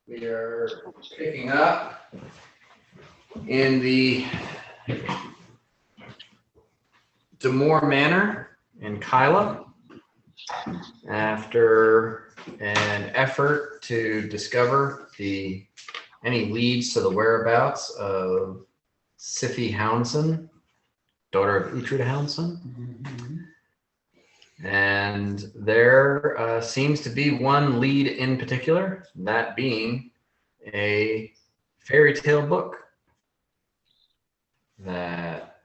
We are picking up in the Demore Manor in Kyla after an effort to discover any leads to the whereabouts of Siffi Houndson, daughter of Uhtred Houndson. And there seems to be one lead in particular, that being a fairy tale book that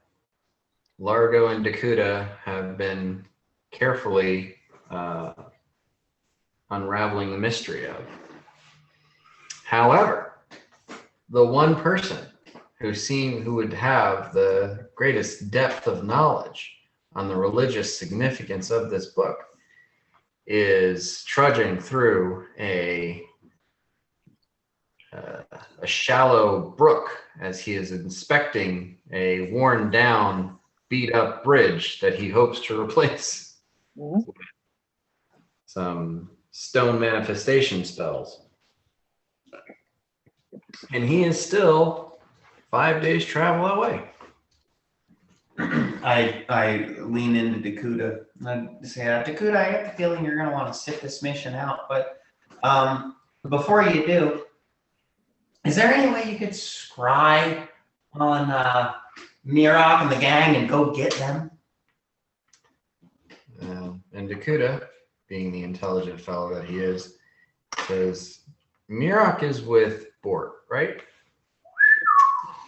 Largo and Dakota have been carefully unraveling the mystery of. However, the one person who would have the greatest depth of knowledge on the religious significance of this book is trudging through a shallow brook as he is inspecting a worn down, beat up bridge that he hopes to replace with some stone manifestation spells. And he is still 5 days travel away. I lean into Dakota and I say, Dakota, I have the feeling you're going to want to sit this mission out, but before you do, is there any way you could scry on Mirok and the gang and go get them? And Dakota, being the intelligent fellow that he is, says, Mirok is with Bort, right?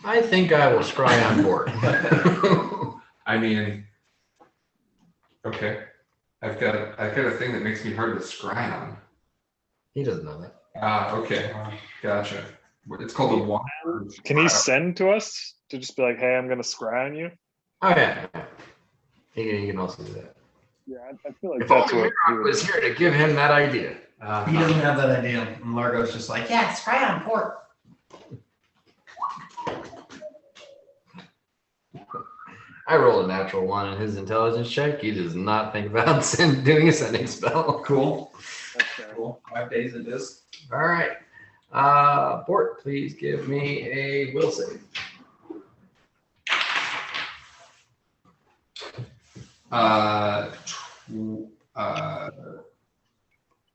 I think I will scry on Bort. I mean, okay. I've got a thing that makes me hard to scry on. He doesn't know that. Okay. Gotcha. It's called the Water. Can he send to us to just be like, hey, I'm going to scry on you? Oh, yeah. He can also do that. Yeah, I feel like If that's only what Mirok was here to give him that idea. He doesn't have that idea. And Largo's just like, yeah, scry on Bort. I rolled a natural 1 in his intelligence check. He does not think about doing a sending spell. Cool. Okay. Cool. 5 days it is. All right. Bort, please give me a will save.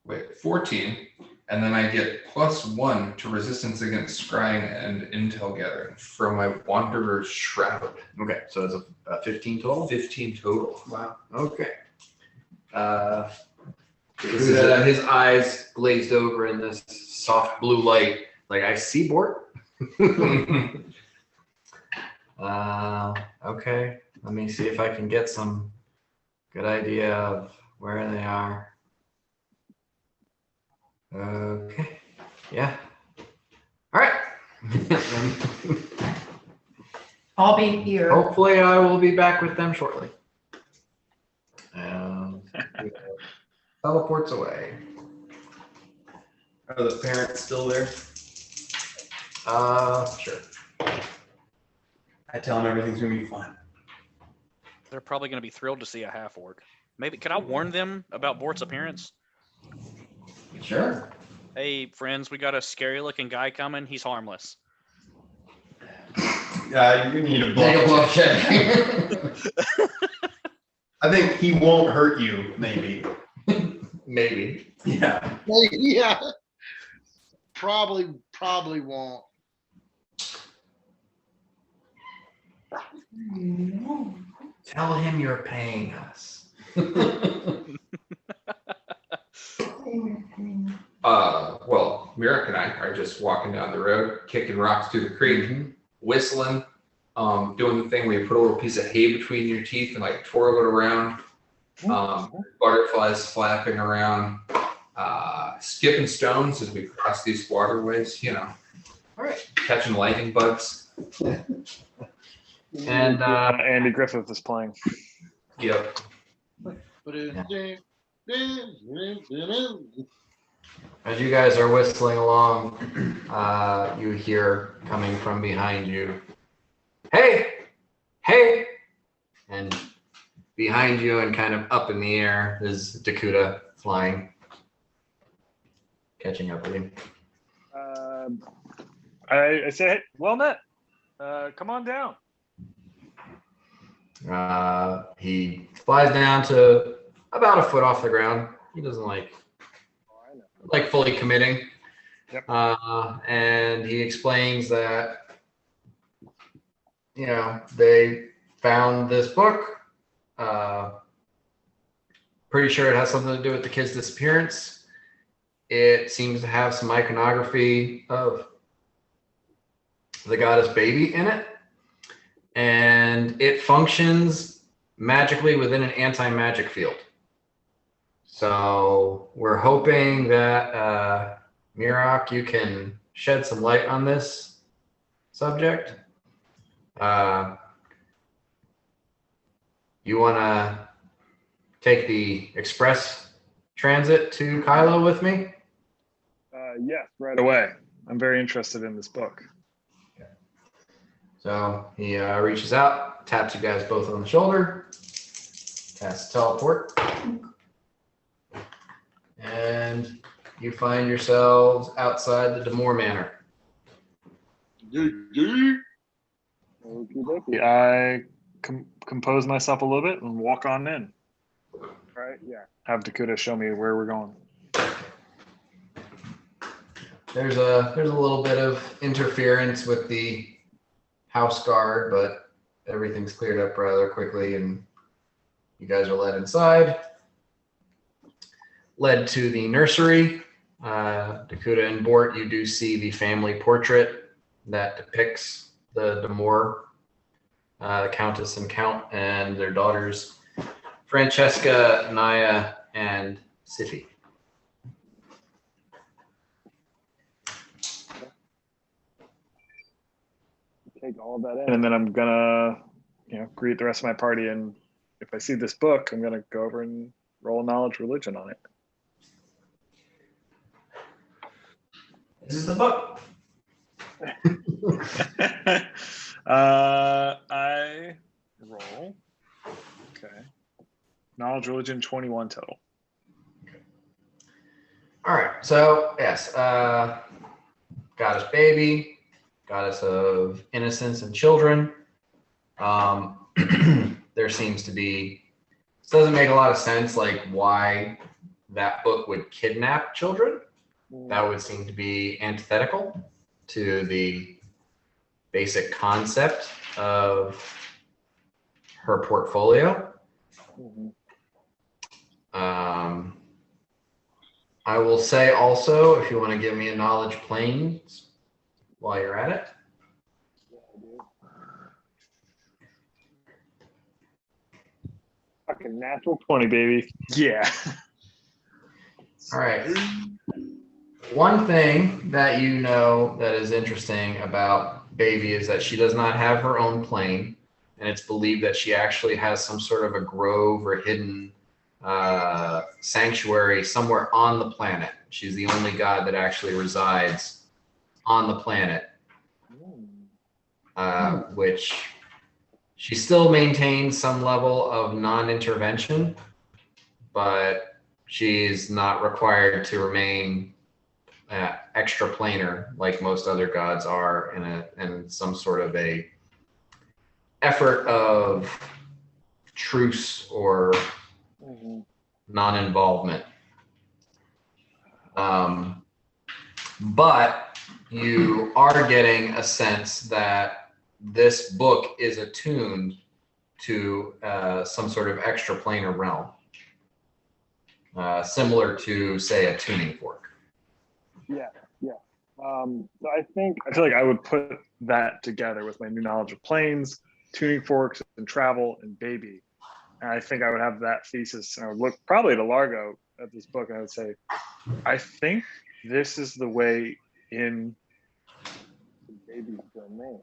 Wait, 14. And then I get +1 to resistance against scrying and intel gathering from my Wanderer's Shroud. Okay, so it's a 15 total? 15 total. Wow. Okay. His eyes glazed over in this soft blue light. Like, I see Bort. Okay, let me see if I can get some good idea of where they are. Okay, yeah. All right. I'll be here. Hopefully I will be back with them shortly. Teleports away. Are the parents still there? Sure. I tell them everything's going to be fine. They're probably going to be thrilled to see a half-orc. Maybe, could I warn them about Bort's appearance? Sure. Hey, friends, we got a scary-looking guy coming. He's harmless. You're going to need a bluff check. I think he won't hurt you, maybe. Maybe. Yeah. Yeah. Probably won't. Tell him you're paying us. Well, Mirok and I are just walking down the road, kicking rocks through the creek, whistling, doing the thing where you put a little piece of hay between your teeth and like twirl it around. Butterflies flapping around, skipping stones as we cross these waterways, you know. All right. Catching lightning bugs. And Andy Griffith is playing. Yep. as you guys are whistling along, you hear coming from behind you, "Hey! Hey!" And behind you and kind of up in the air is Dakota flying. catching up with you. I say, hey, well met. Come on down. He flies down to about a foot off the ground. He doesn't like fully committing. Yep. And he explains that, they found this book. Pretty sure it has something to do with the kid's disappearance. It seems to have some iconography of the goddess baby in it. And it functions magically within an anti-magic field. So we're hoping that, Mirok, you can shed some light on this subject. You want to take the express transit to Kylo with me? Yes, right away. I'm very interested in this book. So he reaches out, taps you guys both on the shoulder, casts teleport, and you find yourselves outside the Demore Manor. I compose myself a little bit and walk on in. Right? Yeah. Have Dakota show me where we're going. There's a little bit of interference with the house guard, but everything's cleared up rather quickly, and you guys are led inside. Led to the nursery. Dakota and Bort, you do see the family portrait that depicts the Demore, Countess and Count, and their daughters, Francesca, Naya, and Siffy. Take all of that in, and then I'm gonna, greet the rest of my party. And if I see this book, I'm gonna go over and roll knowledge religion on it. This is the book. I roll. Okay. Knowledge religion 21 total. All right. So yes, goddess baby, goddess of innocence and children. There seems to be. This doesn't make a lot of sense. Like why that book would kidnap children. That would seem to be antithetical to the basic concept of her portfolio. I will say also, if you want to give me a knowledge planes while you're at it. Fucking natural 20, baby. Yeah. All right. One thing that you know that is interesting about Baby is that she does not have her own plane, and it's believed that she actually has some sort of a grove or hidden sanctuary somewhere on the planet. She's the only god that actually resides on the planet, which she still maintains some level of non-intervention, but she's not required to remain extraplanar like most other gods are in some sort of a effort of truce or non-involvement. But you are getting a sense that this book is attuned to some sort of extraplanar realm, similar to, say, a tuning fork. Yeah. So I feel like I would put that together with my new knowledge of planes, tuning forks, and travel, and baby. And I think I would have that thesis, and I would look probably to Largo at this book, and I would say, I think this is the way in the baby's domain.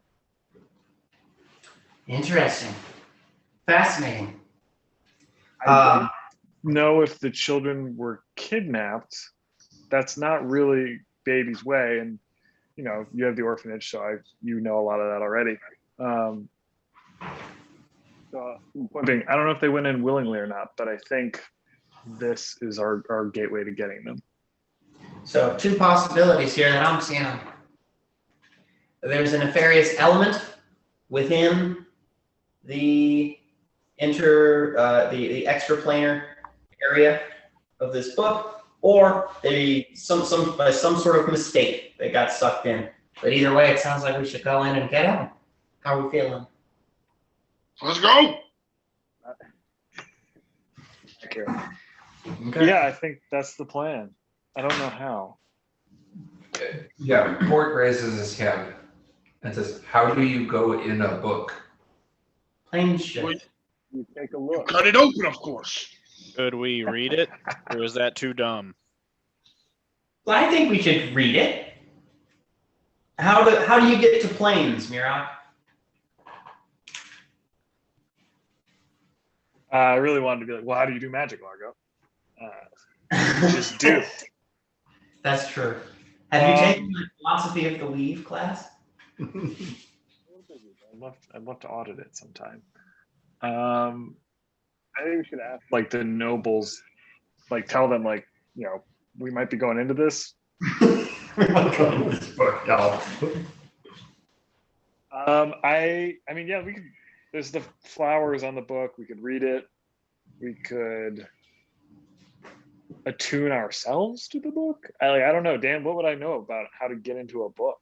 Interesting. Fascinating. I don't know if the children were kidnapped. That's not really baby's way, and you have the orphanage, so a lot of that already. So I don't know if they went in willingly or not, but I think this is our gateway to getting them. So 2 possibilities here that I'm seeing. There's a nefarious element within the the extraplanar area of this book, or some sort of mistake that got sucked in. But either way, it sounds like we should go in and get him. How are we feeling? Let's go. Okay. Okay. Yeah, I think that's the plan. I don't know how. Yeah, Mort raises his hand and says, "How do you go in a book?" Plane shift. You take a You look. cut it open, of course. Could we read it, or is that too dumb? Well, I think we should read it. How do you get to planes, Mira? I really wanted to be like, well, how do you do magic, Margot? Just do. That's true. Have you taken the philosophy of the weave class? I'd love to audit it sometime. I think we should ask like the nobles, like tell them like, you know, we might be going into this. We might go in this book, y'all. I mean, yeah, we could. There's the flowers on the book. We could read it. We could attune ourselves to the book. I don't know, Dan. What would I know about how to get into a book?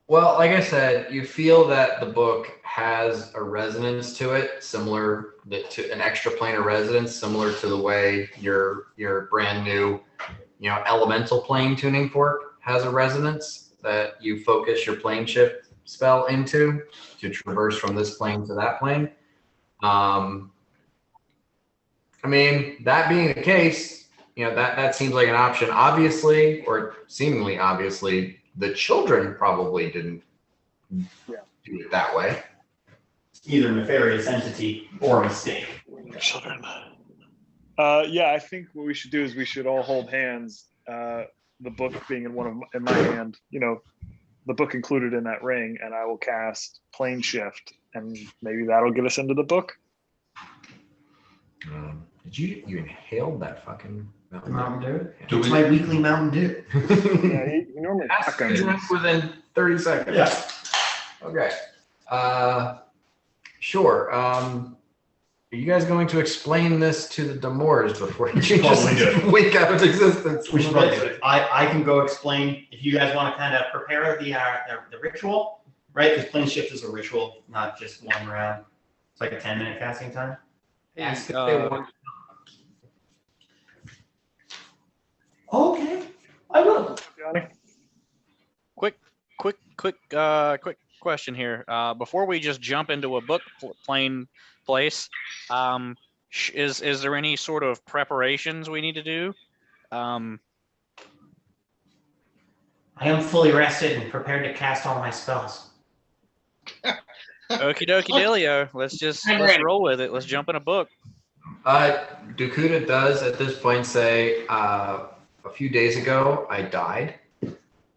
Well, like I said, you feel that the book has a resonance to it, similar to an extraplanar resonance, similar to the way your brand new, elemental plane tuning fork has a resonance that you focus your plane shift spell into to traverse from this plane to that plane. I mean, that being the case, that seems like an option. Obviously, or seemingly obviously, the children probably didn't do it that way. Either nefarious entity or mistake. Children. Yeah, I think what we should do is we should all hold hands. The book being in my hand, the book included in that ring, and I will cast plane shift, and maybe that'll get us into the book. Did you inhaled that fucking Mountain Dew? Do It's we- my weekly Mountain Dew. Yeah, he normally Has to be drunk within 30 seconds. Yeah. Okay. Sure. Are you guys going to explain this to the Demores before you Probably just wink out of existence? We should probably do it. I can go explain if you guys want to kind of prepare the ritual, right? Because plane shift is a ritual, not just one round. It's like a 10-minute casting time. Ask if they want. Okay, I will. Johnny. Quick question here. Before we just jump into a book plane place, is there any sort of preparations we need to do? I am fully rested and prepared to cast all my spells. Okie dokie dealio. Let's ready. roll with it. Let's jump in a book. Dakuda does at this point say, a few days ago, I died,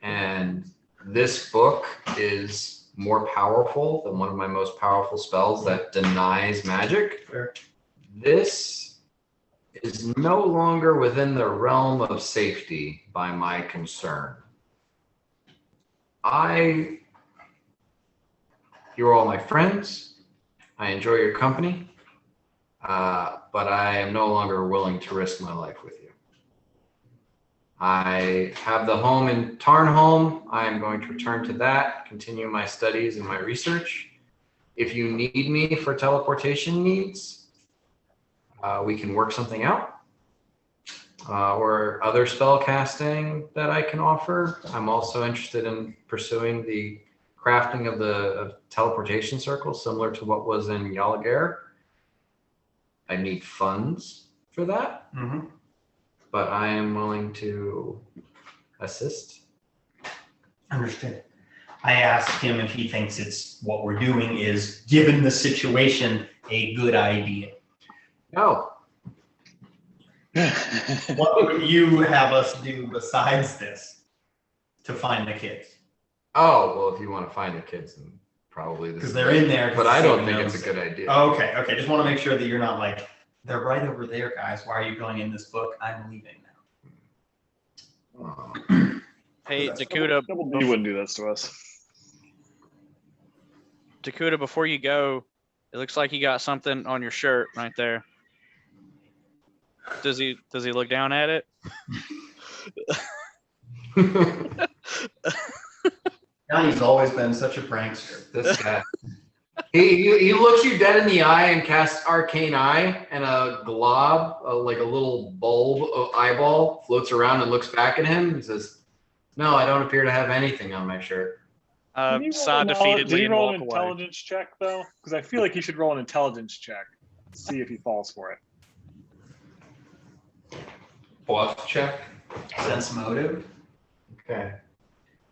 and this book is more powerful than one of my most powerful spells that denies magic. Fair. This is no longer within the realm of safety by my concern. You're all my friends. I enjoy your company, but I am no longer willing to risk my life with you. I have the home in Tarnholm. I am going to return to that, continue my studies and my research. If you need me for teleportation needs, we can work something out. Or other spell casting that I can offer. I'm also interested in pursuing the crafting of teleportation circles, similar to what was in Yalagair. I need funds for that. Mm-hmm. But I am willing to assist. Understood. I asked him if he thinks it's what we're doing is, given the a good idea. No. What would you have us do besides this to find the kids? Oh, well, if you want to find the kids, then probably this. Because they're in there. But I don't think it's a good idea. Okay. Just want to make sure that you're not like, they're right over there, guys. Why are you going in this book? I'm leaving now. Hey, Dakuda, Double D wouldn't do this to us. Dakuda, before you go, it looks like you got something on your shirt right there. Does he look down at it? Johnny's always been such a prankster. This guy. He looks you dead in the eye and casts Arcane Eye, and a glob, like a little bulb of eyeball, floats around and looks back at him and says, "No, I don't appear to have anything on my shirt." Saw Did defeatedly he and roll walk an away. intelligence check though? Because I feel like he should roll an intelligence check. See if he falls for it. Bluff check. Sense motive. Okay.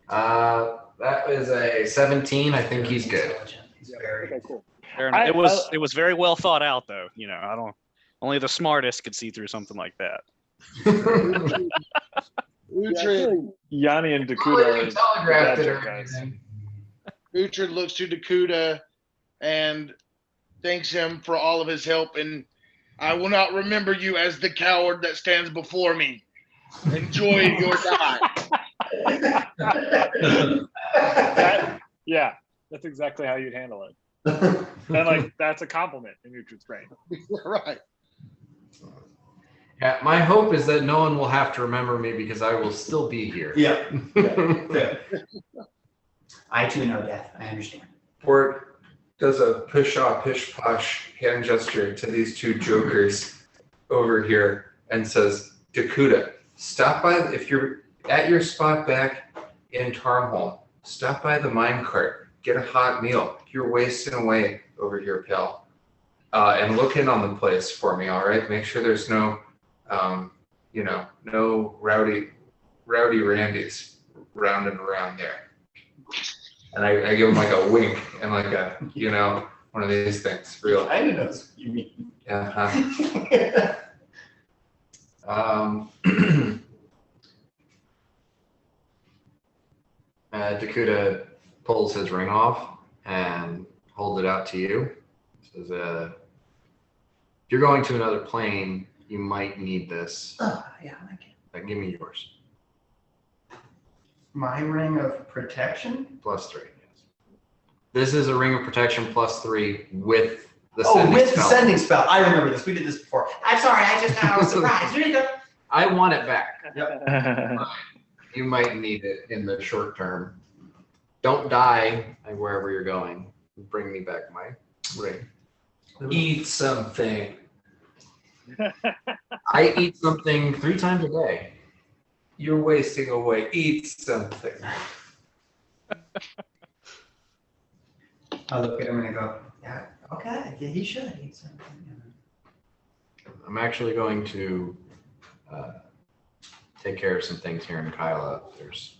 That was a 17. I think he's good. He's very. Okay, cool. Fair enough. It was very well thought out, though. You know, only the smartest could see through something like that. Yeah, I feel like Yanni and Dakuda Well, are you telegraphed it bad or guys. anything. Uhtred looks to Dakuda and thanks him for all of his help, and I will not remember you as the coward that stands before me. Enjoy your time. Yeah, that's exactly how you'd handle it. And like that's a compliment in Uhtred's brain. Right. Yeah, my hope is that no one will have to remember me because I will still be here. Yeah. Yeah. I too know death. I understand. Port does a pish posh hand gesture to these two jokers over here and says, Dakuda, stop by, if you're at your spot back in Tarnholm, stop by the minecart, get a hot meal. You're wasting away over here, pal. And look in on the place for me, all right? Make sure there's no, no rowdy Randys rounding around there. And I give him like a wink and like a, one of these things. Real. I know what you mean. Yeah. Dakuda pulls his ring off and holds it out to you. Says, if you're going to another plane, you might need this. Oh, yeah, I can. Give me yours. My ring of protection? +3, yes. This is a ring of protection +3 with the Oh, sending with spell. the sending spell. I remember this. We did this before. I'm sorry. I was surprised. Here you go. I want it back. Yeah. You might need it in the short term. Don't die wherever you're going. Bring me back my ring. Eat something. I eat something 3 times a day. You're wasting away. Eat something. I look at him and I go, yeah, okay, yeah, he should eat something. I'm actually going to take care of some things here in Kyla. There's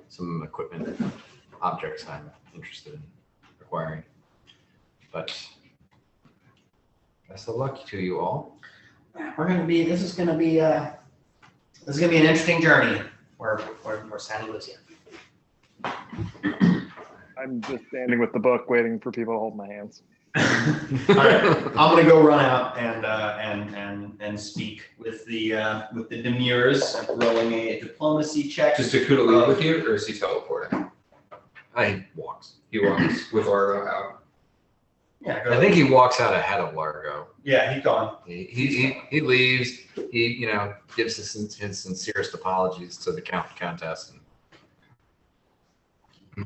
some equipment, objects I'm interested in acquiring. But best of luck to you all. This is gonna be an interesting journey where Sally lives here. I'm just standing with the book, waiting for people to hold my hands. All right, I'm gonna go run out and speak with the demures, rolling a diplomacy check. Does Dakuda leave with you, or is he teleporting? He walks. He walks with Argo out. Yeah, I think he walks out ahead of Largo. Yeah, he's gone. He leaves. He gives his sincerest apologies to the countess.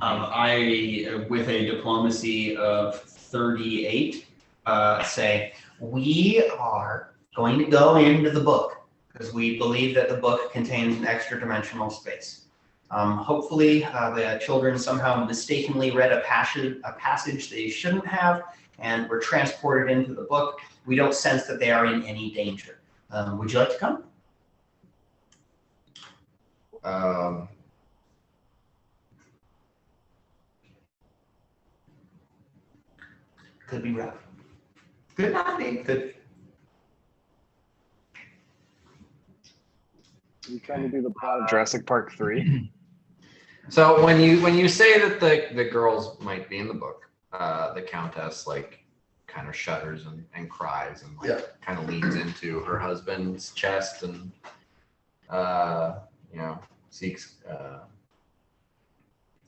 I, with a diplomacy of 38, say we are going to go into the book because we believe that the book contains an extra dimensional space. Hopefully, the children somehow mistakenly read a passage they shouldn't have and were transported into the book. We don't sense that they are in any danger. Would you like to come? Could be rough. Could not be. Could. You trying to do the plot of Jurassic Park 3? So when you say that the girls might be in the book, the countess kind of shudders and cries and kind of leans into her husband's chest and seeks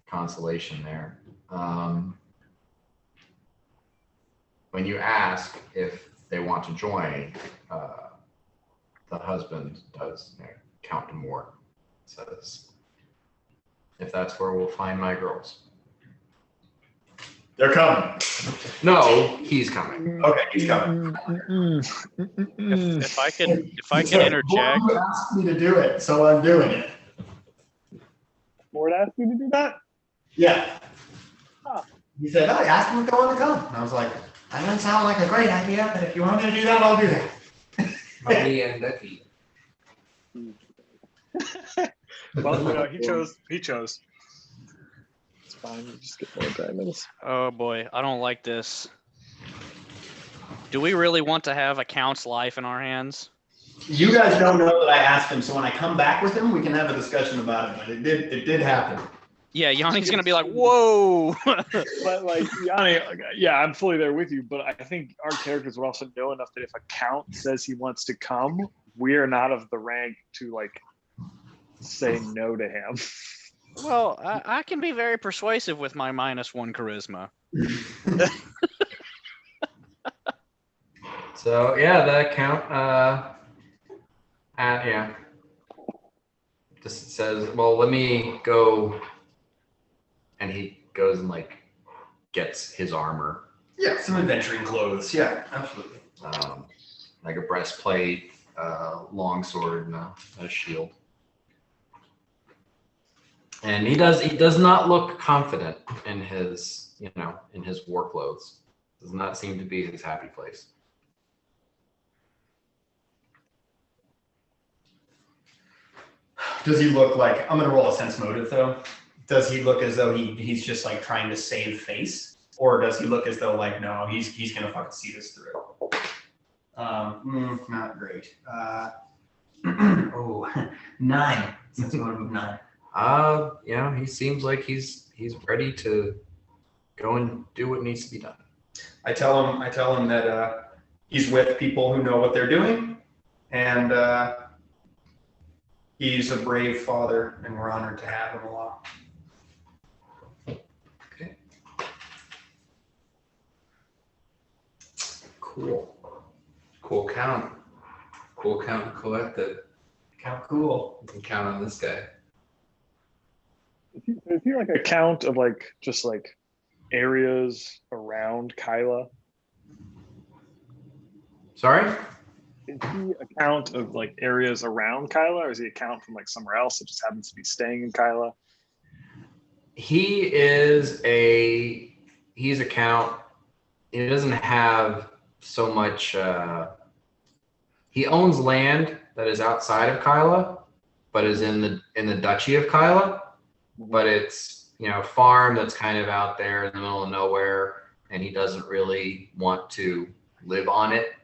consolation there. When you ask if they want to join, the husband does count to more. Says, if that's where we'll find my girls. They're coming. No, he's coming. Okay, he's coming. If I can interject. Lord asked me to do it, so I'm doing it. Lord asked you to do that? Yeah. Huh. He said, "Oh, ask him if they want to come." And I was like, "That doesn't sound like a great idea, but if you want me to do that, I'll do that." Money and Becky. Well, he chose. It's fine. You just get more diamonds. Oh boy, I don't like this. Do we really want to have a Count's life in our hands? You guys don't know that I asked him, so when I come back with him, we can have a discussion about it. But it did happen. Yeah, Yanni's gonna be like, whoa. But like Yanni, yeah, I'm fully there with you. But I think our characters would also know enough that if a Count says he wants to come, we are not of the rank to like say no to him. Well, I can be very persuasive with my -1 charisma. So yeah, the Count just says, well, let me go, and he goes and like gets his armor, Some adventuring clothes. Yeah, absolutely. like a breastplate, longsword, and a shield. And he does not look confident in his war clothes. Does not seem to be his happy place. Does he look like, I'm gonna roll a sense motive though? Does he look as though he's just like trying to save face, or does he look as though like no, he's gonna fucking see this through? Not great. 9 sense motive of 9. He seems like he's ready to go and do what needs to be done. I tell him that he's with people who know what they're doing, and he's a brave father, and we're honored to have him along. Okay. Cool count. Cool count and collected. Count cool. You can count on this guy. Is he like a count of like just like areas around Kyla? Sorry? Is he a count of like areas around Kyla, or is he a count from like somewhere else that just happens to be staying in Kyla? He's a count. He doesn't have so much. He owns land that is outside of Kyla, but is in the Duchy of Kyla. But it's farm that's kind of out there in the middle of nowhere, and he doesn't really want to live on it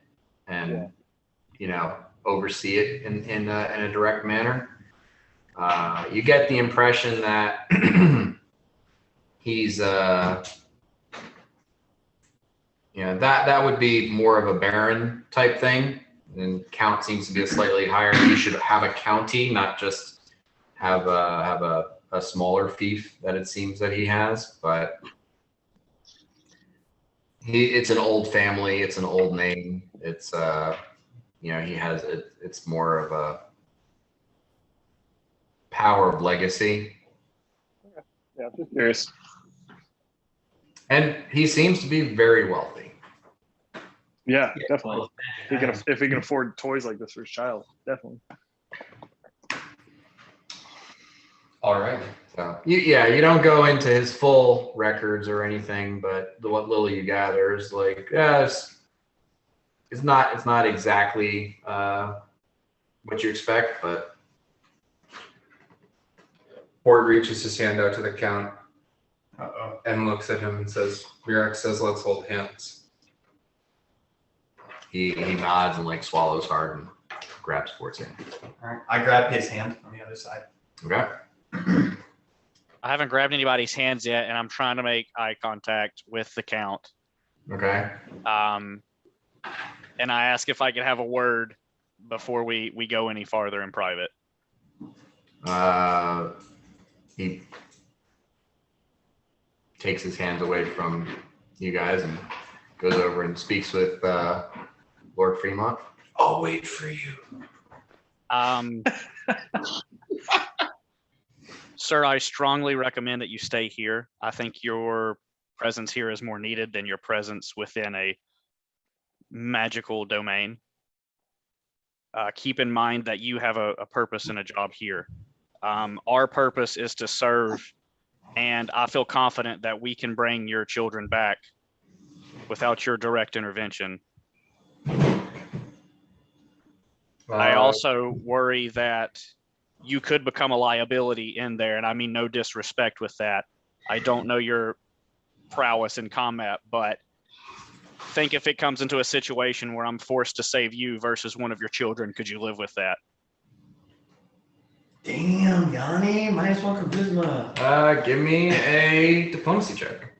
and oversee it in a direct manner. You get the impression that he's that would be more of a baron type thing, and count seems to be a slightly higher. You should have a county, not just have a smaller fief that it seems that he has. But it's an old family, it's an old name. It's he has it's more of a power of legacy. Yeah, I'm just curious. And he seems to be very wealthy. Yeah, definitely. If he can afford toys like this for his child, definitely. All right. So you don't go into his full records or anything, but what little you gather is like, it's not exactly what you expect, but Ford reaches his hand out to the count Uh-oh. and looks at him and says, Mirek says, let's hold hands. he nods and like swallows hard and grabs Ford's hand. All right. I grab his hand on the other side. Okay. I haven't grabbed anybody's hands yet, and I'm trying to make eye contact with the Count. Okay. And I ask if I could have a word before we go any farther in private. He takes his hands away from you guys and goes over and speaks with Lord Fremont. I'll wait for you. Sir, I strongly recommend that you stay here. I think your presence here is more needed than your presence within a magical domain. Keep in mind that you have a purpose and a job here. Our purpose is to serve, and I feel confident that we can bring your children back without your direct intervention. I also worry that you could become a liability in there, and I mean no disrespect with that. I don't know your prowess in combat, but think if it comes into a situation where I'm forced to save you versus one of your children, could you live with that? Damn, Yanni, -1 charisma. Give me a diplomacy check.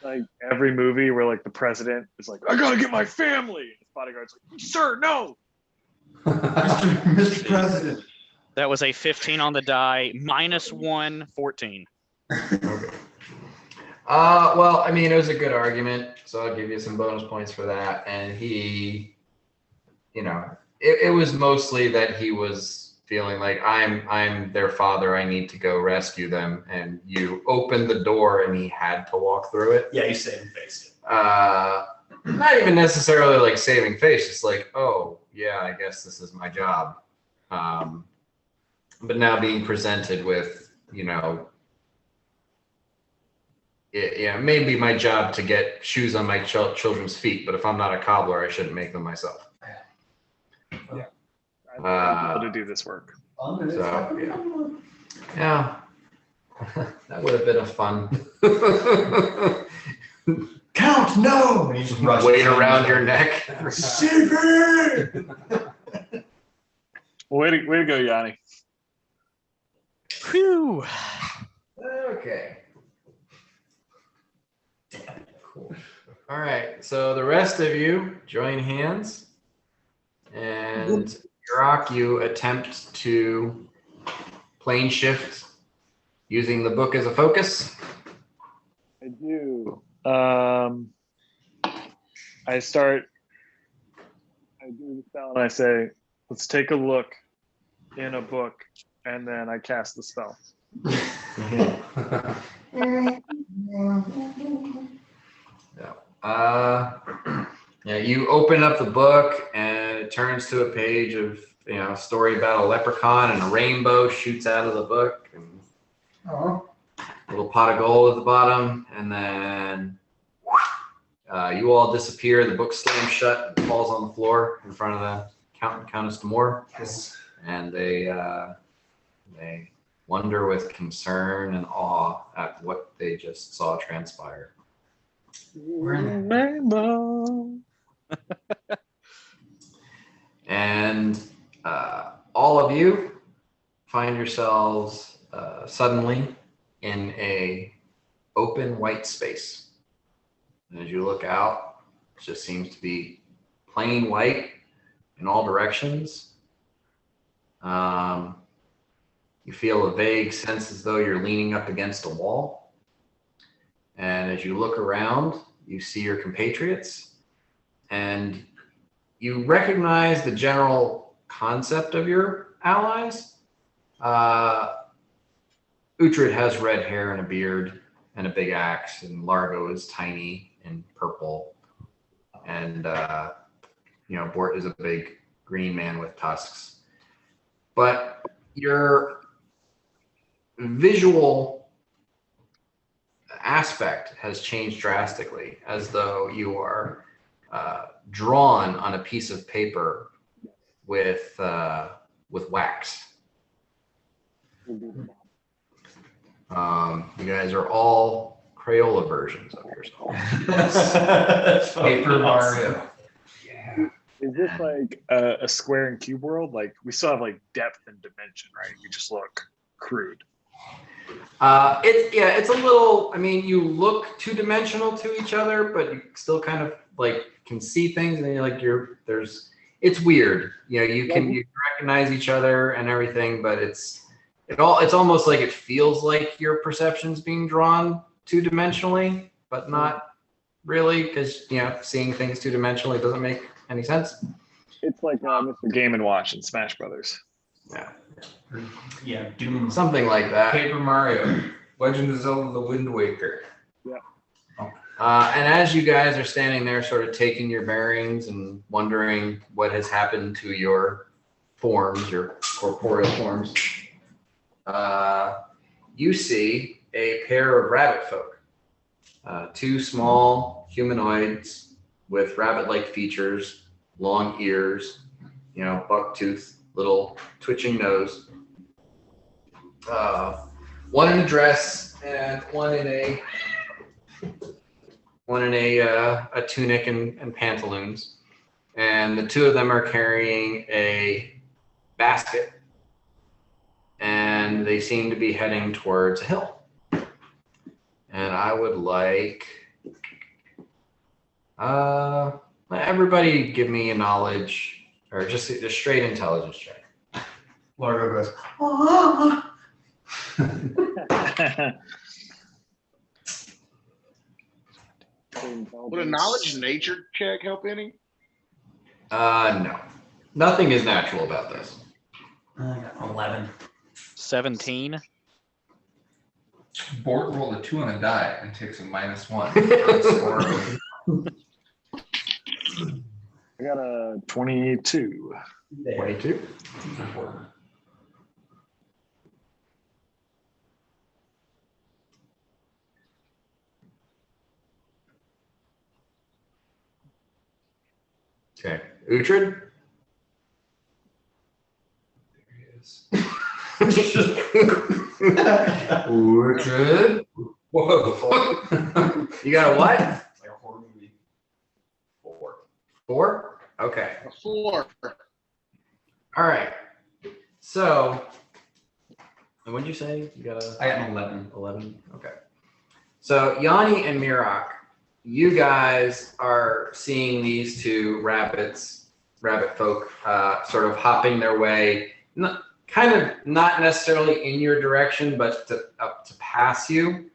Like every movie where like the president is like, I gotta get my family. His bodyguard's like, sir, no. Mr. President. That was a 15 on the die, -1, 14. Okay. Well, I mean, it was a good argument, so I'll give you some bonus points for that. And he, you know, it was mostly that he was feeling like I'm their father. I need to go rescue them. And you opened the door, and he had to walk through it. Yeah, you saved face. Not even necessarily like saving face. Just like, oh yeah, I guess this is my job. But now being presented with, you know, yeah, maybe my job to get shoes on my children's feet, but if I'm not a cobbler, I shouldn't make them myself. Yeah, I'm able to do this work. So yeah, that would have been a fun. Count, no! And he just rushes Weight around your neck. Way to go, Yanni. Whew. Okay. Cool. All right. So the rest of you join hands, and Yurok, you attempt to plane shift using the book as a focus. I do. I do the spell and I say, let's take a look in a book, and then I cast the spell. Yeah, you open up the book and it turns to a page of, you know, a story about a leprechaun, and a rainbow shoots out of the book, and a little pot of gold at the bottom, and then you all disappear. The book slams shut and falls on the floor in front of the Countess d'Amour, and they wonder with concern and awe at what they just saw transpire. Rainbow. And all of you find yourselves suddenly in a open white space. And as you look out, it just seems to be plain white in all directions. You feel a vague sense as though you're leaning up against a wall. And as you look around, you see your compatriots, and you recognize the general concept of your allies. Uhtred has red hair and a beard and a big axe, and Largo is tiny and purple. And, you know, Bort is a big green man with tusks. But your visual aspect has changed drastically, as though you are drawn on a piece of paper with wax. You guys are all Crayola versions of yourself. Paper Mario. Yeah. Is this like a square and cube world? Like we still have like depth and dimension, right? We just look crude. It's a little. I mean, you look two-dimensional to each other, but you still kind of like can see things, and you're like there's. It's weird, you know. You recognize each other and everything, but it's It's almost like it feels like your perception's being drawn two-dimensionally, but not really, because seeing things two-dimensionally doesn't make any sense. It's like Mr. Game & Watch in Smash Brothers. Yeah, Yeah, Doom. something like that. Paper Mario, Legend of Zelda: The Wind Waker. And as you guys are standing there, sort of taking your bearings and wondering what has happened to your forms, your corporeal forms, you see a pair of rabbit folk. Two small humanoids with rabbit-like features, long ears, buck tooth, little twitching nose. One in a dress and one in a tunic and pantaloons, and the two of them are carrying a basket, and they seem to be heading towards a hill. And I would like everybody give me a knowledge or just straight intelligence check. Largo goes, oh. Would a knowledge nature check help any? No, nothing is natural about this. I got 11. 17. Bort rolled a 2 on a die and takes a -1. I got a 22. 22. Okay, Uhtred. There he is. Uhtred. Whoa. You got a what? It's like a horror movie. 4. 4? Okay. A 4. All right. So, and what did you say? You got I got an 11. 11? Okay. So, Yanni and Mirak, you guys are seeing these two rabbit folk sort of hopping their way, kind of not necessarily in your direction, but up to pass you.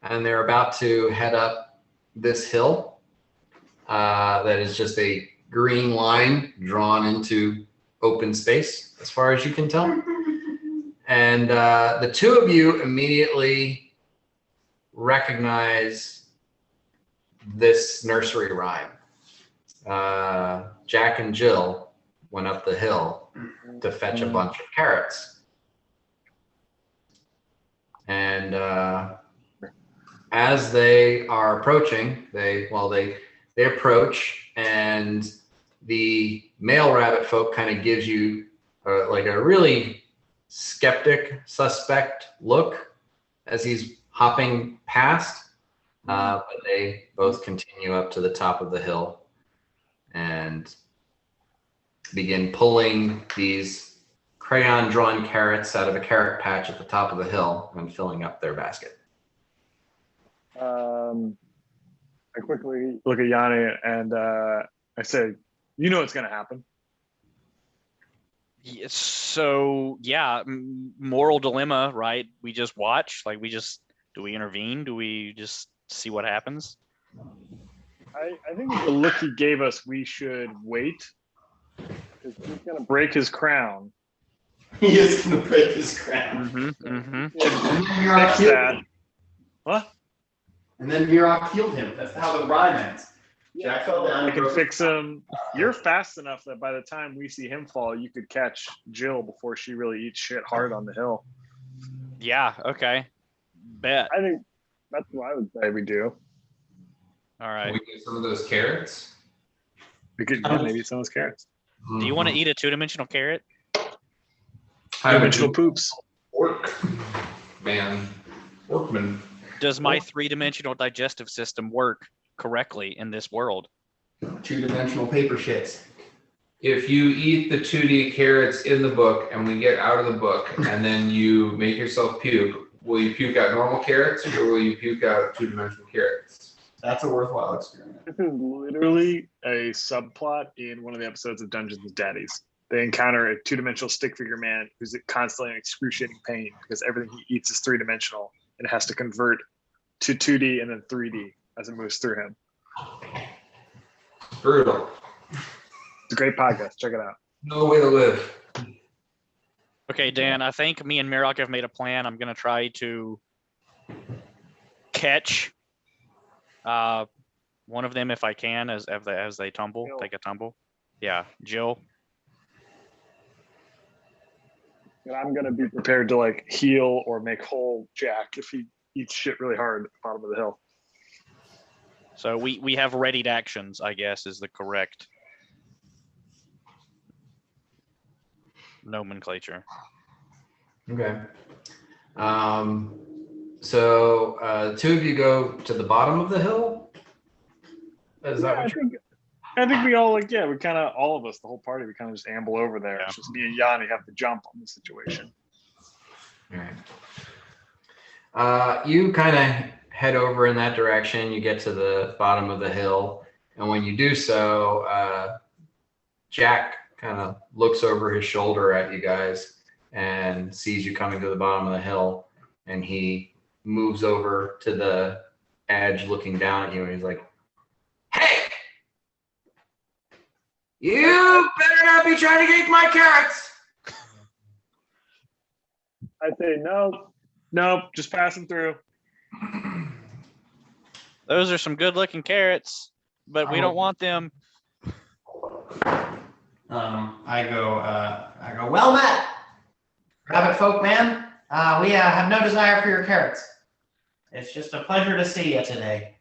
And they're about to head up this hill that is just a green line drawn into open space, as far as you can tell. And the two of you immediately recognize this nursery rhyme. Jack and Jill went up the hill to fetch a bunch of carrots. And as they are approaching, they approach, and the male rabbit folk kind of gives you like a really suspect look as he's hopping past. But they both continue up to the top of the hill and begin pulling these crayon-drawn carrots out of a carrot patch at the top of the hill and filling up their basket. I quickly look at Yanni and I say, "You know what's going to happen." So yeah, moral dilemma, right? We just watch, like do we intervene? Do we just see what happens? I think with the look he gave us, we should wait. Because he's going to break his crown. He is going to break his crown. Fix that. What? And then Mirak healed him. That's how the rhyme ends. Jack fell down. I and can broke fix him. You're fast enough that by the time we see him fall, you could catch Jill before she really eats shit hard on the hill. Yeah. Okay. Bet. I think that's what I would say we do. All right. We get some of those carrots. We could maybe some of those carrots. Do you want to eat a 2-dimensional carrot? Dimensional poops. Orc man. Orkman. Does my 3-dimensional digestive system work correctly in this world? 2-dimensional paper shits. If you eat the 2D carrots in the book and we get out of the book and then you make yourself puke, will you puke out normal carrots or will you puke out 2-dimensional carrots? That's a worthwhile experiment. This is literally a subplot in one of the episodes of Dungeons and Daddies. They encounter a 2-dimensional stick figure man who's constantly in excruciating pain because everything he eats is 3-dimensional and has to convert to 2D and then 3D as it moves through him. Brutal. It's a great podcast. Check it out. No way to live. Okay, Dan, I think me and Mirok have made a plan. I'm going to try to catch one of them if I can as they tumble, Jill. take a tumble. Yeah, Jill. And I'm going to be prepared to like heal or make whole Jack if he eats shit really hard at the bottom of the hill. So we have readied actions, I guess, is the correct nomenclature. Okay. So two of you go to the bottom of the hill. Is that what you're? I think we all we kind of, all of us, the whole party, we kind of just amble over there. Yeah. It's just me and Yanni have to jump on the situation. All right. You kind of head over in that direction. You get to the bottom of the hill, and when you do so, Jack kind of looks over his shoulder at you guys and sees you coming to the bottom of the hill, and he moves over to the edge, looking down at you, and he's like, "Hey! You better not be trying to eat my carrots!" I say, no, just pass them through. Those are some good looking carrots, but we don't want them. I go, well met, rabbit folk man. We have no desire for your carrots. It's just a pleasure to see you today.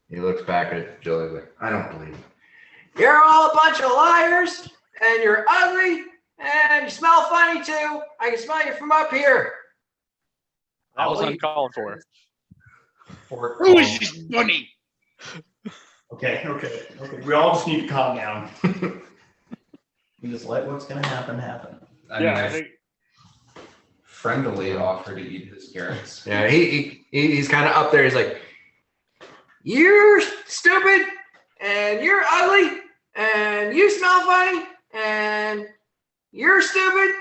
He looks back at Jill. He's like, "I don't believe it. You're all a bunch of liars, and you're ugly, and you smell funny too. I can smell you from up here." That was I'll eat uncalled for. Who is this bunny? Okay. We all just need to calm down. We just let what's gonna happen. I mean, I I think friendly offer to eat his carrots. Yeah, he's kind of up there. He's like, "You're stupid, and you're ugly, and you smell funny, and you're stupid,"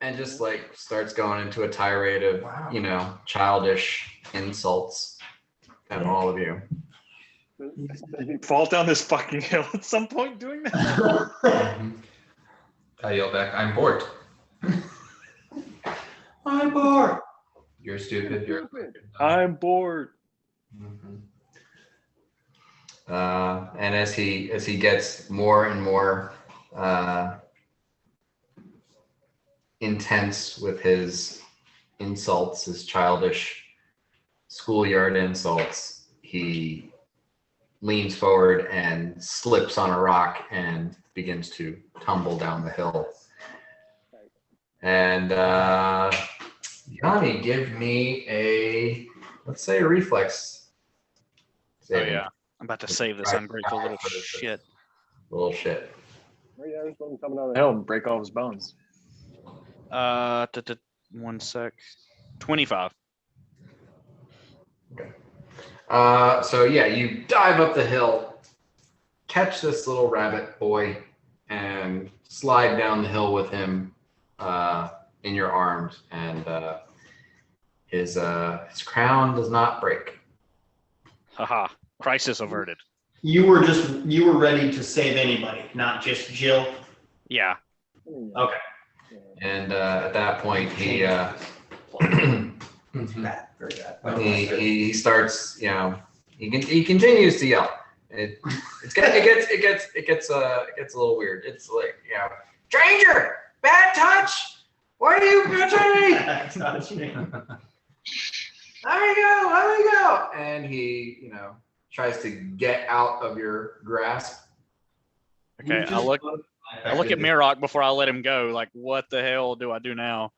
and just like starts going into a tirade of childish insults at all of you. Did he fall down this fucking hill at some point doing that? I yell back, "I'm bored. I'm bored. You're stupid. You're I'm bored. Mm-hmm. And as he gets more and more intense with his insults, his childish schoolyard insults, he leans forward and slips on a rock and begins to tumble down the hill. And Yanni, give me let's say a reflex. Oh yeah, I'm about to save this ungrateful little shit. Little shit. Oh, yeah, there's one coming down the hill and break all his bones. 1 sec. 25. Okay. So yeah, you dive up the hill, catch this little rabbit boy, and slide down the hill with him in your arms, and his crown does not break. Haha. Crisis averted. You were ready to save anybody, not just Jill. Yeah. Okay. And at that point, he Bad, very bad. he starts, he continues to yell. It gets a little weird. It's like, stranger, bad touch. Why are you touching me? Let me go. And he, tries to get out of your grasp. Okay, I look at Mirok before I let him go. Like, what the hell do I do now?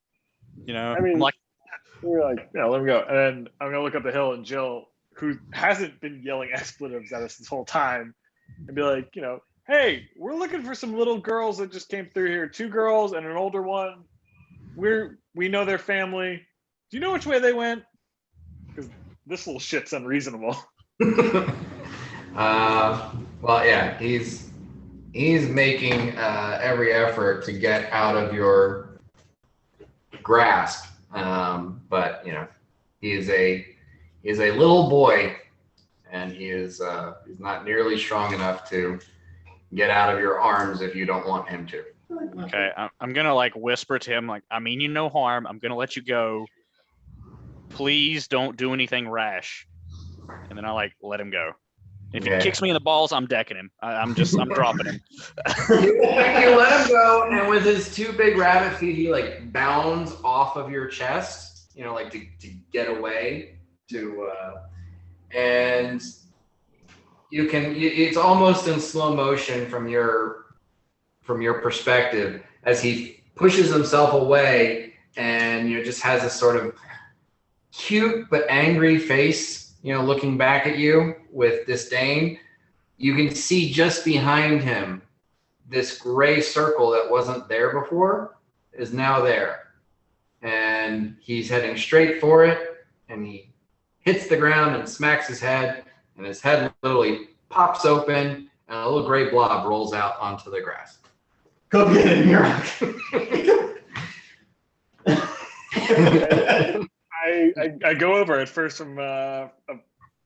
I mean, I'm like, we're like, yeah, let him go. And then I'm gonna look up the hill and Jill, who hasn't been yelling expletives at us this whole time, and be like, hey, we're looking for some little girls that just came through here. 2 girls and an older one. We know their family. Do you know which way they went? Because this little shit's unreasonable. Well, yeah, he He's making every effort to get out of your grasp, but you know, he is a little boy, and he's not nearly strong enough to get out of your arms if you don't want him to. Okay, I'm gonna like whisper to him, like, I mean you no harm. I'm gonna let you go. Please don't do anything rash. And then I like let him go. If he Okay. kicks me in the balls, I'm decking him. I'm dropping him. You let him go, and with his two big rabbit feet, he like bounds off of your chest, you know, like to get away and you can. It's almost in slow motion from your perspective as he pushes himself away, and you know just has this sort of cute but angry face, you know, looking back at you with disdain. You can see just behind him this gray circle that wasn't there before is now there. And he's heading straight for it, and he hits the ground and smacks his head, and his head literally pops open, and a little gray blob rolls out onto the grass. Go get it, Murak. I go over at first from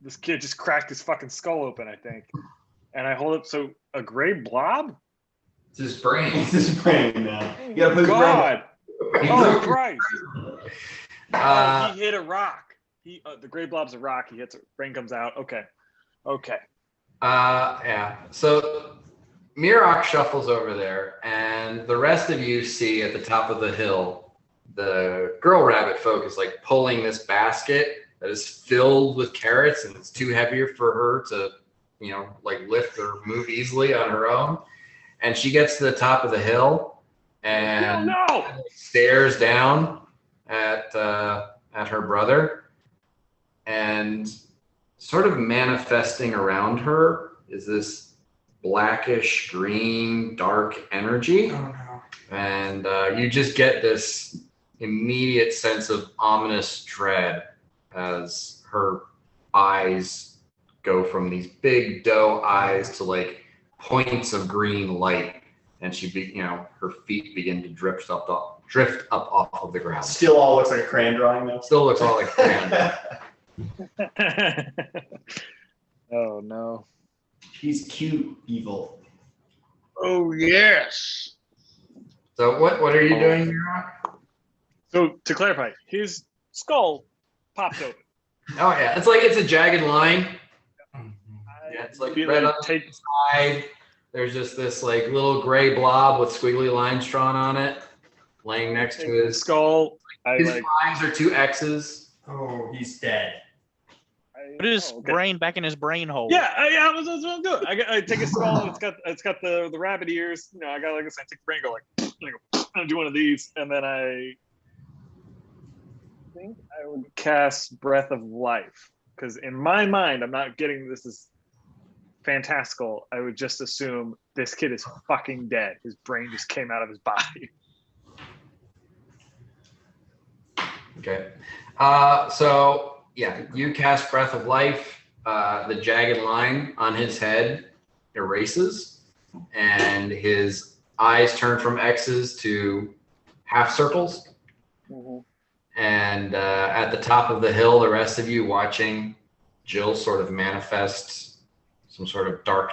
this kid just cracked his fucking skull open, I think, and I hold up. So a gray blob? It's his brain. It's his brain now. You gotta put his God! brain. Oh Christ! Uh, He hit a rock. The gray blob's a rock. He hits it. Brain comes out. Okay. Yeah. So Mirak shuffles over there, and the rest of you see at the top of the hill, the girl rabbit folk is like pulling this basket that is filled with carrots, and it's too heavier for her to, you know, like lift or move easily on her own. And she gets to the top of the hill and No! stares down at her brother, and sort of manifesting around her is this blackish green dark energy. Oh no. And you just get this immediate sense of ominous dread as her eyes go from these big doe eyes to like points of green light, and her feet begin to drift up off of the ground. Still all looks like a crayon drawing though. Still looks all like crayon. Oh no! He's cute, evil. Oh yes. So what are you doing, Mira? So to clarify, his skull popped open. Oh yeah, it's a jagged line. Yeah, it's like red on the side. There's just this like little gray blob with squiggly lines drawn on it, laying next to his skull. His lines are two X's. Oh, he's dead. Put his brain back in his brain hole. Yeah, that's what I'm doing. I take a skull and it's got the rabbit ears. You know, I got like this. I take the brain, go like, I'm do one of these, and then I think I would cast Breath of Life, because in my mind, I'm not getting this is fantastical. I would just assume this kid is fucking dead. His brain just came out of his body. Okay. So yeah, you cast Breath of Life. The jagged line on his head erases, and his eyes turn from X's to half circles. Mm-hmm. And at the top of the hill, the rest of you watching Jill sort of manifest some sort of dark,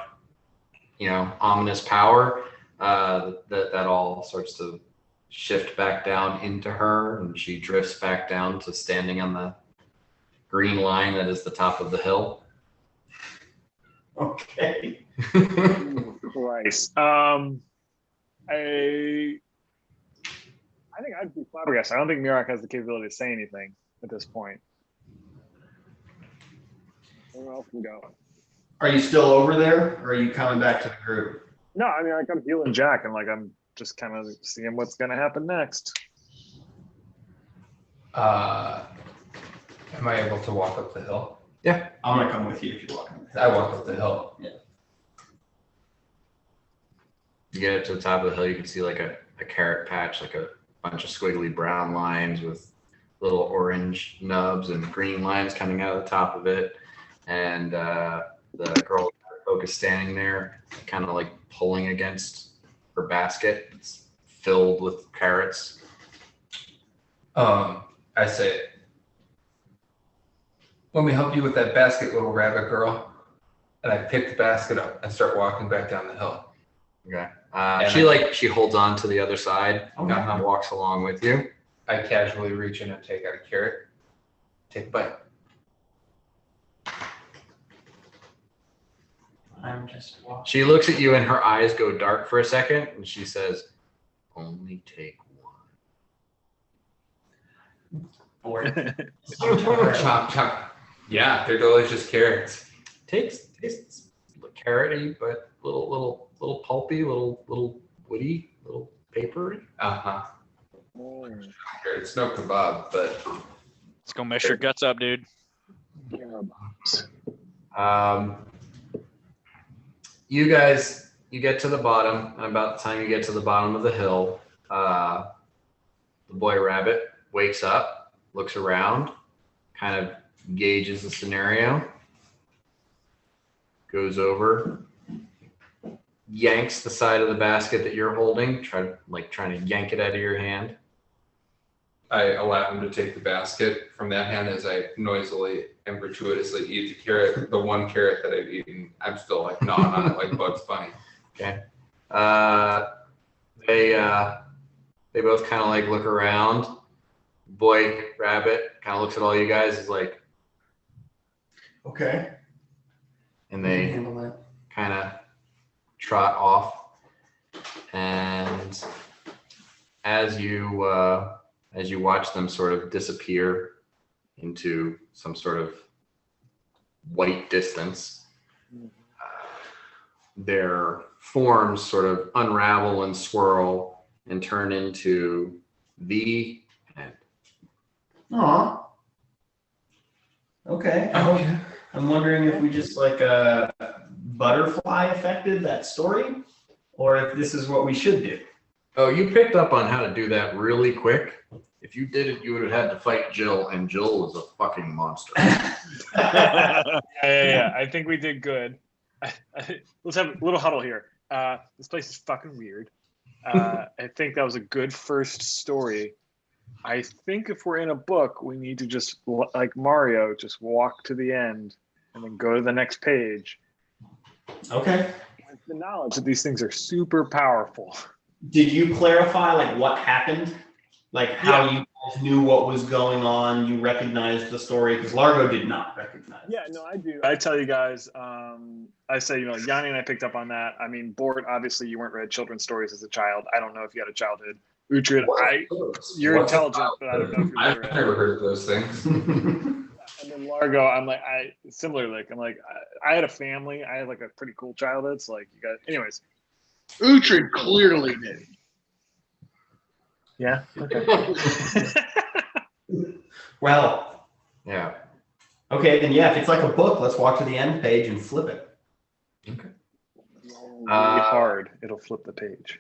ominous power that all starts to shift back down into her, and she drifts back down to standing on the green line that is the top of the hill. Okay. Christ. I think I'd be flabbergasted. I don't think Mirak has the capability to say anything at this point. Where else can go? Are you still over there, or are you coming back to the group? No, I mean, I'm healing Jack, and I'm just kind of seeing what's going to happen next. Am I able to walk up the hill? Yeah. I'm gonna come with you if you walk. I walk up the hill. Yeah. You get up to the top of the hill, you can see like a carrot patch, like a bunch of squiggly brown lines with little orange nubs and green lines coming out of the top of it. And the girl Book is standing there, kind of like pulling against her basket. It's filled with carrots. I say, let me help you with that basket, little rabbit girl. And I pick the basket up and start walking back down the hill. Okay. And she holds on to the other side Okay. and walks along with you. I casually reach in and take out a carrot, take a bite. I'm just walking. She looks at you and her eyes go dark for a second, and she says, "Only take one." Bored. Chop, chop. Yeah, they're delicious carrots. Tastes carroty, but little pulpy, little woody, little papery. Uh-huh. Mm. It's no kebab, but Let's go mess your guts up, dude. You guys, you get to the bottom, and about the time you get to the bottom of the hill, the boy rabbit wakes up, looks around, kind of gauges the scenario, goes over, yanks the side of the basket that you're holding, trying to yank it out of your hand. I allow him to take the basket from that hand as I noisily and gratuitously eat the carrot. The one carrot that I've eaten, I'm still like gnawing on it like Bugs Bunny. Okay. They both kind of like look around. Boy rabbit kind of looks at all you guys, is like, Okay. and they Handle that. kind of trot off. And as you watch them sort of disappear into some sort of white distance, their forms sort of unravel and swirl and turn into the end. Aw. Okay. I'm wondering if we just like butterfly affected that story, or if this is what we should do. Oh, you picked up on how to do that really quick. If you did it, you would have had to fight Jill, and Jill was a fucking monster. Yeah. I think we did good. Let's have a little huddle here. This place is fucking weird. I think that was a good first story. I think if we're in a book, we need to just, like Mario, just walk to the end and then go to the next page. Okay. With the knowledge that these things are super powerful. Did you clarify like what happened? Like how you guys knew what was going on? You recognized the story, because Largo did not recognize. Yeah, no, I do. I tell you guys, I say, Yanni and I picked up on that. I mean, Bort, obviously you weren't read children's stories as a child. I don't know if you had a childhood. Uhtred, you're intelligent, but I don't know if you're I've literate. never heard of those things. And then Largo, I'm like, I had a family. I had like a pretty cool childhood. So like you guys, anyways. Uhtred clearly did. Yeah. Okay. Well, Yeah. okay, then yeah, if it's like a book, let's walk to the end page and flip it. Really hard. It'll flip the page.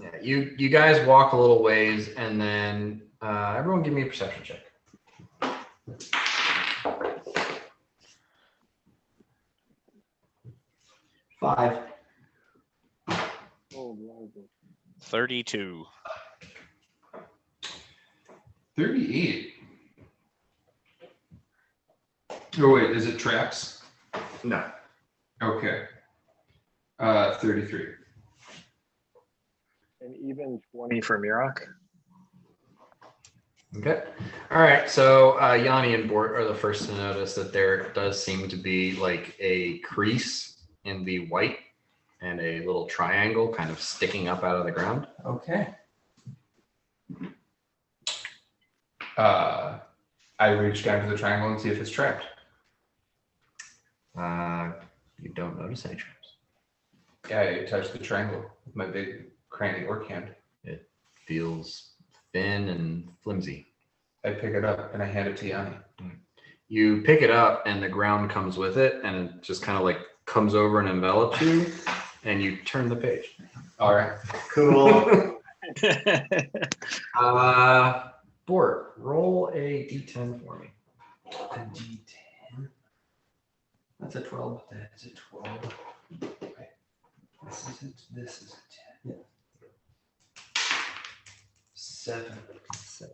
Yeah. You guys walk a little ways, and then everyone give me a perception check. Five. 32. 38. Oh wait, is it traps? No. Okay. 33. And even 20 for Mirok. Okay. All right. So Yanni and Bort are the first to notice that there does seem to be like a crease in the white and a little triangle kind of sticking up out of the ground. Okay. I reach down to the triangle and see if it's trapped. You don't notice any traps. Yeah, I touch the triangle with my big cranny orc hand. It feels thin and flimsy. I pick it up and I hand it to Yanni. You pick it up and the ground comes with it, and it just kind of like comes over and envelops you, and you turn the page. All right. Cool. Bort, roll a d10 for me. A D10. That's a 12. That's a 12. This is a 10. 7. So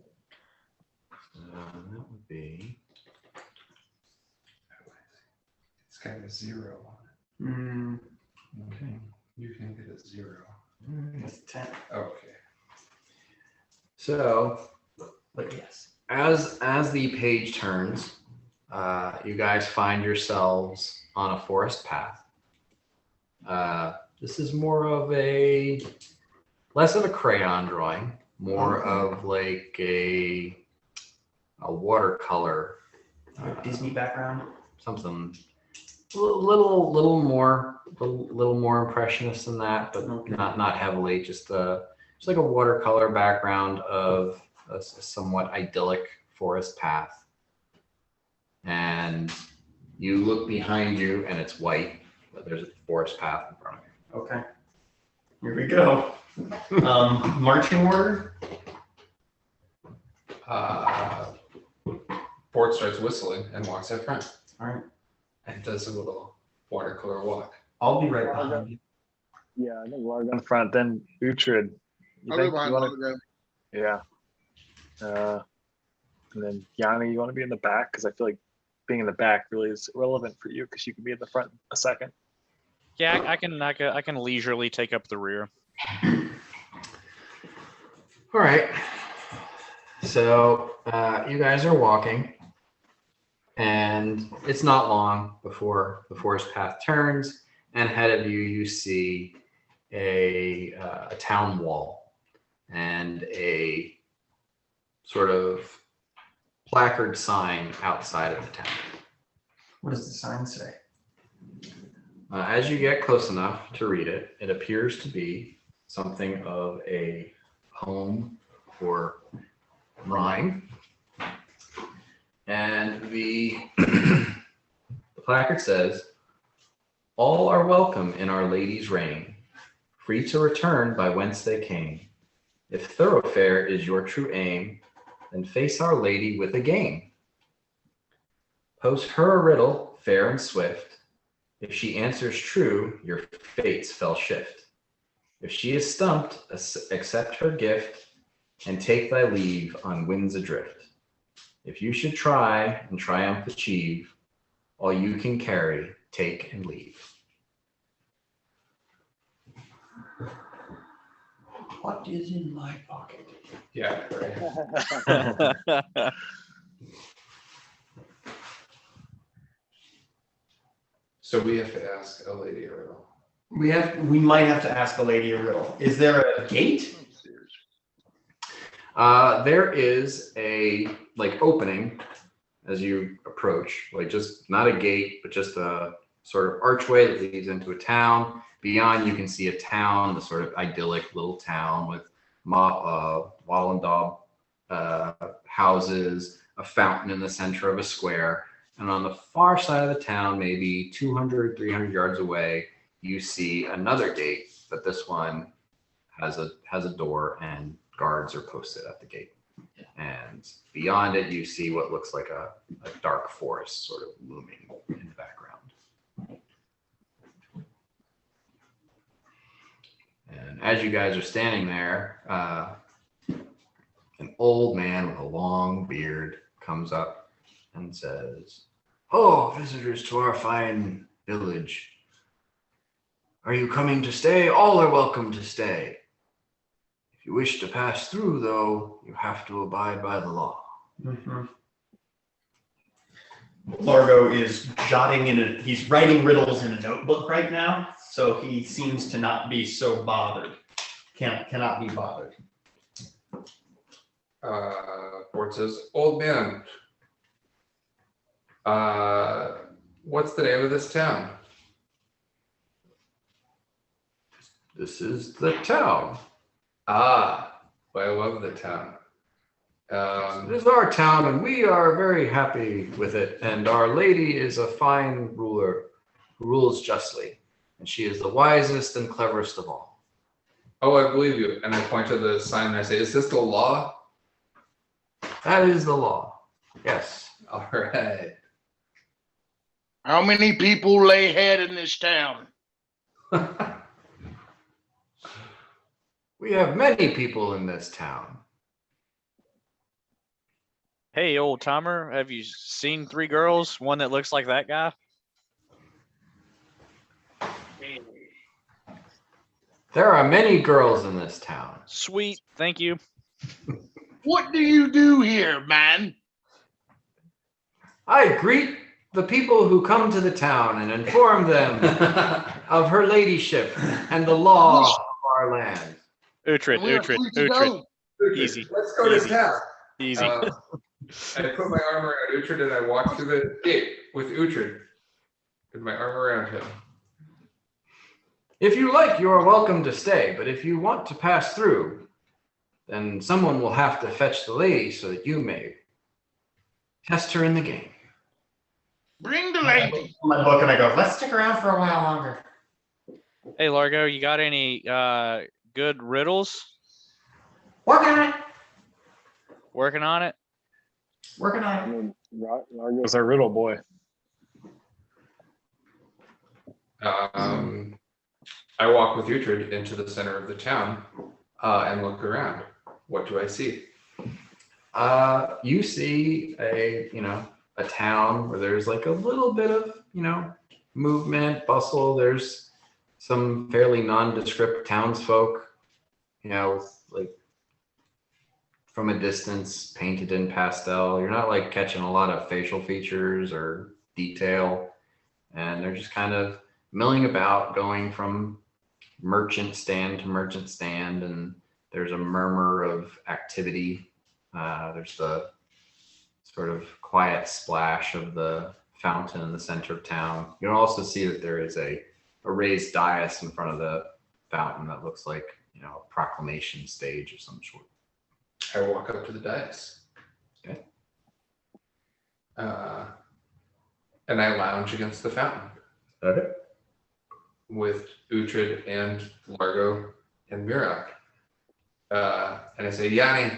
that would be. It's got a 0 on Mm, it. Okay. You can get a 0. it's 10. Okay. So But yes. as the page turns, you guys find yourselves on a forest path. This is more of less of a crayon drawing, more of like a watercolor, Disney background. something a little more impressionist than that, but Okay. not heavily. Just like a watercolor background of a somewhat idyllic forest path. And you look behind you and it's white, but there's a forest path in front of you. Okay. Here we go. Marching order. Ford starts whistling and walks up front. All right. And does a little watercolor walk. I'll be right behind you. Yeah, I think Largo in front, then Uhtred. You I'll go think you behind wanna- Largo. Yeah. And then Yanni, you want to be in the back? Because I feel like being in the back really is relevant for you because you can be in the front a second. Yeah, I can leisurely take up the rear. All right. So you guys are walking, and it's not long before the forest path turns, and ahead of you, you see a town wall and a sort of placard sign outside of the town. What does the sign say? As you get close enough to read it, it appears to be something of a poem or rhyme. And the placard says, "All are welcome in Our Lady's reign, free to return by whence they came. If thoroughfare is your true aim, then face Our Lady with a game. Post her a riddle, fair and swift. If she answers true, your fates fell shift. If she is stumped, accept her gift, and take thy leave on winds adrift. If you should try and triumph achieve, all you can carry, take and leave." What is in my pocket? Yeah, right. So we have to ask a lady a riddle. We might have to ask a lady a riddle. Is there a gate? There is a opening as you approach, just not a gate, but just a sort of archway that leads into a town. Beyond, you can see a town, the sort of idyllic little town with wattle and daub houses, a fountain in the center of a square. And on the far side of the town, maybe 200, 300 yards away, you see another gate, but this one has a door and guards are posted at the gate. And beyond it, you see what looks like a dark forest sort of looming in the background. And as you guys are standing there, an old man with a long beard comes up and says, "Oh, visitors to our fine village. Are you coming to stay? All are welcome to stay. If you wish to pass through, though, you have to abide by the law." Mm-hmm. Largo is he's writing riddles in a notebook right now, so he seems to not be so bothered. Cannot be bothered. Ford says, "Old man, what's the name of this town?" "This is the town." "Ah, well, I love the town. This is our town, and we are very happy with it. And Our Lady is a fine ruler who rules justly, and she is the wisest and cleverest of all." Oh, I believe you. And I point to the sign and I say, "Is this the law?" That is the law. Yes. All right. How many people lay head in this town? We have many people in this town. Hey, old timer, have you seen 3 girls? One that looks like that guy? There are many girls in this town. Sweet, thank you. What do you do here, man? I greet the people who come to the town and inform them of her ladyship and the law of our land. Uhtred, We are Uhtred, free to Uhtred. go. Easy. Let's go Easy. to town. Easy. I put my arm around Uhtred and I walk through the gate with Uhtred with my arm around him. If you like, you are welcome to stay, but if you want to pass through, then someone will have to fetch the lady so that you may test her in the game. Bring the I look lady. at my book and I go, let's stick around for a while longer. Hey, Largo, you got any good riddles? Working on it. Working on it? Working I on it. mean, Largo's our riddle boy. I walk with Uhtred into the center of the town and look around. What do I see? You see a town where there's like a little bit of, movement, bustle. There's some fairly nondescript townsfolk, with like from a distance painted in pastel. You're not like catching a lot of facial features or detail. And they're just kind of milling about, going from merchant stand to merchant stand. And there's a murmur of activity. There's the sort of quiet splash of the fountain in the center of town. You'll also see that there is a raised dais in front of the fountain that looks like, a proclamation stage of some sort. I walk up to the dais. Okay. And I lounge against the fountain. Okay. With Uhtred and Largo and Mirak. And I say, Yanni,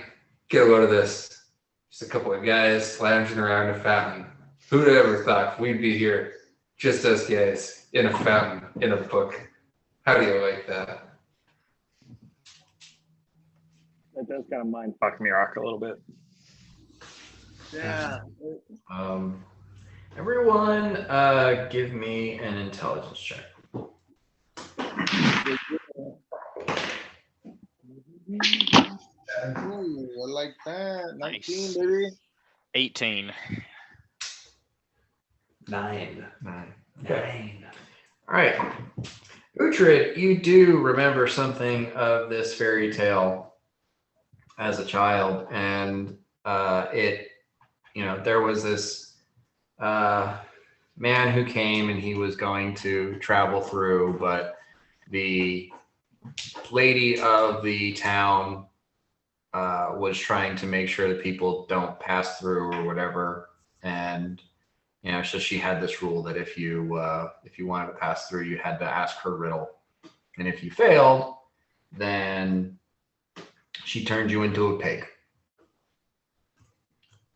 get a load of this. Just a couple of guys lounging around a fountain. Who'd have ever thought we'd be here, just us guys, in a fountain, in a book? How do you like that? That does kind of mind fuck Mirak a little bit. Yeah. Everyone, give me an intelligence check. Ooh, I like that. 19, Nice. baby. 18. 9. Okay. All right. Uhtred, you do remember something of this fairy tale as a child, and there was this man who came and he was going to travel through, but the lady of the town was trying to make sure that people don't pass through or whatever, and so she had this rule that if you wanted to pass through, you had to ask her riddle, and if you failed, then she turned you into a pig.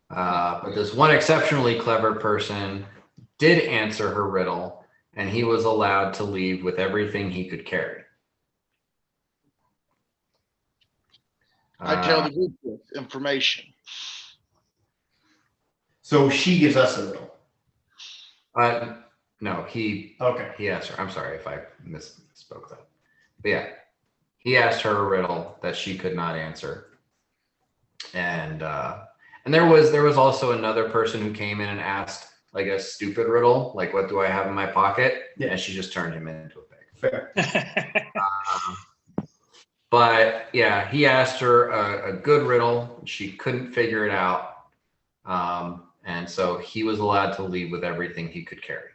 But this one exceptionally clever person did answer her riddle, and he was allowed to leave with everything he could carry. I tell the group this information. So she gives us a riddle. No, he Okay. asked her. I'm sorry if I misspoke that. But yeah, he asked her a riddle that she could not answer, and there was also another person who came in and asked like a stupid riddle, like what do I have in my pocket? Yeah. And she just turned him into a pig. Fair. But yeah, he asked her a good riddle. She couldn't figure it out. And so he was allowed to leave with everything he could carry.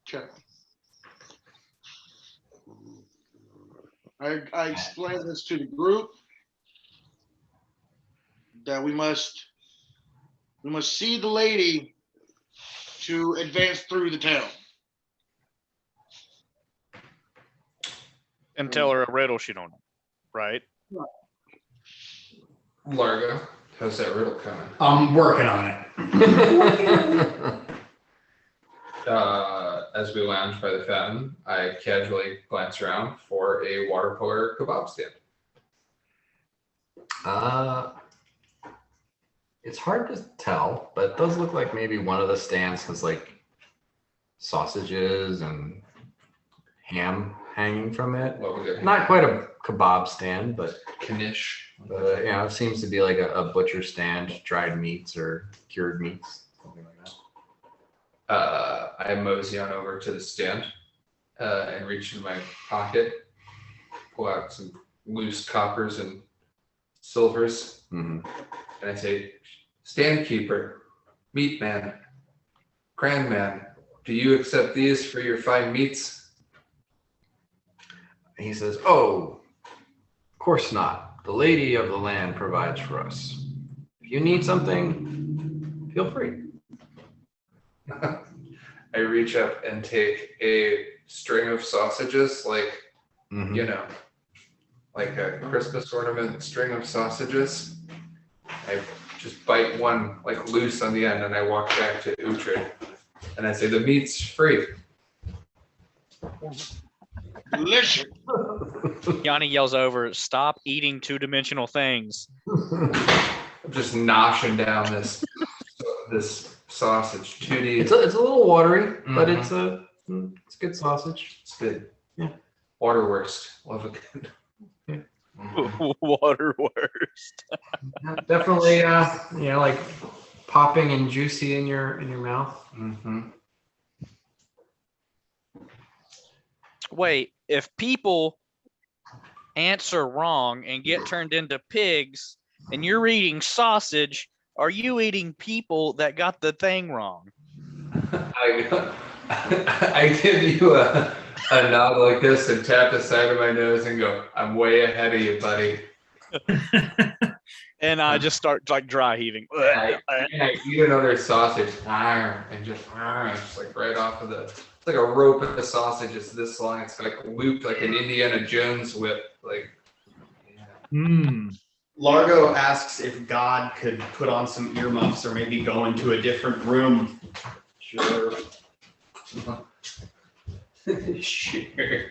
Okay. I explained this to the group that we must see the lady to advance through the town. And tell her a riddle she don't know, right? Largo, how's that riddle coming? I'm working on it. as we lounge by the fountain, I casually glance around for a water cooler kebab stand. It's hard to tell, but it does look like maybe one of the stands has like sausages and ham hanging from it. What was it? Not quite a kebab stand, but Knish. it seems to be like a butcher stand, dried meats or cured meats, something like that. I mosey on over to the stand and reach in my pocket, pull out some loose coppers and silvers, Mm-hmm. and I say, "Stand keeper, meat man, grand man, do you accept these for your fine meats?" He says, "Oh, of course not. The lady of the land provides for us. If you need something, feel free." I reach up and take a string of sausages, like, Mhm. you know, like a Christmas ornament string of sausages. I just bite one like loose on the end and I walk back to Uhtred and I say, "The meat's free." Delicious. Yanni yells over, "Stop eating two-dimensional things." I'm just noshing down this sausage. 2D. It's a little watery, but Mhm. it's good sausage. It's good. Yeah. Waterwurst. Love it. Good. Waterworst. Definitely, like popping and juicy in your mouth. Mm-hmm. Wait, if people answer wrong and get turned into pigs, and you're eating sausage, are you eating people that got the thing wrong? I give you a nod like this and tap the side of my nose and go, "I'm way ahead of you, buddy." And I just start like dry heaving. And I eat another sausage and just like right off of it's like a rope of the sausage. It's this long. It's like looped like an Indiana Jones whip. Like, yeah. Largo asks if God could put on some earmuffs or maybe go into a different room. Sure. Sure.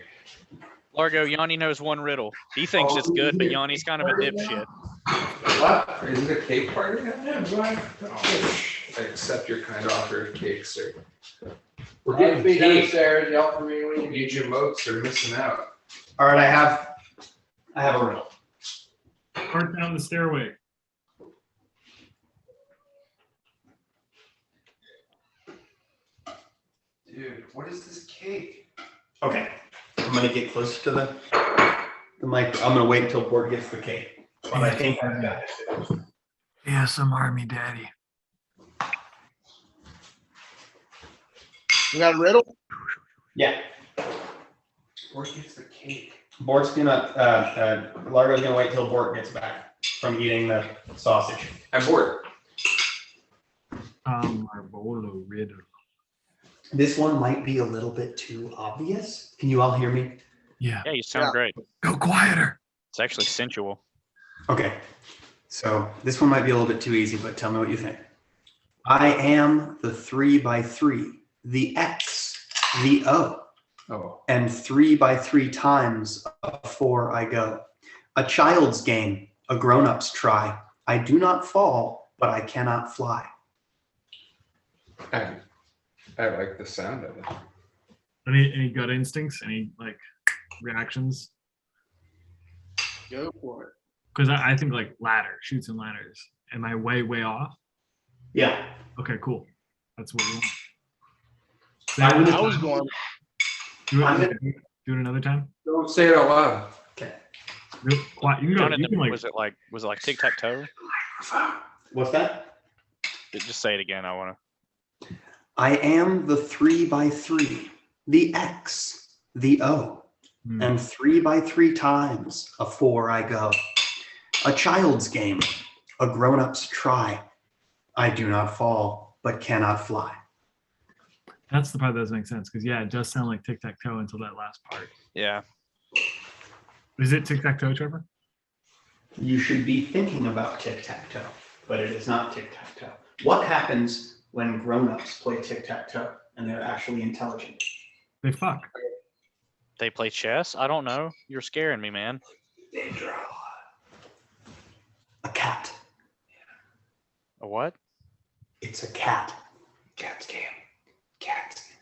Largo, Yanni knows one riddle. He thinks it's good, but Yanni's kind of a dipshit. What? Is it a cake party? I accept your kind offer of cake, sir. We're getting Be cake. downstairs, yell for me when you Need your moats are missing out. All right, I have a riddle. Part down the stairway. Dude, what is this cake? Okay, I'm gonna get closer to the mic. I'm gonna wait until Bort gets the cake. But I think I've got it. Yeah, some army daddy. You got a riddle? Yeah, Where gets the cake? Bort's gonna Largo's gonna wait till Bort gets back from eating the sausage. I'm bored. Marvolo riddle. This one might be a little bit too obvious. Can you all hear me? Yeah. Yeah, you sound Yeah. great. Go quieter. It's actually sensual. Okay, so this one might be a little bit too easy, but tell me what you think. I am the 3x3, the X, the O, Oh. and 3x3 times a 4 I go. A child's game, a grown-up's try. I do not fall, but I cannot fly. I like the sound of it. Any gut instincts? Any like reactions? Go for it. Because I think like ladder, shoots and ladders. Am I way off? Yeah. Okay, cool. That's what we want. I was going. Do I'm it, do it another time. Don't say it out loud. Okay. Real quiet. You can go. Jonathan, You can like. was it like tic-tac-toe? What's that? Just say it again. I want to. I am the 3x3, the X, the O, and 3x3 times a 4 I go. A child's game, a grown-up's try. I do not fall, but cannot fly. That's the part that doesn't make sense because yeah, it does sound like tic tac toe until that last part. Yeah. Is it tic tac toe, Trevor? You should be thinking about tic-tac-toe, but it is not tic-tac-toe. What happens when grown-ups play tic-tac-toe? and they're actually intelligent. They fuck. They play chess? I don't know. You're scaring me, man. They draw. A cat. A what? It's a cat. Cat's game. Cat's game.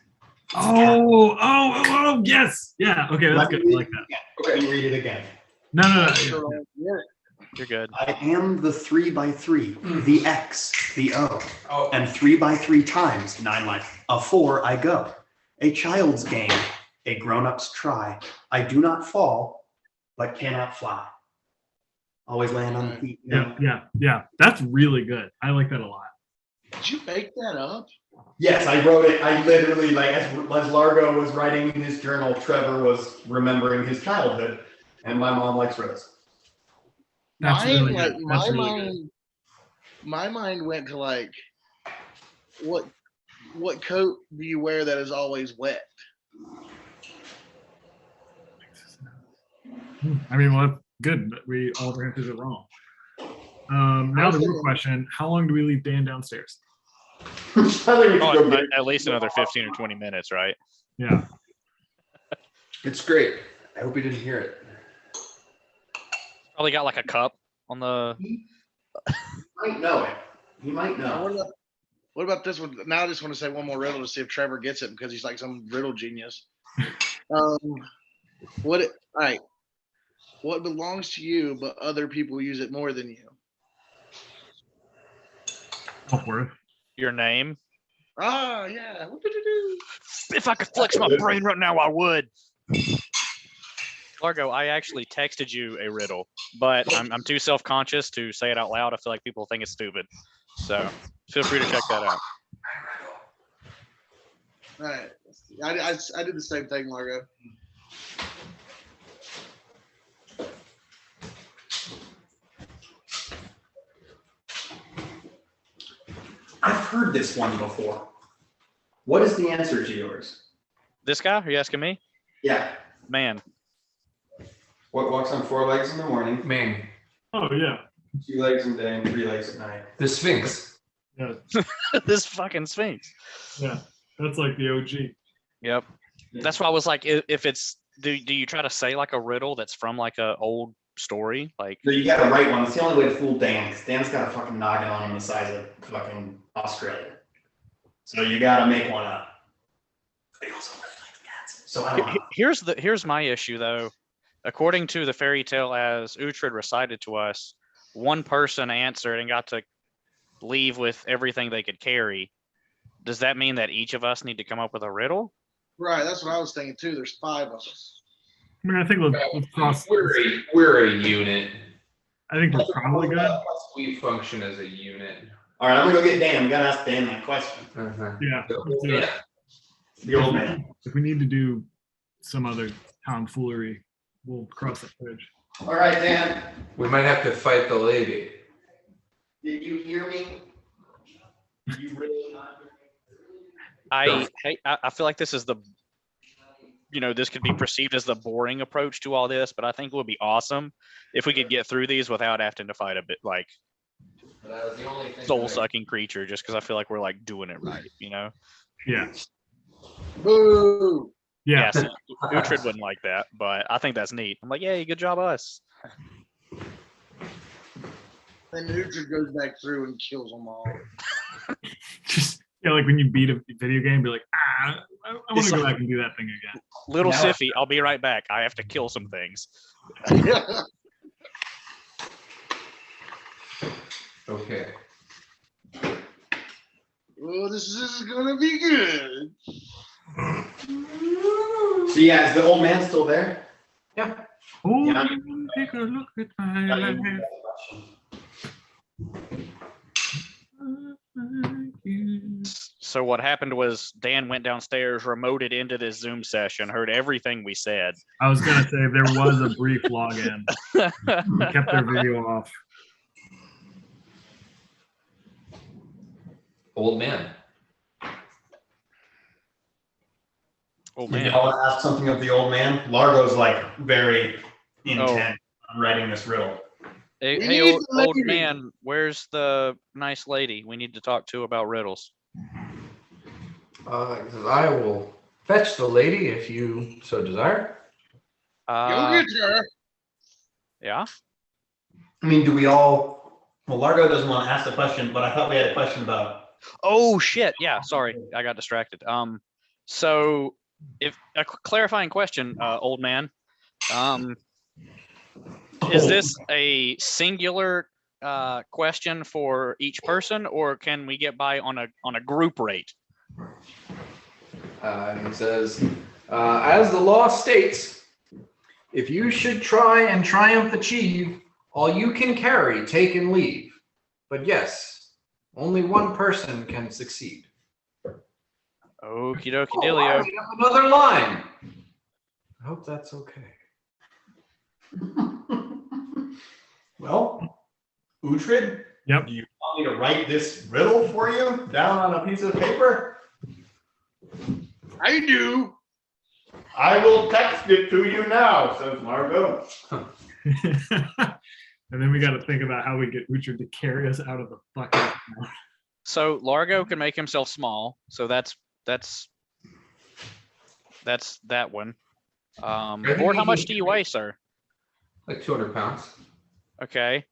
Oh, yes. Yeah. Okay, that's good. I like that. Okay, let me read it again. No. You're good. I am the 3x3, the X, the O, Oh, and 3x3 times 9 life. A 4 I go. A child's game, a grown-up's try. I do not fall, but cannot fly. Always land on the feet. Yeah. That's really good. I like that a lot. Did you make that up? Yes, I wrote it. I literally, like, as Largo was writing in his journal, Trevor was remembering his childhood, and my mom likes riddles. That's Mine, really like good. That's really good. my mind went to like, what coat do you wear that is always wet? I mean, well, good. We all of our answers are wrong. Now the real question: how long do we leave Dan downstairs? Oh, at least another 15 or 20 minutes, right? Yeah. it's great. I hope you didn't hear it. Probably got like a cup on the. He might know it. He might know. What about this one? Now I just want to say one more riddle to see if Trevor gets it because he's like some riddle genius. All right. What belongs to you, but other people use it more than you? Upworth. Your name. Ah, yeah. What-do-do-do. If I could flex my brain right now, I would. Largo, I actually texted you a riddle, but I'm too self-conscious to say it out loud. I feel like people think it's stupid. So feel free to check that out. All right. I did the same thing, Largo. I've heard this one before. What is the answer to yours? This guy? Are you asking me? Yeah. Man. What walks on 4 legs in the morning? Man, Oh yeah. 2 legs in the day and 3 legs at night. the Sphinx. Yeah. This fucking Sphinx. Yeah. That's like the OG. Yep. That's why I was like, if it's, do you try to say like a riddle that's from like a old story? Like, No, you gotta write one. It's the only way to fool Dan, because Dan's got a fucking noggin on him the size of fucking Australia. So you gotta make one up. But he also really likes cats. So I don't know. here's my issue though. According to the fairy tale as Uhtred recited to us, one person answered and got to leave with everything they could carry. Does that mean that each of us need to come up with a riddle? Right. That's what I was thinking too. There's 5 of us. I mean, I think let's cross. We're a unit. I think we're probably good. We function as a unit. All right, I'm gonna go get Dan. We gotta ask Dan that question. Yeah. Let's do it. The old man. If we need to do some other tomfoolery, we'll cross that bridge. All right, Dan. We might have to fight the lady. Did you hear me? Did you really not hear me? I feel like this is the, this could be perceived as the boring approach to all this, but I think it would be awesome if we could get through these without having to fight a bit like That was the only thing soul-sucking creature, just because I feel like we're like doing it right, Yeah. Boo! Yeah. see, Uhtred wouldn't like that, but I think that's neat. I'm like, yay, good job, us. Then Uhtred goes back through and kills them all. Just like when you beat a video game, be like, I want to go back and do that thing again. Little Now- Siffy, I'll be right back. I have to kill some things. Okay. Oh, this is gonna be good. So yeah, is the old man still there? Oh, Yeah. take a look at my life. So what happened was Dan went downstairs, remoted into this Zoom session, heard everything we said. I was gonna say there was a brief login. We kept their video off. Old man. Oh Did man. y'all ask something of the old man? Largo's like very intent on writing this riddle. Hey, We hey, need old, the old lady. man, where's the nice lady we need to talk to about riddles? He says, I will fetch the lady if you so desire. Go get her. Yeah. I mean, do we all? Well, Largo doesn't want to ask the question, but I thought we had a question about. Oh shit. Yeah. Sorry, I got distracted. So if a clarifying question, old man, is this a singular question for each person, or can we get by on a group rate? He says, as the law states, if you should try and triumph achieve, all you can carry, take and leave. But yes, only one person can succeed. Okie dokie Oh, I dealio. made up another line. I hope that's okay. Well, Uhtred, Yep. do you want me to write this riddle for you down on a piece of paper? I do. I will text it to you now, says Margot. And then we got to think about how we get Uhtred to carry us out of the fucking. So Largo can make himself small. So that's that one. think Bort, how he much can do you weigh, sir? Like 200 pounds. Okay.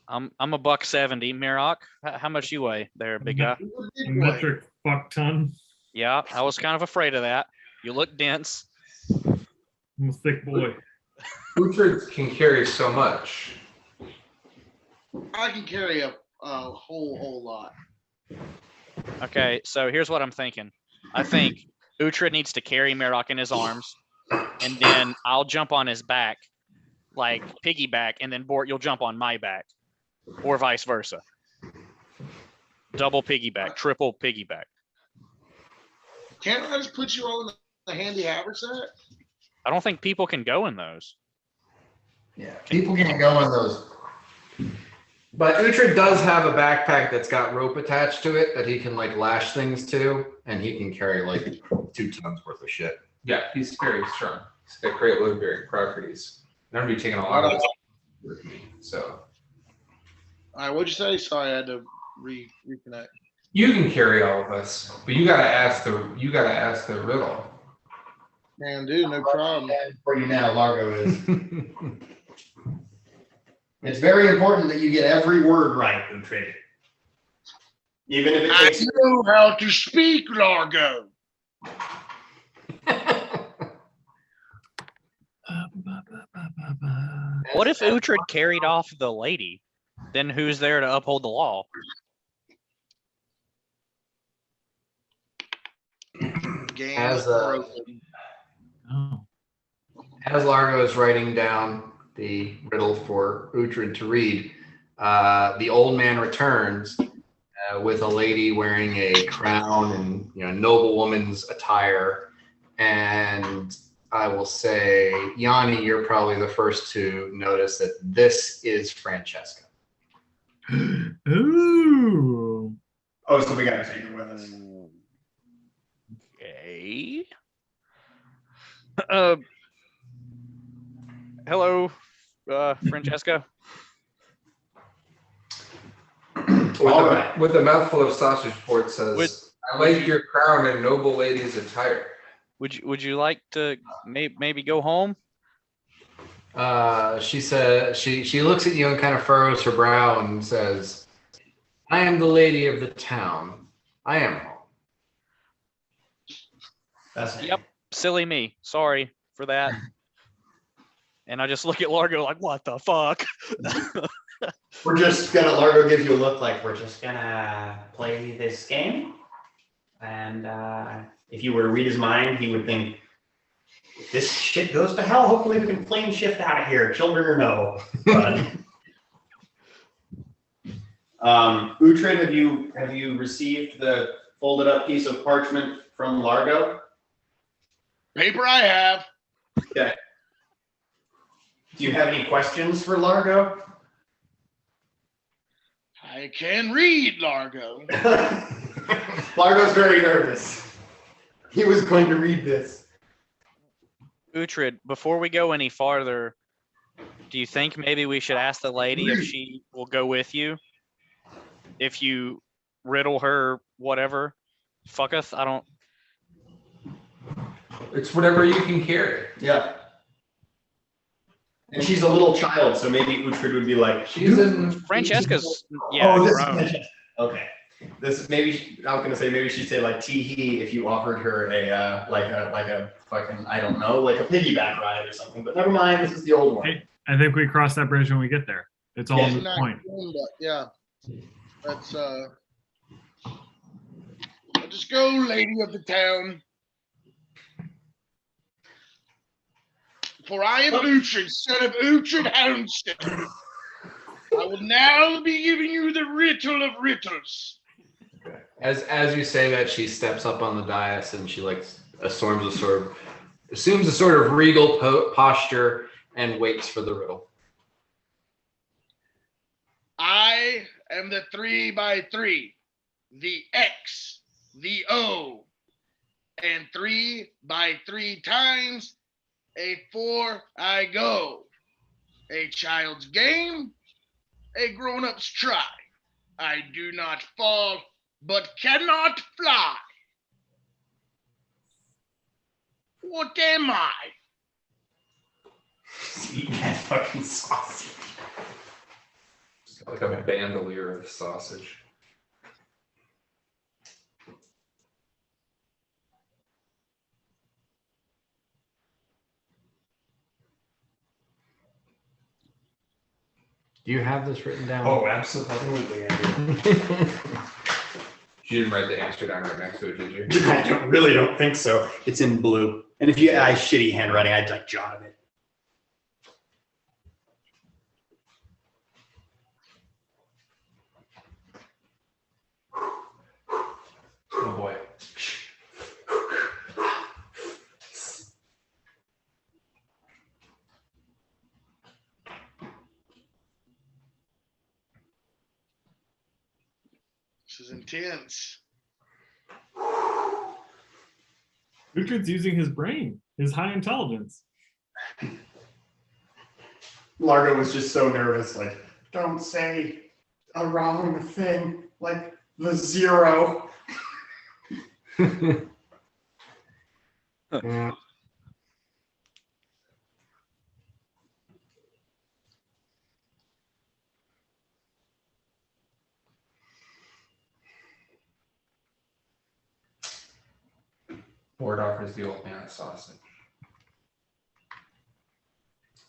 I'm $170. Mirok, how much you weigh there, big guy? A metric fuck ton. Yeah, I was kind of afraid of that. You look dense. I'm a thick boy. Uhtred can carry so much. I can carry a whole lot. Okay, so here's what I'm thinking. I think Uhtred needs to carry Mirok in his arms, and then I'll jump on his back, like piggyback, and then Bort, you'll jump on my back, or vice versa. Double piggyback, triple piggyback. Can't I just put you on the handy haversack? I don't think people can go in those. Yeah, people can't go in those. But Uhtred does have a backpack that's got rope attached to it that he can like lash things to, and he can carry like 2 tons worth of shit. Yeah, he's very strong. He's got great load bearing properties. And I'm gonna be taking a lot of this with me. So All right, what'd you say? Sorry, I had to reconnect. you can carry all of us, but you gotta ask the riddle. Man, dude, no problem. For you now, Largo is. It's very important that you get every word right, Uhtred. Even if it I takes. know how to speak, Largo. What if Uhtred carried off the lady? Then who's there to uphold the law? Game As broken. Oh. As Largo is writing down the riddle for Uhtred to read, the old man returns with a lady wearing a crown and noblewoman's attire. And I will say, Yanni, you're probably the first to notice that this is Francesca. Ooh. Oh, so we gotta take her with us. Okay. Hello, Francesca. With a mouthful of sausage, Port says, I like your crown and noble lady's attire. Would you like to maybe go home? She says she looks at you and kind of furrows her brow and says, I am the lady of the town. I am home. Yep, silly me. Sorry for that. And I just look at Largo like, what the fuck? We're just gonna, Largo gives you a look like we're just gonna play this game. And if you were to read his mind, he would think, if this shit goes to hell, hopefully we can plane shift out of here, children or no. But, Uhtred, have you received the folded up piece of parchment from Largo? Paper I have. Okay. Do you have any questions for Largo? I can read, Largo. Largo's very nervous. He was going to read this. Uhtred, before we go any farther, do you think maybe we should ask the lady if she will go with you? If you riddle her whatever, Fucketh. I don't. It's whatever you can carry. Yeah. And she's a little child, so maybe Uhtred would be like, She's in. Francesca's. Yeah. oh, this grown. is okay. This maybe I was gonna say maybe she'd say like tee hee if you offered her a like a fucking I don't know like a piggyback ride or something. But never mind, this is the old one. Hey, I think we cross that bridge when we get there. It's all Yeah. in the Not point. doing that, yeah. That's let us go, lady of the town. For I am Uhtred, son of Uhtred Houndstone. I will now be giving you the riddle of riddles. As you say that, she steps up on the dais and she assumes a sort of regal posture and waits for the riddle. I am the 3x3, the X, the O, and 3x3 times a 4 I go. A child's game, a grown-up's try. I do not fall, but cannot fly. What am I? Eat that fucking sausage. Like a bandolier of sausage. Do you have this written down? Oh, absolutely. I You didn't write the answer down right next to it, did you? do. I really don't think so. It's in blue. And if you I shitty handwriting, I'd like jotted it. Oh boy. This is intense. Uhtred's using his brain, his high intelligence. Largo was just so nervous, like, don't say a wrong thing, like the 0. Yeah. Ford offers the old man a sausage.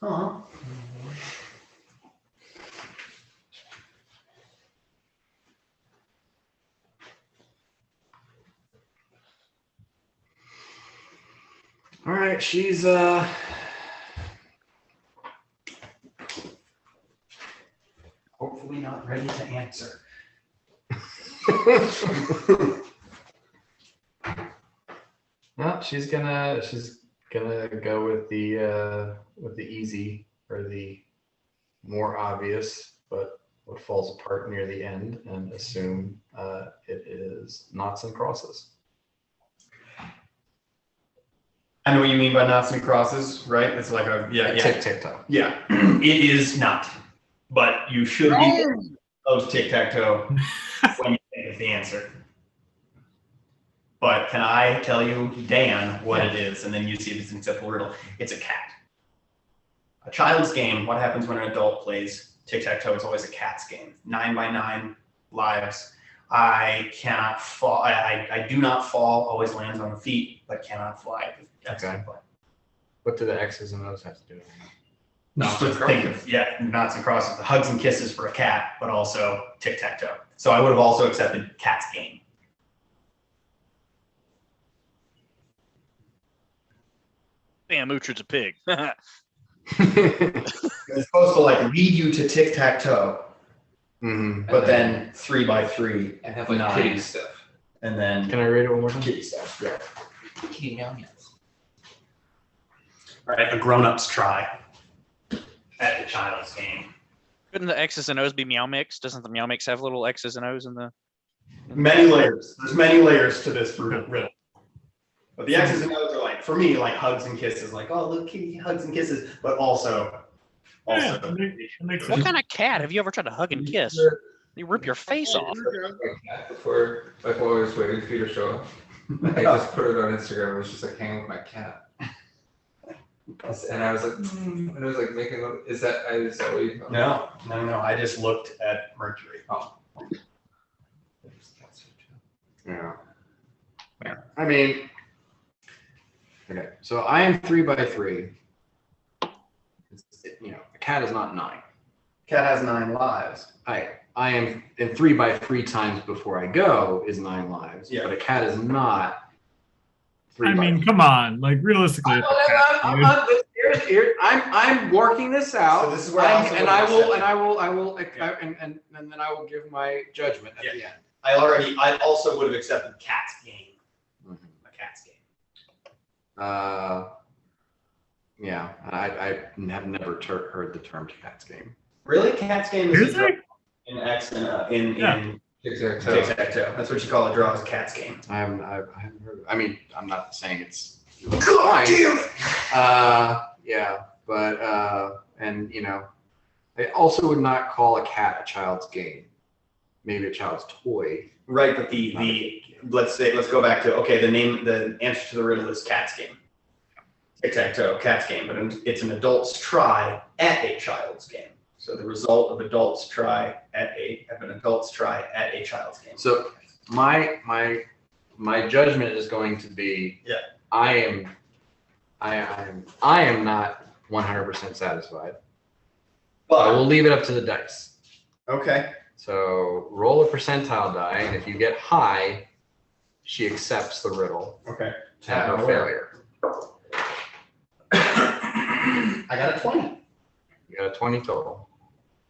Aw. All right, she's Hopefully not ready to answer. no, she's gonna go with the easy or the more obvious, but what falls apart near the end, and assume it is knots and crosses. I know what you mean by knots and crosses, right? It's like a Tic tac toe. Yeah, it is not. But you should be of tic-tac-toe when you think of the answer. But can I tell you, Dan, what it is, and then you see if it's an acceptable riddle? It's a cat. A child's game, what happens when an adult plays tic-tac-toe? It's always a cat's game. 9 by 9 lives. I cannot fall. I do not fall, always lands on the feet, but cannot fly. That's Okay. play. What do the X's and O's have to do with it? Just to think of, knots and crosses, the hugs and kisses for a cat, but also tic-tac-toe. So I would have also accepted cat's game. Damn, Uhtred's a pig. It's supposed to like lead you to tic-tac-toe, Mm-hmm. but then 3 by 3 And have like nine, kitty stuff. and then Can I read it one more time? kitty stuff. Yeah. Kitty meow meows. All right, a grown-up's try at the child's game. Couldn't the X's and O's be meow mix? Doesn't the meow mix have little X's and O's in the? Many layers. There's many layers to this riddle. But the X's and O's are like, for me, like hugs and kisses. Like, oh, look, kitty hugs and kisses. But also Yeah, it makes What sense. kind of cat have you ever tried to hug and kiss? You rip your face Oh, off. you're good. Before, like while I was waiting for you to show up, I just put it on Instagram. It was just like hanging with my cat. And I was like, and it was like making. Is that what you thought? No. I just looked at Mercury. Oh. Yeah. I mean, okay. So I am 3 by 3. You know, a cat is not 9. Cat has 9 lives. I am in 3 by 3 times before I go is 9 lives. Yeah. But a cat is not 3 I by mean, 3. come on. Like, realistically, it's a cat, dude. I'm working this out. So this is where I also and would I will, accept and I will, I will, Yeah. and then I will give my judgment at the end. I also would have accepted cat's game. Mhm. A cat's game. Yeah, I have never heard the term cat's game. Really? Cat's game is Is a draw it? in X and in Yeah. Tic-tac-toe. tic-tac-toe. That's what you call a draw, is cat's game. I haven't heard. I mean, I'm not saying it's God fine. damn it! Yeah, but and you know, I also would not call a cat a child's game. Maybe a child's toy. Right, but let's go back to, okay, the answer to the riddle is cat's game. Tic-tac-toe, cat's game, but it's an adult's try at a child's game. So the result of an adult's try at a child's game. So my judgment is going to be, Yeah. I am not 100% satisfied. I will But, leave it up to the dice. okay, So roll a percentile die, and if you get high, she accepts the riddle. okay. And no failure. I got a 20. You got a 20 total.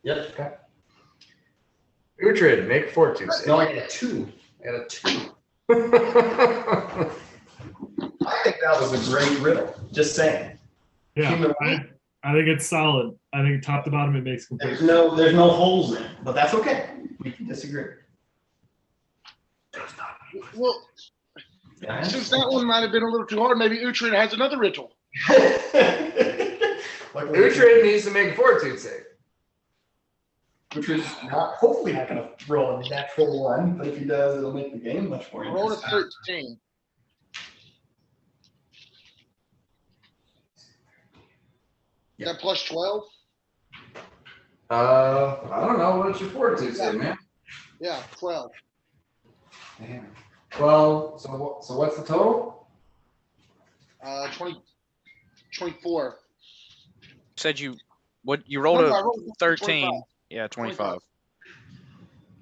Yep. Uhtred, make a fortitude save. No, I got a 2. I got a 2. I I think that was a great riddle. Just saying. Yeah, Human- I think it's solid. I think top to bottom it makes complete There's no holes in it, but that's okay. We can disagree. Well, Yeah. since that one might have been a little too hard, maybe Uhtred has another riddle. Uhtred needs to make a fortitude save. Which is hopefully not going to roll a natural one, but if he does, it'll make the game much more Roll a interesting. 13. Is that plus 12? I don't know. What's your fortitude save, man? Yeah, 12. Damn. Well, so what's the total? 24. Said you rolled No, I a rolled 13. 25. Yeah, 25.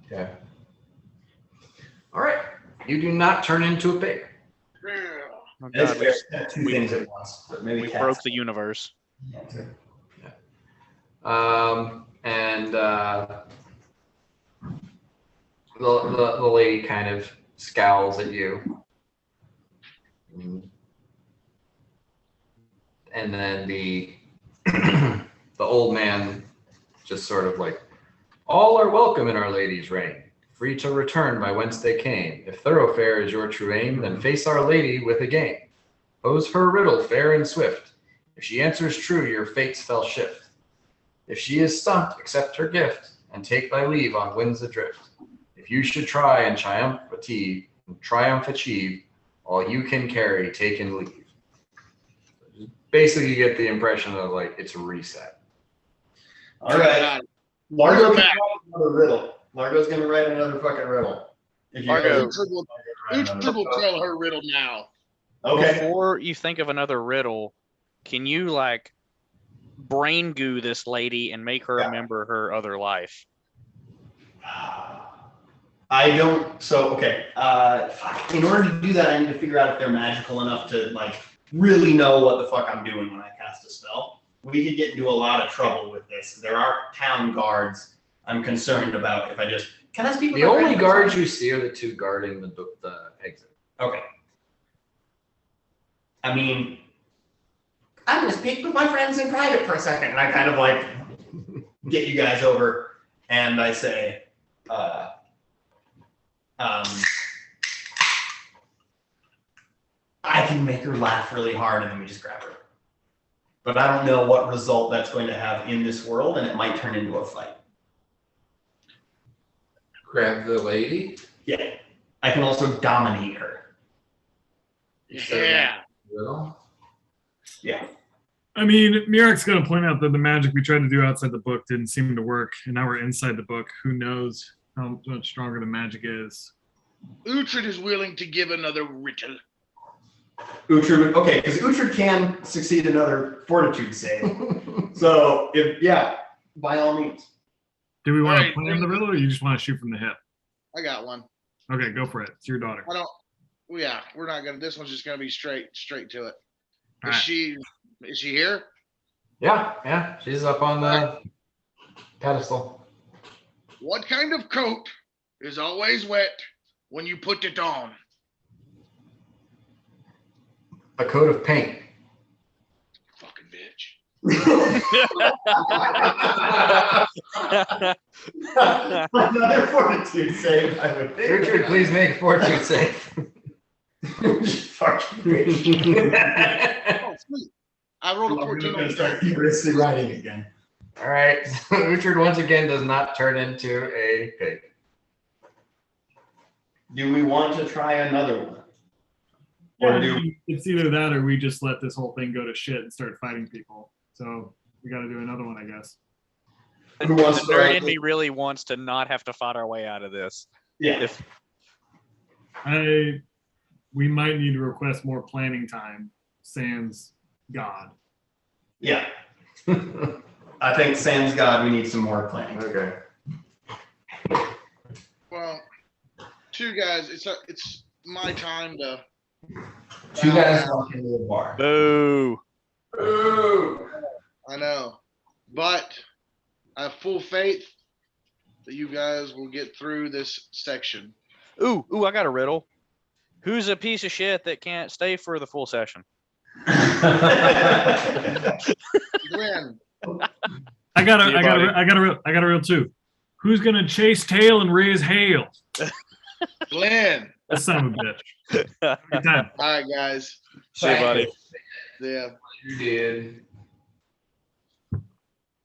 Okay. All right. You do not turn into a pig. Yeah. Oh, That's God, fair. Two we- things at once, but maybe we cats. broke the universe. And the lady kind of scowls at you. And then the the old man just sort of like, all are welcome in Our Lady's reign, free to return by whence they came. If thoroughfare is your true aim, then face Our Lady with a game. Pose her riddle fair and swift. If she answers true, your fates fell shift. If she is stumped, accept her gift, and take thy leave on winds adrift. If you should try and triumph achieve, all you can carry, take and leave. Basically, you get the impression of like it's a reset. All right. God. Largo's We're gonna back. write another riddle. Largo's gonna write another fucking riddle. If you Largo. Uhtred will tell her riddle now. Okay. Before you think of another riddle, can you like brain goo this lady and make her Yeah. remember her other life? I don't. So okay. Fuck. In order to do that, I need to figure out if they're magical enough to like really know what the fuck I'm doing when I cast a spell. We could get into a lot of trouble with this. There are town guards. I'm concerned about if I just can I speak. With The my only friends? guards you see are the two guarding the exit. Okay. I mean, I'm gonna speak with my friends in private for a second, and I kind of like get you guys over, and I say, I can make her laugh really hard, and then we just grab her. But I don't know what result that's going to have in this world, and it might turn into a fight. grab the lady. Yeah. I can also dominate her. Yeah. Little. Yeah. I mean, Mirak's going to point out that the magic we tried to do outside the book didn't seem to work, and now we're inside the book. Who knows how much stronger the magic is? Uhtred is willing to give another riddle. Uhtred, okay, because Uhtred can succeed another fortitude save. So, by all means. Do we want to Alright, plan the riddle, or you just want to shoot from the hip? I got one. Okay, go for it. It's your daughter. I don't. Yeah, we're not gonna. This one's just gonna be straight to it. All Is right. she? Is she here? Yeah, she's up on the pedestal. What kind of coat is always wet when you put it on? A coat of paint. Fucking bitch. Another fortitude save, I would think. Richard, please make a fortitude save. Fucking bitch. Oh, sweet. I rolled a We're 14 going on to the start furiously writing again. All right. So Richard once again does not turn into a pig. Do we want to try another one? Yeah, Or I do mean, it's either that or we just let this whole thing go to shit and start fighting people. So we got to do another one, I guess. who wants The to nerd write in me really wants to not have to fight our way out of this. Yeah. If We might need to request more planning time, sans God. Yeah. I think sans God, we need some more planning. Okay. Well, two guys. It's my time to. Two guys walk into the bar. boo. Ooh. I know, but I have full faith that you guys will get through this section. Ooh, I got a riddle. Who's a piece of shit that can't stay for the full session? Glenn, I got See you, buddy. a real too. Who's gonna chase tail and raise hail? Glenn. That son of a bitch. Every time. All right, guys. See you, buddy. Yeah. You did.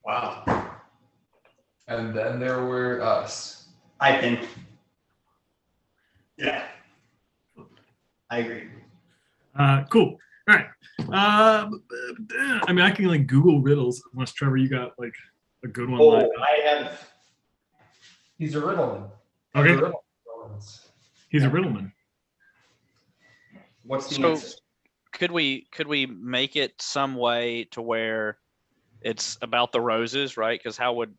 Wow. And then there were us. I think. Yeah. I agree. Cool. All right. I mean, I can like Google riddles unless Trevor, you got like a good one. lined up. I have. He's a riddleman. Okay. Riddlemans. He's a riddleman. What's the So- answer? Could we make it some way to where it's about the roses, right? Because how would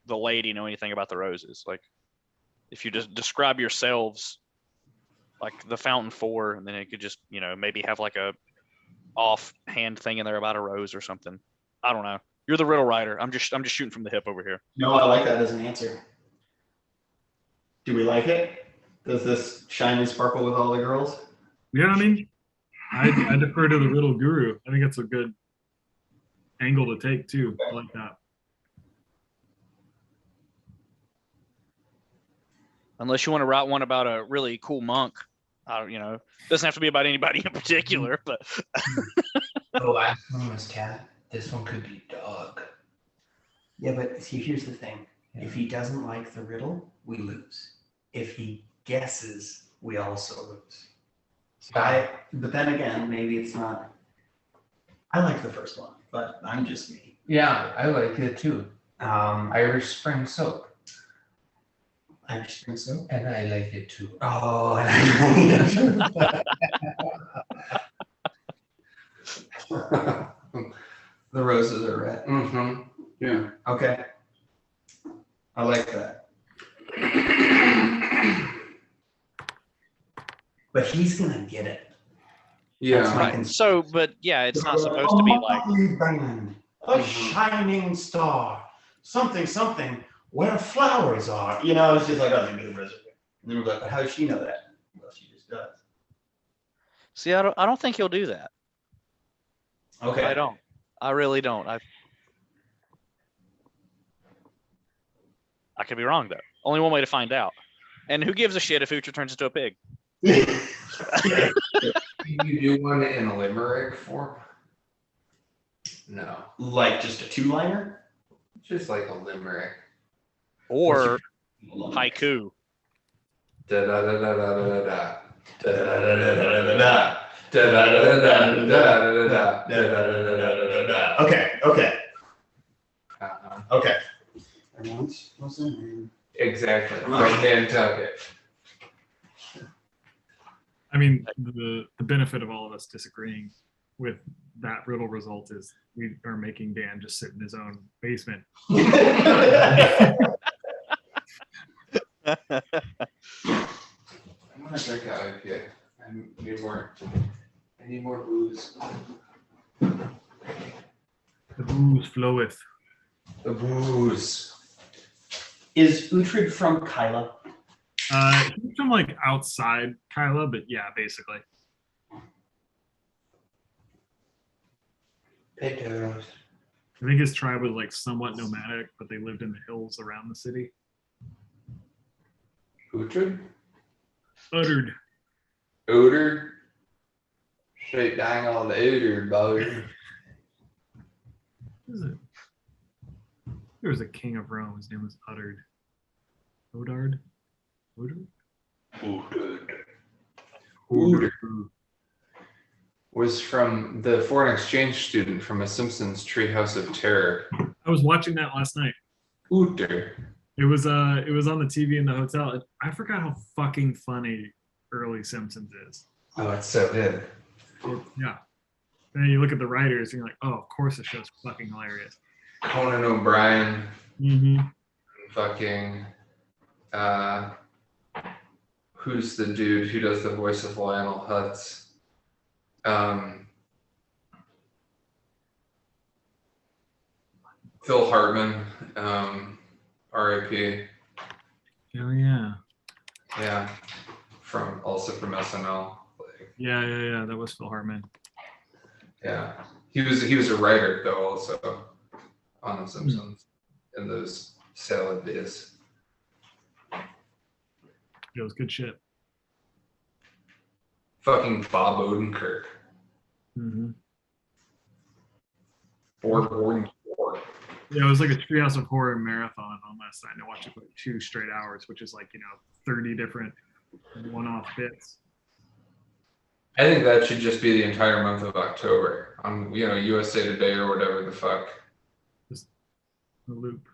the lady know anything about the roses? Like, if you just describe yourselves, like the Fountain Four, and then it could just, maybe have like a offhand thing in there about a rose or something. I don't know. You're the riddle writer. I'm just shooting from the hip over here. No, I like that as an answer. Do we like it? Does this shine and sparkle with all the girls? Yeah, I mean, I defer to the riddle guru. I think it's a good angle to take too. I like that. Unless you want to write one about a really cool monk. Doesn't have to be about anybody in particular, but The last one was cat. This one could be dog. Yeah, but see, here's the thing. If he doesn't like the riddle, we lose. If he guesses, we also lose. But then again, maybe it's not. I like the first one, but I'm just me. Yeah, I like it too. Irish spring soap. Irish spring soap. And I like it too. Oh, and the roses are red. Mm-hmm. Yeah. Okay. I like that. But he's gonna get it. Yeah. That's right. So, but yeah, it's not supposed to be like. A shining star, something, where flowers are. It's just like, oh, they made a reservoir. And then we're like, but how does she know that? Well, she just does. See, I don't think he'll do that. Okay. I don't. I really don't. I could be wrong though. Only one way to find out. And who gives a shit if Uhtred turns into a pig? You do one in a limerick form? No. Like just a two-liner? Just like a limerick. Or haiku. Da da da da da da da. Da da da da da da da. Da da da da da da da da. Okay, okay, Uh-huh. okay. Everyone's listening. Exactly. From Nantucket. I mean, the benefit of all of us disagreeing with that riddle result is we are making Dan just sit in his own basement. I'm gonna drink out of here. I need more. I need more booze. The booze floweth. The booze. Is Uhtred from Kyla? He's from like outside Kyla, but yeah, basically. Potatoes. I think his tribe was like somewhat nomadic, but they lived in the hills around the city. Uhtred? Uttered. Odor? Straight dang on the odor, boy. What is it? There was a king of Rome. His name was Uttered. Odard? Odard? Odor. Was from the foreign exchange student from a Simpsons Treehouse of Terror. I was watching that last night. Uter. It was on the TV in the hotel. I forgot how fucking funny early Simpsons is. Oh, it's so good. Yeah. And then you look at the writers and you're like, oh, of course the show's fucking hilarious. Conan O'Brien. Mm-hmm. Fucking who's the dude who does the voice of Lionel Hutz? Phil Hartman, R.I.P. Oh yeah. Yeah, from SNL. Like, Yeah. That was Phil Hartman. yeah, he was a writer though, also on The Simpsons in those salad days. It was good shit. Fucking Bob Odenkirk. Mm-hmm. Board. Yeah, it was like a Treehouse of Horror marathon on last night. I watched it for 2 straight hours, which is like 30 different one-off bits. I think that should just be the entire month of October on USA Today or whatever the fuck. Just a loop.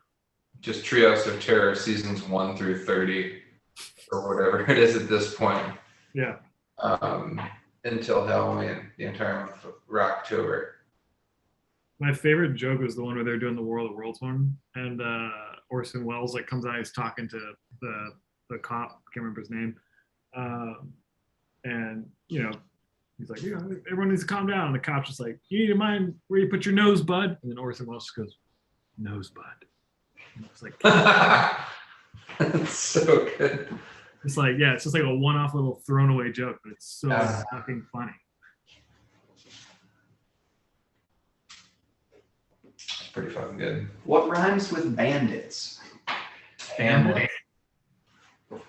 Just Treehouse of Terror seasons 1 through 30 or whatever it is at this point. Yeah. Until Halloween, the entire month of October. My favorite joke was the one where they're doing the War of the Worlds one, and Orson Welles like comes out, he's talking to the cop, I can't remember his name, and he's like, everyone needs to calm down. And the cop's just like, you need to mind where you put your nose, bud. And then Orson Welles just goes, nose, bud. And it's like, That's so good. it's like, yeah, it's just like a one-off little thrown away joke, but it's so fucking funny. Pretty fucking good. What rhymes with bandits? Family. Give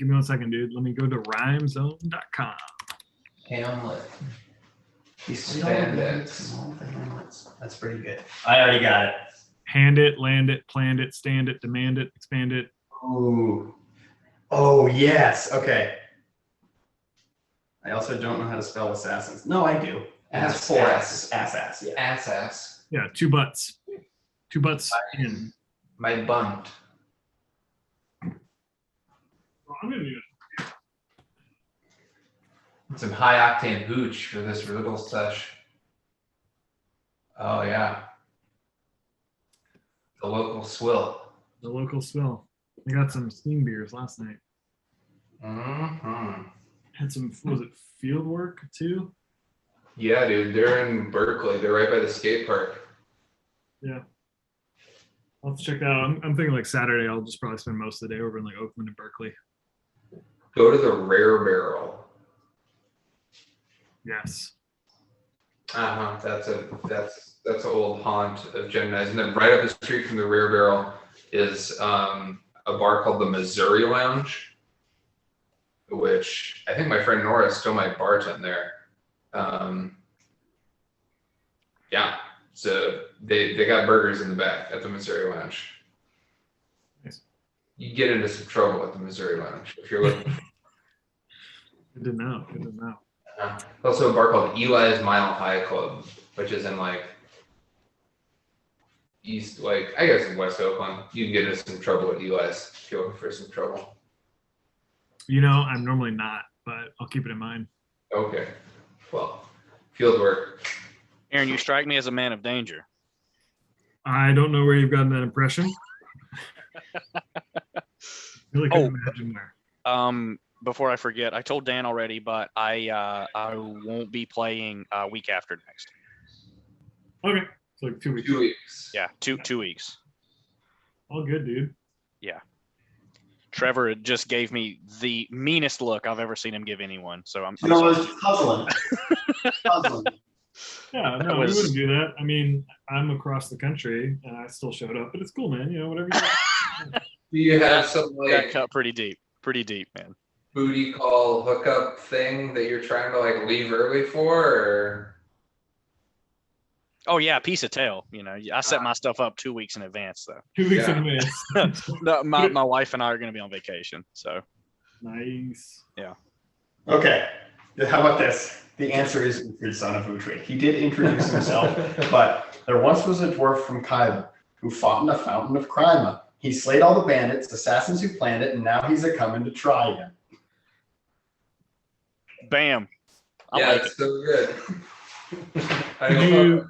me 1 second, dude. Let me go to rhymezone.com. Hamlet. Bandits. That's pretty good. I already got it. Hand it, land it, planned it, stand it, demand it, expand it. Ooh. Oh, yes. Okay. I also don't know how to spell assassins. No, I do. It has 4 S's. Ass, yeah. Ass. Yeah, 2 butts. 2 butts in. My bunt. Well, I'm gonna do Some high octane hooch for this riddle sesh. Oh yeah. The local swill. the local swill. I got some steam beers last night. Mm-hmm. Had some, was it field work too? Yeah, dude, they're in Berkeley. They're right by the skate park. Yeah. I'll have to check that out. I'm thinking like Saturday, I'll just probably spend most of the day over in like Oakland and Berkeley. Go to the Rare Barrel. Yes. Uh-huh. That's an old haunt of Gemini's. And then right up the street from the Rare Barrel is a bar called the Missouri Lounge, which I think my friend Nora still might bartend there. Yeah. So they got burgers in the back at the Missouri Lounge. Nice. you get into some trouble at the Missouri Lounge if you're looking. Good to know. Good to know. Also a bar called Eli's Mile High Club, which is in like east, like I guess in West Oakland. You can get into some trouble at Eli's if you're looking for some trouble. You know, I'm normally not, but I'll keep it in mind. Okay. Well, field work. Aaron, you strike me as a man of danger. I don't know where you've gotten that impression. Really couldn't imagine where. Before I forget, I told Dan already, but I won't be playing week after next. Okay, so like 2 weeks. 2 weeks. Yeah, two weeks. All good, dude. Yeah. Trevor just gave me the meanest look I've ever seen him give anyone. So I'm You know, sorry. it's puzzling. Puzzling. Yeah, no, we wouldn't do that. I mean, I'm across the country and I still showed up, but it's cool, man. You know, whatever you do. Do you have some Got like cut pretty deep, man. booty call hookup thing that you're trying to like leave early for, or? Oh yeah, piece of tail. You know, I set my stuff up 2 weeks in advance, though. 2 weeks Yeah. in advance. No, my wife and I are going to be on vacation, so Nice. Okay. How about this? The answer is Uhtred, son of Uhtred. He did introduce himself, but there once was a dwarf from Kyla who fought in the fountain of Cryma. He slayed all the bandits, assassins who planned it, and now he's a coming to try him. bam. I Yeah, like it. it's so good. I don't know.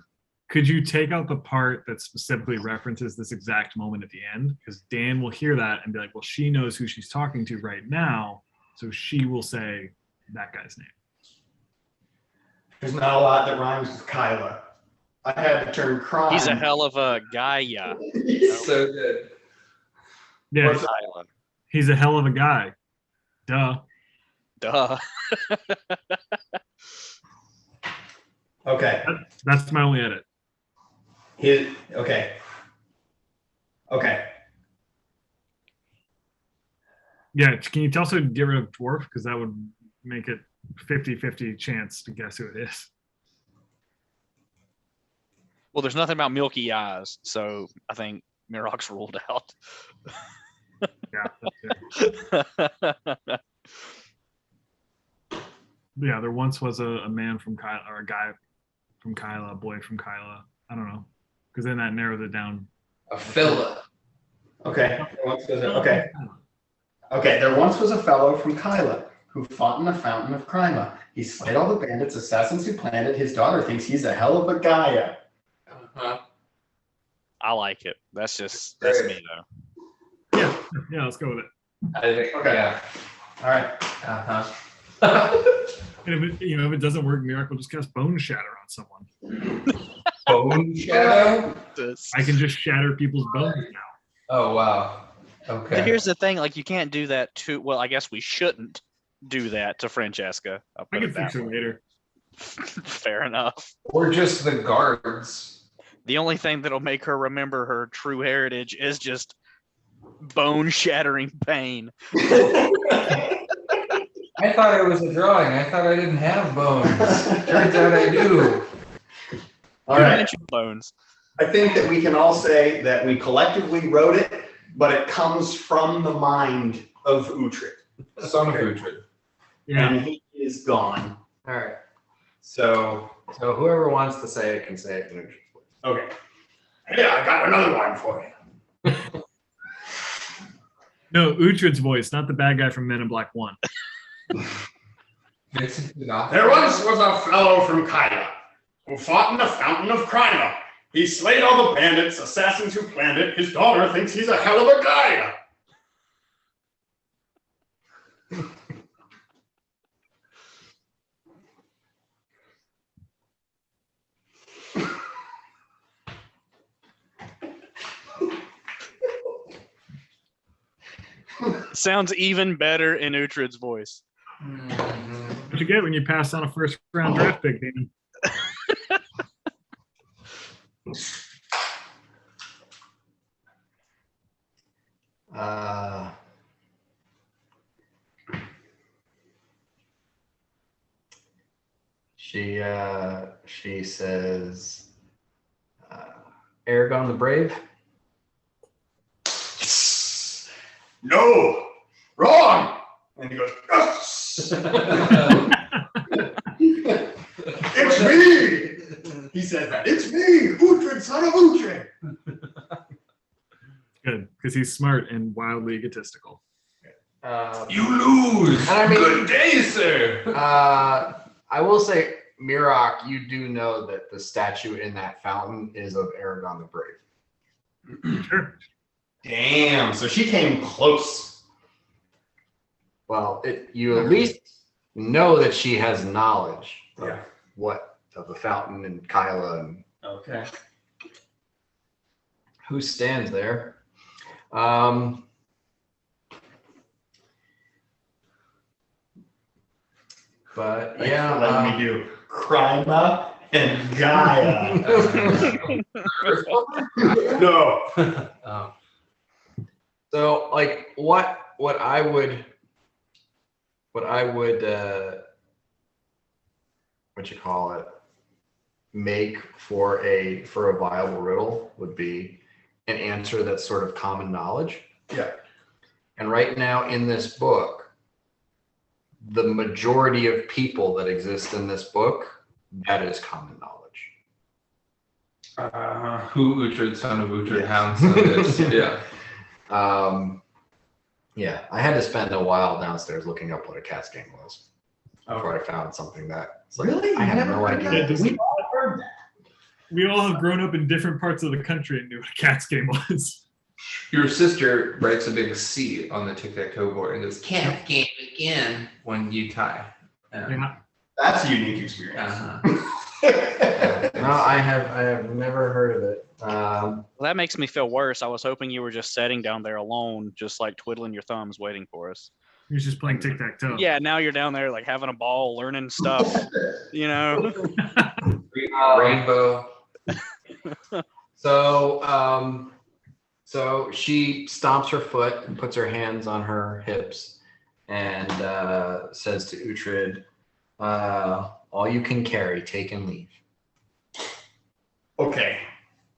Could you take out the part that specifically references this exact moment at the end? Because Dan will hear that and be like, well, she knows who she's talking to right now, so she will say that guy's name. There's not a lot that rhymes with Kyla. I had to turn crime. He's a hell of a guy, yeah. It's so good. Yeah, What's Island. he's a hell of a guy. Duh. Duh. Okay. That's my only edit. Okay. Okay. Yeah, can you also get rid of dwarf? Because that would make it 50-50 chance to guess who it is. Well, there's nothing about milky eyes, so I think Mirok's ruled out. Yeah, that's it. Yeah, there once was a man from Kyla, or a guy from Kyla, a boy from Kyla. I don't know, because then that narrows it down. A fella. Okay. Okay. Okay. There once was a fellow from Kyla who fought in the fountain of Cryma. He slayed all the bandits, assassins who planned it. His daughter thinks he's a hell of a guy. Uh-huh. I like it. That's Great. me though. Yeah, let's go with it. I think, Okay. yeah. All right. Uh-huh. And if it doesn't work, Miracle just cast Bone Shatter on someone. Bone shadow? I can just shatter people's bones now. Oh, wow. Okay. But here's the thing, like you can't do that to, well, I guess we shouldn't do that to Francesca. I'll I put can it that fix it way. later. Fair enough. Or just the guards. The only thing that'll make her remember her true heritage is just bone shattering pain. I thought it was a drawing. I thought I didn't have bones. Turns out I do. All right. Mention bones. I think that we can all say that we collectively wrote it, but it comes from the mind of Uhtred. Son of Uhtred. Yeah. And he is gone. All right. So, So whoever wants to say it can say it in Uhtred's voice. okay. Hey, I got another one for you. No, Uhtred's voice, not the bad guy from Men in Black 1. There once was a fellow from Kyla who fought in the fountain of Cryma. He slayed all the bandits, assassins who planned it. His daughter thinks he's a hell of a guy. Sounds even better in Uhtred's voice. What you get when you pass on a first round draft pick, Damon? She says, Aragon the Brave. No, wrong. And he goes, "Yes." It's me. He says that. It's me, Uhtred, son of Uhtred. Good, because he's smart and wildly egotistical. You lose. And I mean- Good day, sir. I will say, Mirok, you do know that the statue in that fountain is of Aragon the Brave. Sure. Damn. So she came close. Well, you at least know that she has knowledge of of the fountain and Kyla and Okay. who stands there. But Thanks yeah, for letting me do Crima and Gaia. No. so like what I would what you call it make for a viable riddle would be an answer that's sort of common knowledge. Yeah. And right now in this book, the majority of people that exist in this book, that is common knowledge. Who Uhtred, son of Uhtred, hound son is. Yeah. Yeah, I had to spend a while downstairs looking up what a cat's game was before I found something that it's like, Really? I have no Never heard idea. that? We all heard that. We all have grown up in different parts of the country and knew what a cat's game was. Your sister writes a big C on the tic-tac-toe board and goes, "Cat game again," when you tie. Yeah. That's a unique experience. No, I have never heard of it. Well, that makes me feel worse. I was hoping you were just sitting down there alone, just like twiddling your thumbs, waiting for us. He was just playing tic-tac-toe. Yeah, now you're down there like having a ball, learning stuff. You know. Rainbow. So she stomps her foot and puts her hands on her hips and says to Uhtred, all you can carry, take and leave. Okay.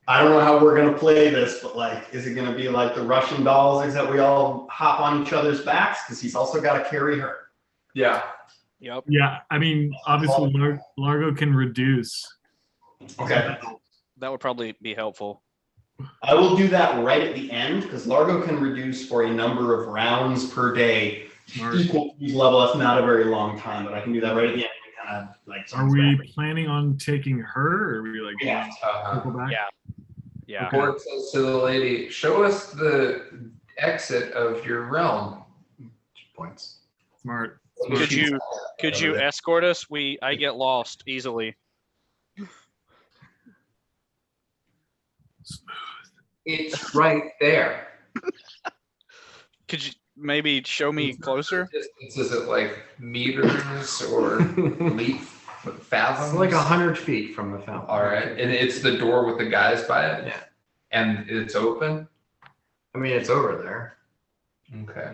I don't know how we're gonna play this, but like, is it gonna be like the Russian dolls, except we all hop on each other's backs? Because he's also got to carry her. Yeah. Yep. Yeah, I mean, obviously Largo can reduce. Okay. That would probably be helpful. I will do that right at the end because Largo can reduce for a number of rounds per day, Smart. equal to his level. That's not a very long time, but I can do that right at the end. Kind of like. Are we planning on taking her, or are we like Yeah. circle back? Yeah. Yeah. The board says to the lady, "Show us the exit of your realm." Points. Smart. Could you escort us? I get lost easily. It's right there. Could you maybe show me closer? Distance, is it like meters or leap fathoms? It's like 100 feet from the fountain. All right, and it's the door with the guys by it. Yeah. And it's open. I mean, it's over there. Okay.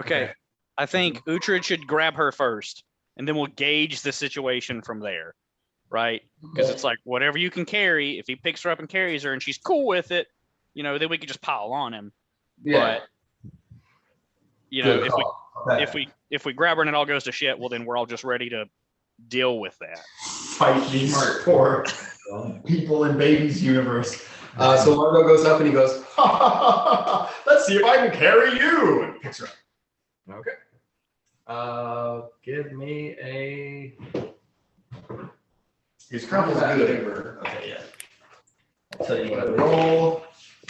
Okay. I think Uhtred should grab her first, and then we'll gauge the situation from there, right? Because it's like whatever you can carry. If he picks her up and carries her, and she's cool with it, then we could just pile on him. Yeah. But if we grab her and it all goes to shit, well then we're all just ready to deal with that. Fight these poor people in Baby's universe. So Largo goes up and he goes, "Ha, ha, ha, ha, let's see if I can carry you," and picks her up. Okay. Give me a. His crumple's good. Okay, yeah. I'll tell you what I roll.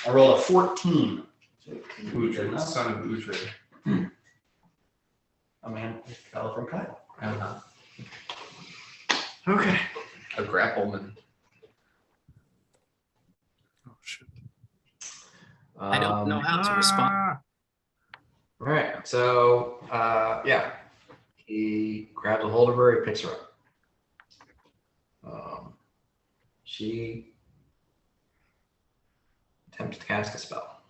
I roll a 14. Uhtred, son of Uhtred. A man fell from Kyle. Okay. A grappleman. Oh shit. I don't know how to respond. All right. So, yeah, he grabs a hold of her. He picks her up. She attempts to cast a spell.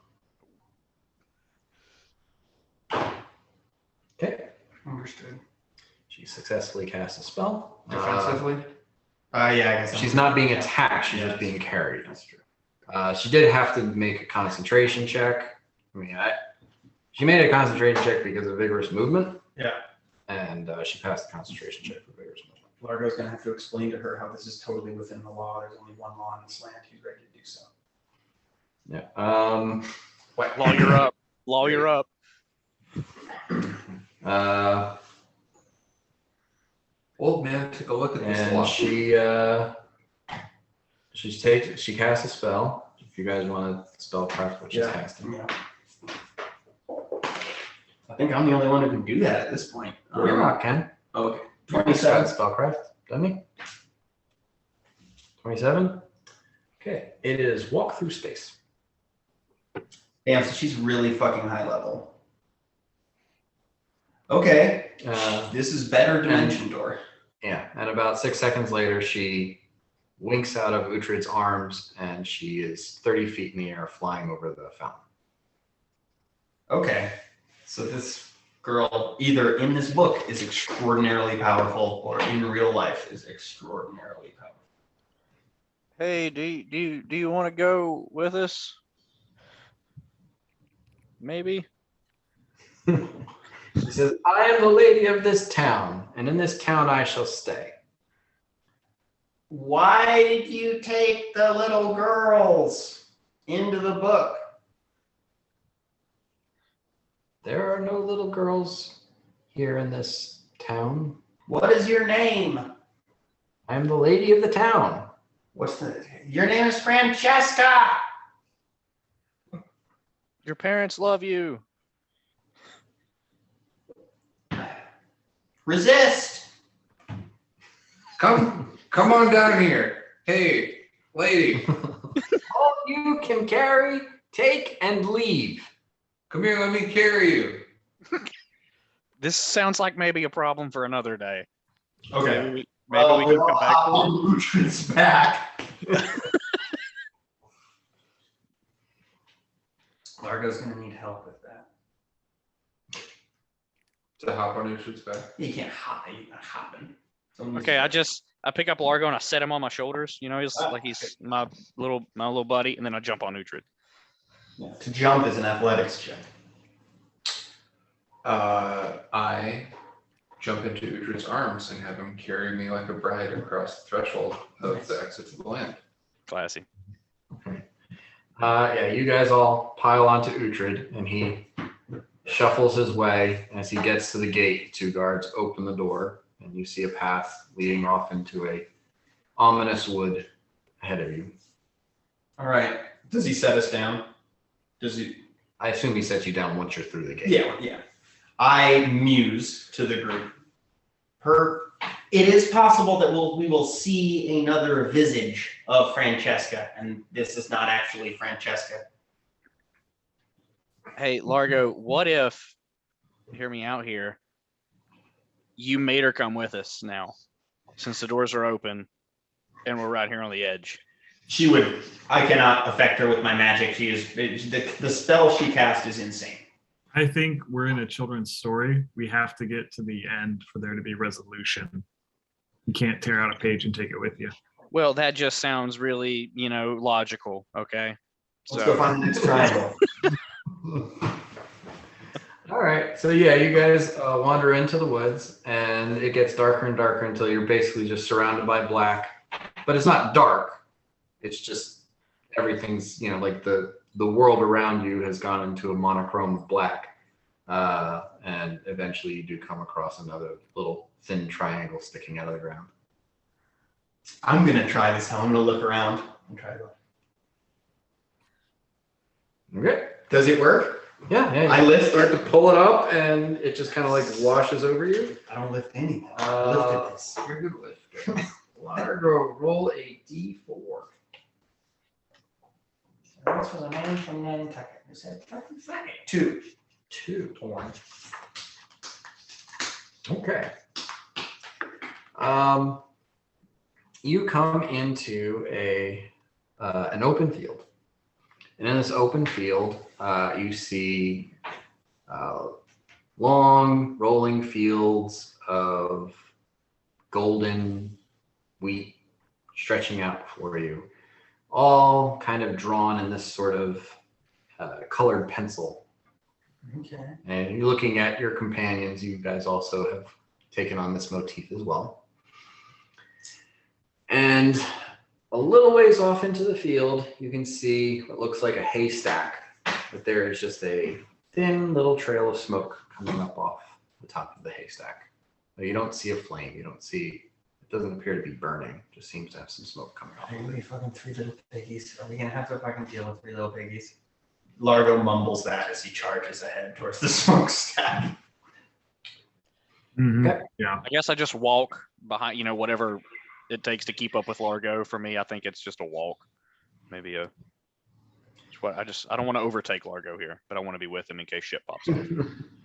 Okay. Understood. She successfully casts a spell. Defensively. Yeah, I guess She's not being attacked. She's just being carried. That's true. She did have to make a concentration check. I mean, She made a concentration check because of vigorous movement. Yeah. And she passed the concentration check for vigorous movement. Largo's going to have to explain to her how this is totally within the law. There's only one law in this land. He's ready to do so. Yeah. Lawyer up. Lawyer up. Old man, take a look at this law. And she casts a spell. If you guys want to spellcraft what she's casting. Yeah. I think I'm the only one who can do that at this point. You're not, Ken. Okay. He's got 27. spellcraft, doesn't he? 27? Okay. It is walk through space. Damn, so she's really fucking high level. Okay. This is better dimension door. Yeah, and about 6 seconds later, she winks out of Uhtred's arms, and she is 30 feet in the air, flying over the fountain. Okay. So this girl, either in this book, is extraordinarily powerful, or in real life is extraordinarily powerful. Hey, do you want to go with us? Maybe. She says, I am the lady of this town, and in this town I shall stay. Why did you take the little girls into the book? There are no little girls here in this town. What is your name? I am the lady of the town. Your name is Francesca. Your parents love you. Resist. Come on down here. Hey, lady. All you can carry, take, and leave. Come here, let me carry you. This sounds like maybe a problem for another day. Okay. Maybe we can come back to it. Uhtred's back. Largo's gonna need help with that. To hop on Uhtred's back. You can't hop. You're not hopping. Okay, I pick up Largo and I set him on my shoulders. You know, he's my little buddy, and then I jump on Uhtred. Yeah, to jump is an athletics check. I jump into Uhtred's arms and have him carry me like a bride across the threshold of the exit to the land. Classy. Okay. Yeah, you guys all pile onto Uhtred, and he shuffles his way. As he gets to the gate, 2 guards open the door, and you see a path leading off into a ominous wood ahead of you. All right. Does he set us down? I assume he sets you down once you're through the gate. Yeah. I muse to the group. It is possible that we will see another visage of Francesca, and this is not actually Francesca. Hey, Largo, what if, hear me out here, you made her come with us now, since the doors are open and we're right here on the edge? I cannot affect her with my magic. The spell she cast is insane. I think we're in a children's story. We have to get to the end for there to be resolution. You can't tear out a page and take it with you. Well, that just sounds really, logical. Okay. Let's go find the next triangle. All right. So yeah, you guys wander into the woods, and it gets darker and darker until you're basically just surrounded by black. But it's not dark. It's just everything's, like the world around you has gone into a monochrome black. And eventually you do come across another little thin triangle sticking out of the ground. I'm going to try this. I'm going to look around and try to. Okay. Does it work? Yeah. I lift start to pull it up, and it just kind of like washes over you. I don't lift anything. I lifted this. You're a good lifter. Largo, roll a d4. This was a man from Nantucket who said, fucking fuck it. 2. Okay. You come into an open field, and in this open field, you see long rolling fields of golden wheat stretching out before you, all kind of drawn in this sort of colored pencil Okay. And you're looking at your companions. You guys also have taken on this motif as well. And a little ways off into the field, you can see what looks like a haystack, but there is just a thin little trail of smoke coming up off the top of the haystack. But you don't see a flame. You don't see, it doesn't appear to be burning. It just seems to have some smoke coming off. Are we fucking 3 little piggies? Are we gonna have to fucking deal with 3 little piggies? Largo mumbles that as he charges ahead towards the smokestack. Okay. Yeah. I guess I just walk behind, whatever it takes to keep up with Largo. For me, I think it's just a walk. Maybe a. I don't want to overtake Largo here, but I want to be with him in case shit pops off.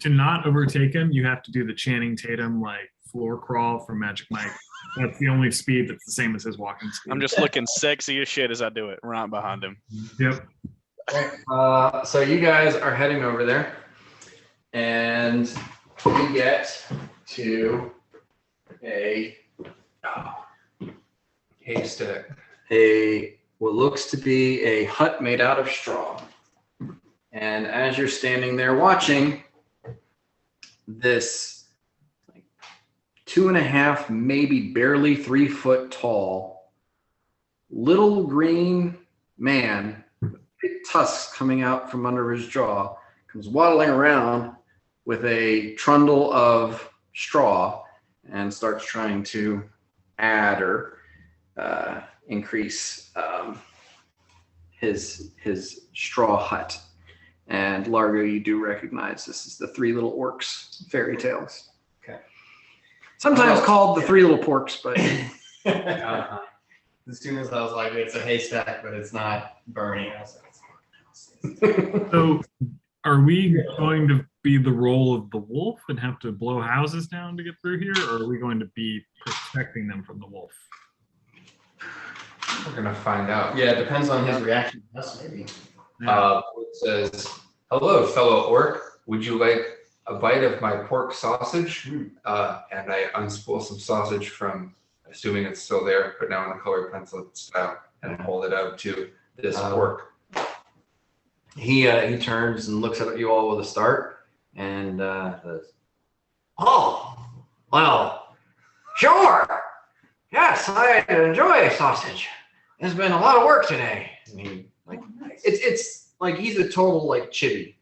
To not overtake him, you have to do the Channing Tatum like floor crawl from Magic Mike. That's the only speed that's the same as his walking speed. I'm just looking sexy as shit as I do it, right behind him. Yep. So you guys are heading over there, and we get to a haystack. what looks to be a hut made out of straw. And as you're standing there watching, this 2.5, maybe barely 3 foot tall, little green man with big tusks coming out from under his jaw comes waddling around with a trundle of straw and starts trying to add or increase his straw hut. And Largo, you do recognize this is the 3 Little Orcs fairy tales. Okay. Sometimes called the 3 Little Porks, but As soon as I was like, it's a haystack, but it's not burning, I was like, So are we going to be the role of the wolf and have to blow houses down to get through here, or are we going to be protecting them from the wolf? We're gonna find out. yeah, it depends on his reaction to us, maybe. It says, "Hello, fellow orc. Would you like a bite of my pork sausage?" And I unspool some sausage from, assuming it's still there, put down on a colored pencil style, and hold it out to this orc. he turns and looks at you all with a start and says, "Oh, well, sure. Yes, I enjoy sausage. It's been a lot of work today." And he it's like he's a total like chibi.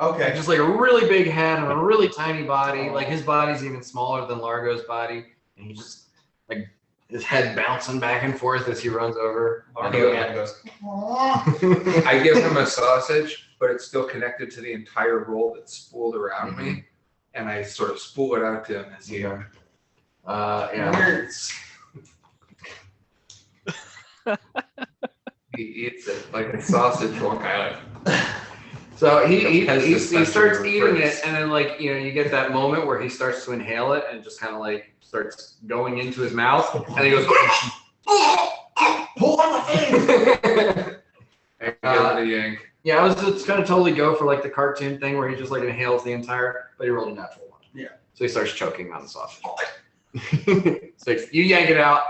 Okay. Just like a really big head and a really tiny body. Like his body's even smaller than Largo's body, and he just like his head bouncing back and forth as he runs over. Largo man goes, I give him a sausage, but it's still connected to the entire roll that's spooled around me, and I sort of spool it out to him as he. He eats it like a sausage roll kind of. So he starts dispensary eating it, reverse. and then like you get that moment where he starts to inhale it and just kind of like starts going into his mouth, and he goes, pull on the thing. I give it a yank. yeah, I was just gonna totally go for like the cartoon thing where he just like inhales the entire, but he rolled a natural one. Yeah. So he starts choking on the sausage. So you yank it out.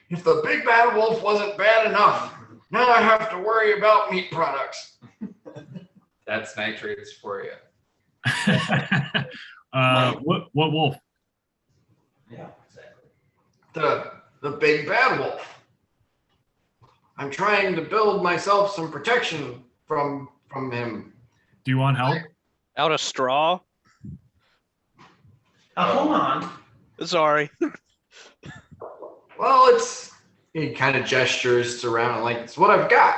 If the big bad wolf wasn't bad enough, now I have to worry about meat products. That's nitrates for you. What wolf? Yeah, exactly. The big bad wolf. I'm trying to build myself some protection from him. Do you want help? Out of straw? Hold on. Sorry. Well, he kind of gestures around like it's what I've got.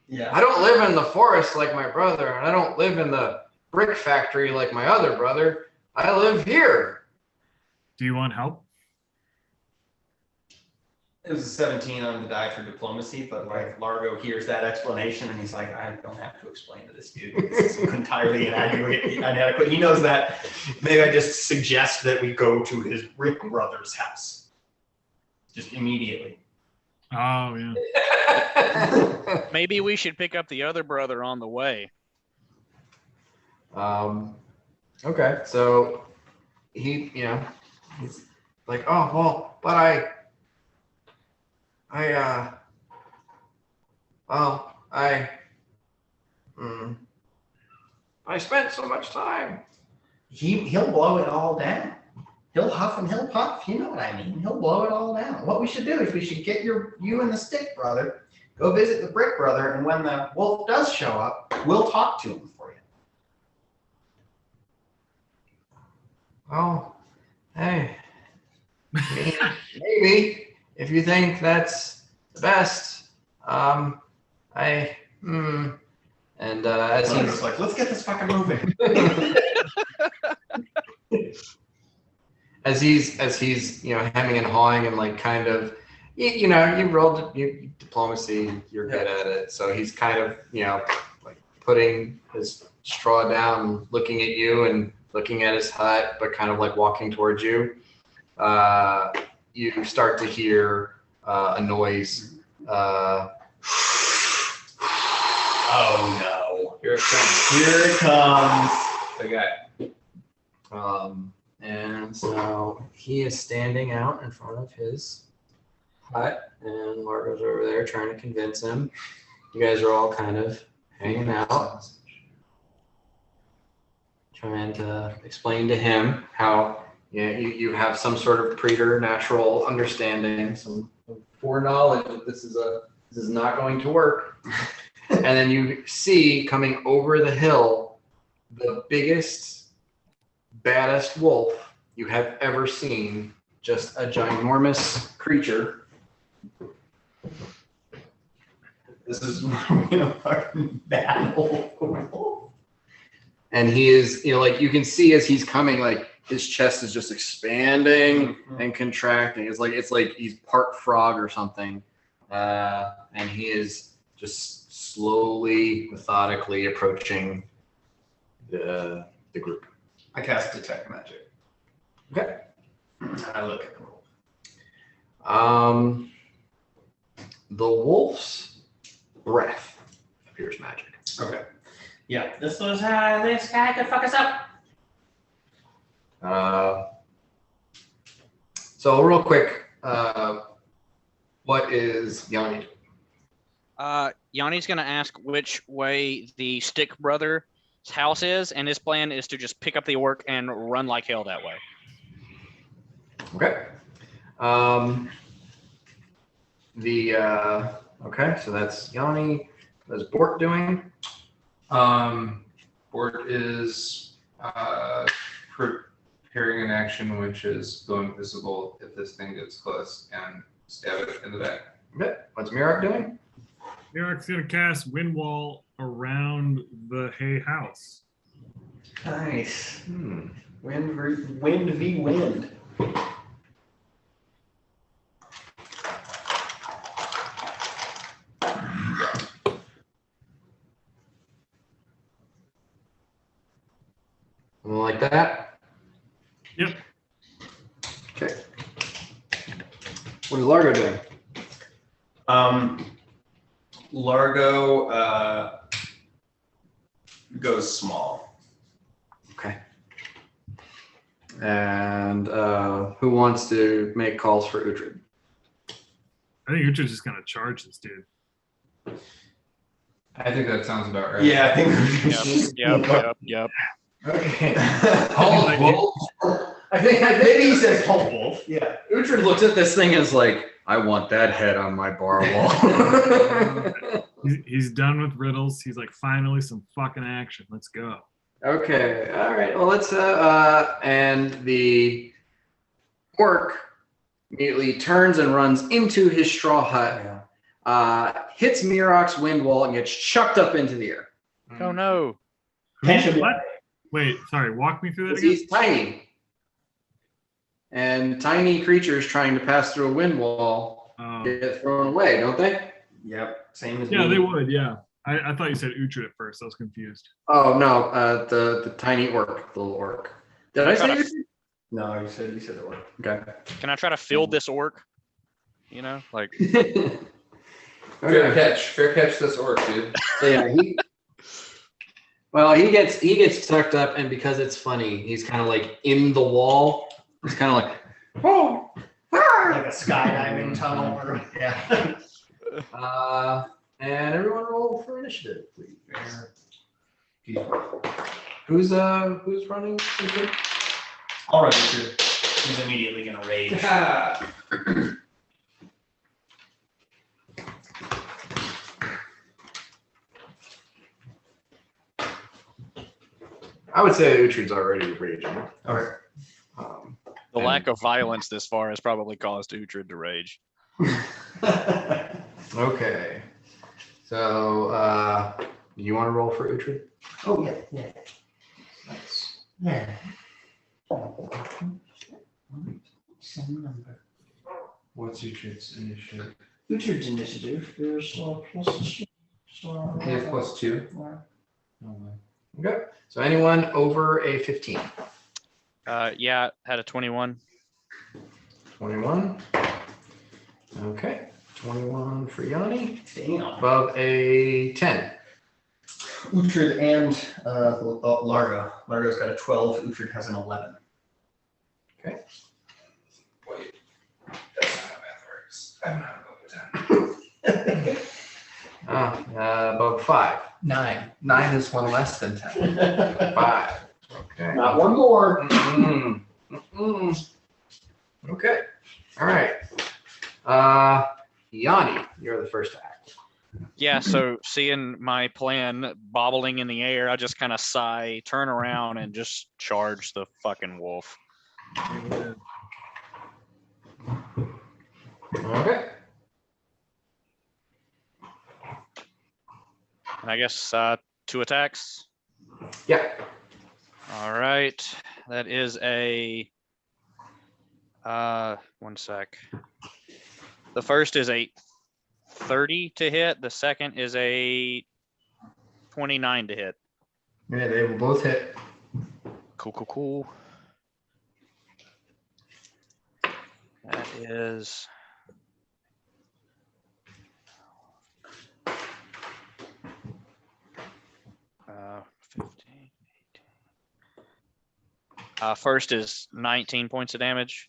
Yeah. I don't live in the forest like my brother, and I don't live in the brick factory like my other brother. I live here. Do you want help? It was a 17 on the die for diplomacy, but like Largo hears that explanation and he's like, I don't have to explain to this dude. This is entirely inadequate. He knows that. Maybe I just suggest that we go to his Rick brother's house. Just immediately. Oh, yeah. Maybe we should pick up the other brother on the way. Okay, so he's like, oh, well, but well, I spent so much time. He'll blow it all down. He'll huff and he'll puff. You know what I mean? He'll blow it all down. What we should do is we should get you and the stick brother, go visit the brick brother, and when the wolf does show up, we'll talk to him for you. Oh, hey, maybe if you think that's the best, and as He's he's like, let's get this fucking moving. as he's hemming and hawing and like kind of you rolled diplomacy, you're good at it, so he's kind of like putting his straw down, looking at you and looking at his hut, but kind of like walking towards you. You start to hear a noise. Oh no! Here it comes. Here it comes. The guy. And so he is standing out in front of his hut, and Largo's over there trying to convince him. You guys are all kind of hanging out, trying to explain to him how you have some sort of preternatural understanding, some foreknowledge that this is not going to work. And then you see coming over the hill the biggest, baddest wolf you have ever seen. Just a ginormous creature. This is our battle. And he is, like you can see as he's coming, like his chest is just expanding and contracting. It's like he's part frog or something. And he is just slowly, methodically approaching the group. I cast detect magic. Okay. I look at the wolf. The wolf's breath appears magic. Okay. Yeah, this guy could fuck us up. So real quick, what is Yanni? Yanni's going to ask which way the Stick Brother's house is, and his plan is to just pick up the orc and run like hell that way. Okay. Okay, so that's Yanni. What is Bort doing? Bort is preparing an action, which is going visible if this thing gets close and stab it in the back. Okay. What's Mirak doing? Mirak's gonna cast Wind Wall around the hay house. Nice. Wind v wind. Like that? Yep. Okay. What is Largo doing? Largo goes small. Okay. And who wants to make calls for Uhtred? I think Uhtred's just gonna charge this dude. I think that sounds about right. Yeah, I think. Yep. Okay. Like, I think Maybe he says whole wolf. Yeah. Uhtred looks at this thing and is like, I want that head on my bar wall. he's done with riddles. He's like, finally some fucking action. Let's go. Okay. All right. Well, let's and the orc immediately turns and runs into his straw hut, hits Mirak's wind wall and gets chucked up into the air. Oh no. What? Wait, sorry. Walk me through that again. He's tiny. And tiny creatures trying to pass through a wind wall get thrown away, don't they? Yep. Same as Yeah, me. they would. Yeah. I thought you said Uhtred at first. I was confused. Oh no, the tiny orc, the little orc. Did I say Uhtred? No, you said it worked. Okay. Can I try to field this orc? Like Fair catch this orc, dude. So yeah, he gets tucked up, and because it's funny, he's kind of like in the wall. He's kind of like, oh, Like a skydiving tunnel. Yeah. And everyone roll for initiative, please. Who's running? All right, Richard. He's immediately going to rage. I would say Uhtred's already raging. All right. The lack of violence this far has probably caused Uhtred to rage. Okay. So, you want to roll for Uhtred? Oh, yeah. Nice. Yeah. Same number. What's Uhtred's initiative? Uhtred's initiative is plus 2. He has +2. Okay. So anyone over a 15? Yeah, had a 21. 21. Okay. 21 for Yanni. Damn. Above a 10. Uhtred and Largo. Largo's got a 12. Uhtred has an 11. Okay. Wait. That's not how math works. I don't know how to go with that. Above 5. 9. 9 is one less than 10. 5. Okay. Not one more. Okay. All right. Yanni, you're the first to act. Yeah, so seeing my plan bobbling in the air, I just kind of sigh, turn around, and just charge the fucking wolf. Okay. And I guess 2 attacks. Yeah. All right. That is a 1 sec. The first is a 30 to hit. The second is a 29 to hit. Yeah, they will both hit. Cool. That is 15, 18. First is 19 points of damage.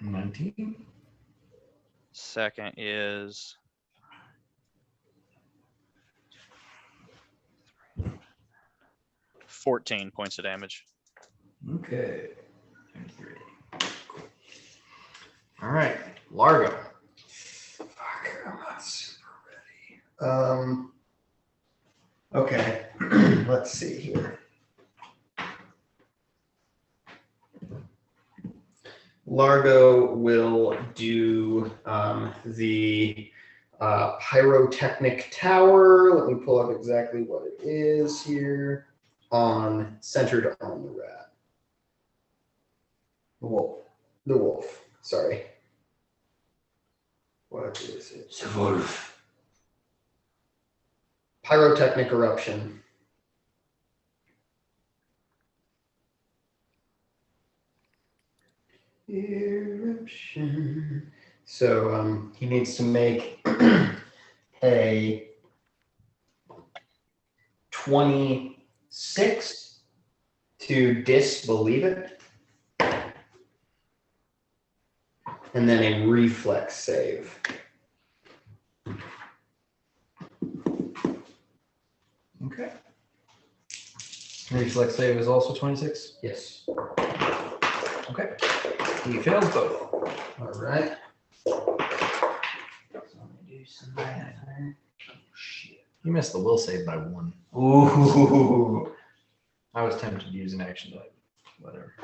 19. Second is 14 points of damage. Okay. All right. Largo. Fuck, I'm not super ready. Okay. Let's see here. Largo will do the pyrotechnic tower. Let me pull up exactly what it is here. Centered on the rat. The wolf. Sorry. What is it? The wolf. Pyrotechnic eruption. Eruption. So he needs to make a 26 to disbelieve it, and then a reflex save. Okay. Reflex save is also 26. Yes. Okay. He fails both. All right. So let me do some math here. Oh, shit. You missed the will save by 1. Ooh. I was tempted to use an action, but whatever.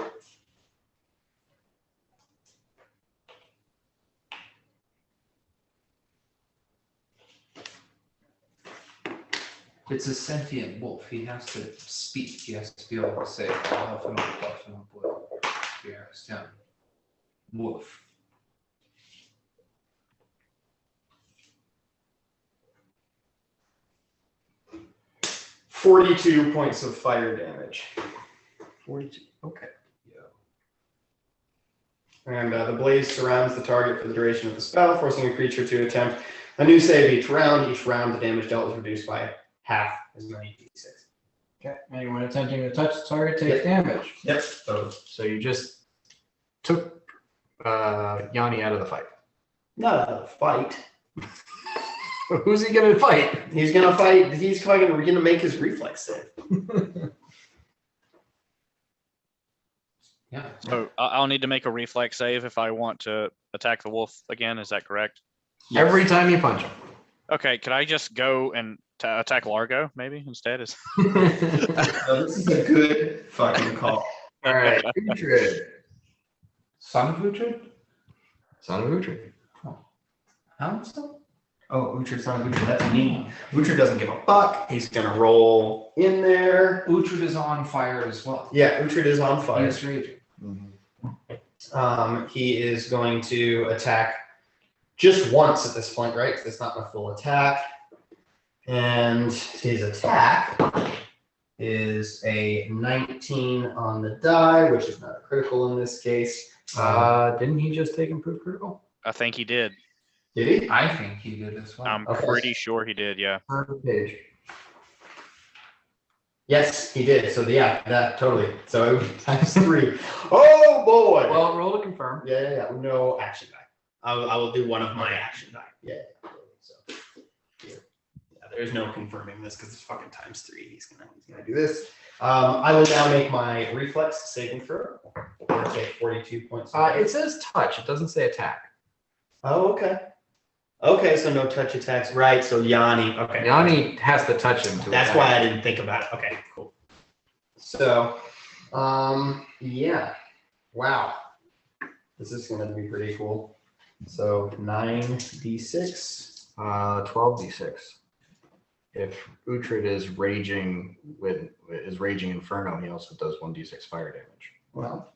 It's a sentient wolf. He has to speak. He has to be able to say, "I'll help him up, buff him up with." Yeah. Wolf. $42 points of fire damage. 42. Okay. And the blaze surrounds the target for the duration of the spell, forcing a creature to attempt a new save each round. Each round, the damage dealt is reduced by half as many d6. Okay. Anyone attempting to touch the target takes damage. Yep. So you just took Yanni out of the fight. Not a fight. Who's he gonna fight? He's gonna fight. He's gonna make his reflex save. Yeah. So I'll need to make a reflex save if I want to attack the wolf again. Is that correct? Every time you punch him. Okay, could I just go and attack Largo maybe instead? This is a good fucking call. All right, Uhtred. Son of Uhtred? Son of Uhtred. How so? Oh, Uhtred, son of Uhtred. That's me. Uhtred doesn't give a fuck. He's gonna roll in there. Uhtred is on fire as well. Yeah, Uhtred is on fire. He's raging. He is going to attack just once at this point, right? Because it's not my full attack. And his attack is a 19 on the die, which is not a critical in this case. Didn't he just take improved critical? I think he did. Did he? I think he did as well. I'm Okay. pretty sure he did. Yeah. Page. Yes, he did. So yeah, that totally. So times 3. Oh boy. Well, roll to confirm. Yeah. No action die. I will do one of my action die. Yeah. So yeah, there's no confirming this because it's fucking times 3. He's gonna do this. I will now make my reflex saving throw. I'll take 42 points. It says touch. It doesn't say attack. Oh, okay. Okay, so no touch attacks. Right. So Yanni. Okay. Yanni has to touch him to That's attack. why I didn't think about it. Okay, cool. So, yeah. Wow. This is going to be pretty cool. So 9d6. 12d6. If Uhtred is raging inferno, he also does 1d6 fire damage. Well,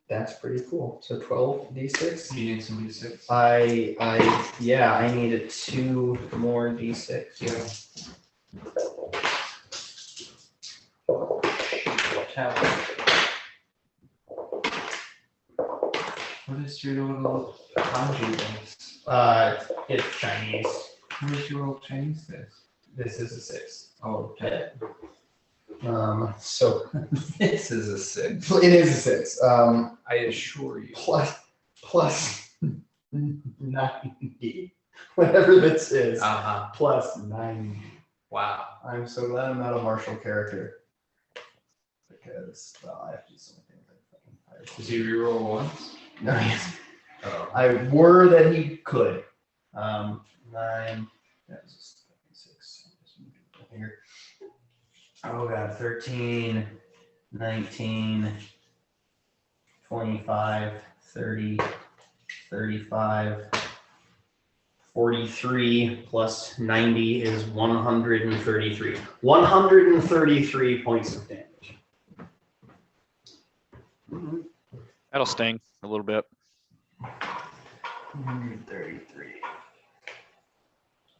that's pretty cool. So 12d6. You need some D6. I needed 2 more d6. Yeah. What is your little kanji dice? It's Chinese. What is your little Chinese dice? This is a 6. Oh, okay. So This is a 6. it is a 6. I assure you. Plus 90. Whatever this is. Plus 90. Wow. I'm so glad I'm not a martial character. Because, well, I have to do so many things. Does he reroll once? No, yes. Oh. I were that he could. 9. That was just 6. Here. Oh god, 13, 19, 25, 30, 35, 43 plus 90 is 133. 133 points of damage. That'll sting a little bit. 133.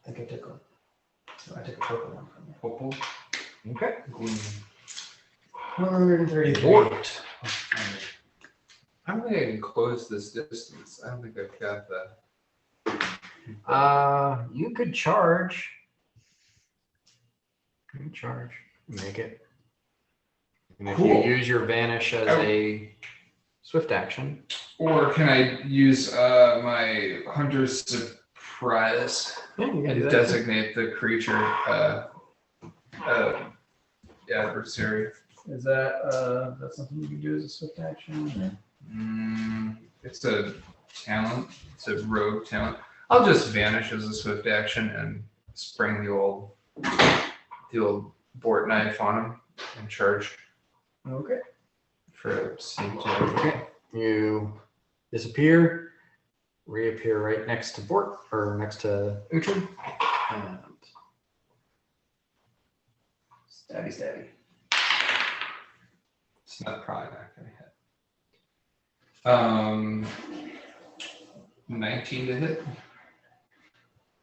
I think I took one. So I took a purple one from you. Purple. Okay. 133. I'm going to close this distance. I don't think I've got that. You could charge. Make it. And if Cool. you use your vanish as a swift action. Or can I use my Hunter's Surprise Yeah, you can do and that. designate the creature adversary? Is that that's something you can do as a swift action? It's a talent. It's a rogue talent. I'll just vanish as a swift action and spring the old board knife on him and charge Okay. for a sneak attack. Okay. You disappear, reappear right next to Bort or next to Uhtred. And Stabby. It's probably not gonna hit. 19 to hit.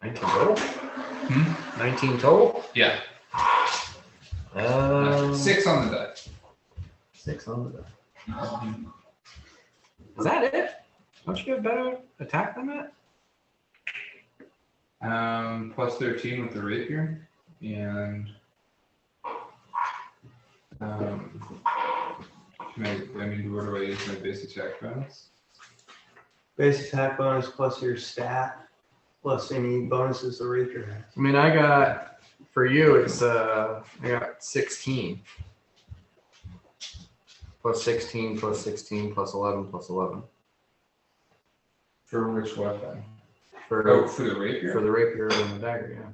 19 total? 19 total? Yeah. 6 on the die. 6 on the die. Is that it? Don't you get better attack than that? Plus 13 with the rapier, and what do I use my base attack bonus? Base attack bonus plus your stat. Plus any bonuses the rapier has. I mean, I got, for you, it's, I got 16. Plus 16, plus 16, plus 11, plus 11. For which weapon? For the rapier? For the rapier and the dagger, yeah.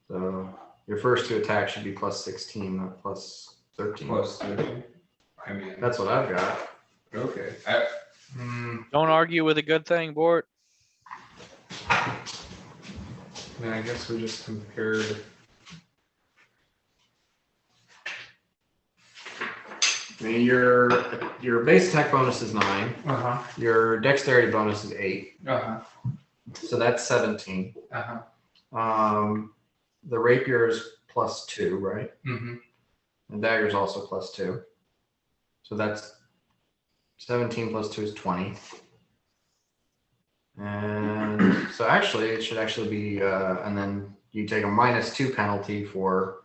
So your first 2 attacks should be plus 16, not plus 13. Plus 13. I mean, That's what I've got. okay. Don't argue with a good thing, Bort. Then I guess we just compared. I mean, your base attack bonus is 9. Uh-huh. Your dexterity bonus is 8. Uh-huh. So that's 17. Uh-huh. The rapier is plus 2, right? Mm-hmm. The dagger is also plus 2. So that's 17 plus 2 is 20. And so actually, it should actually be, and then you take a -2 penalty for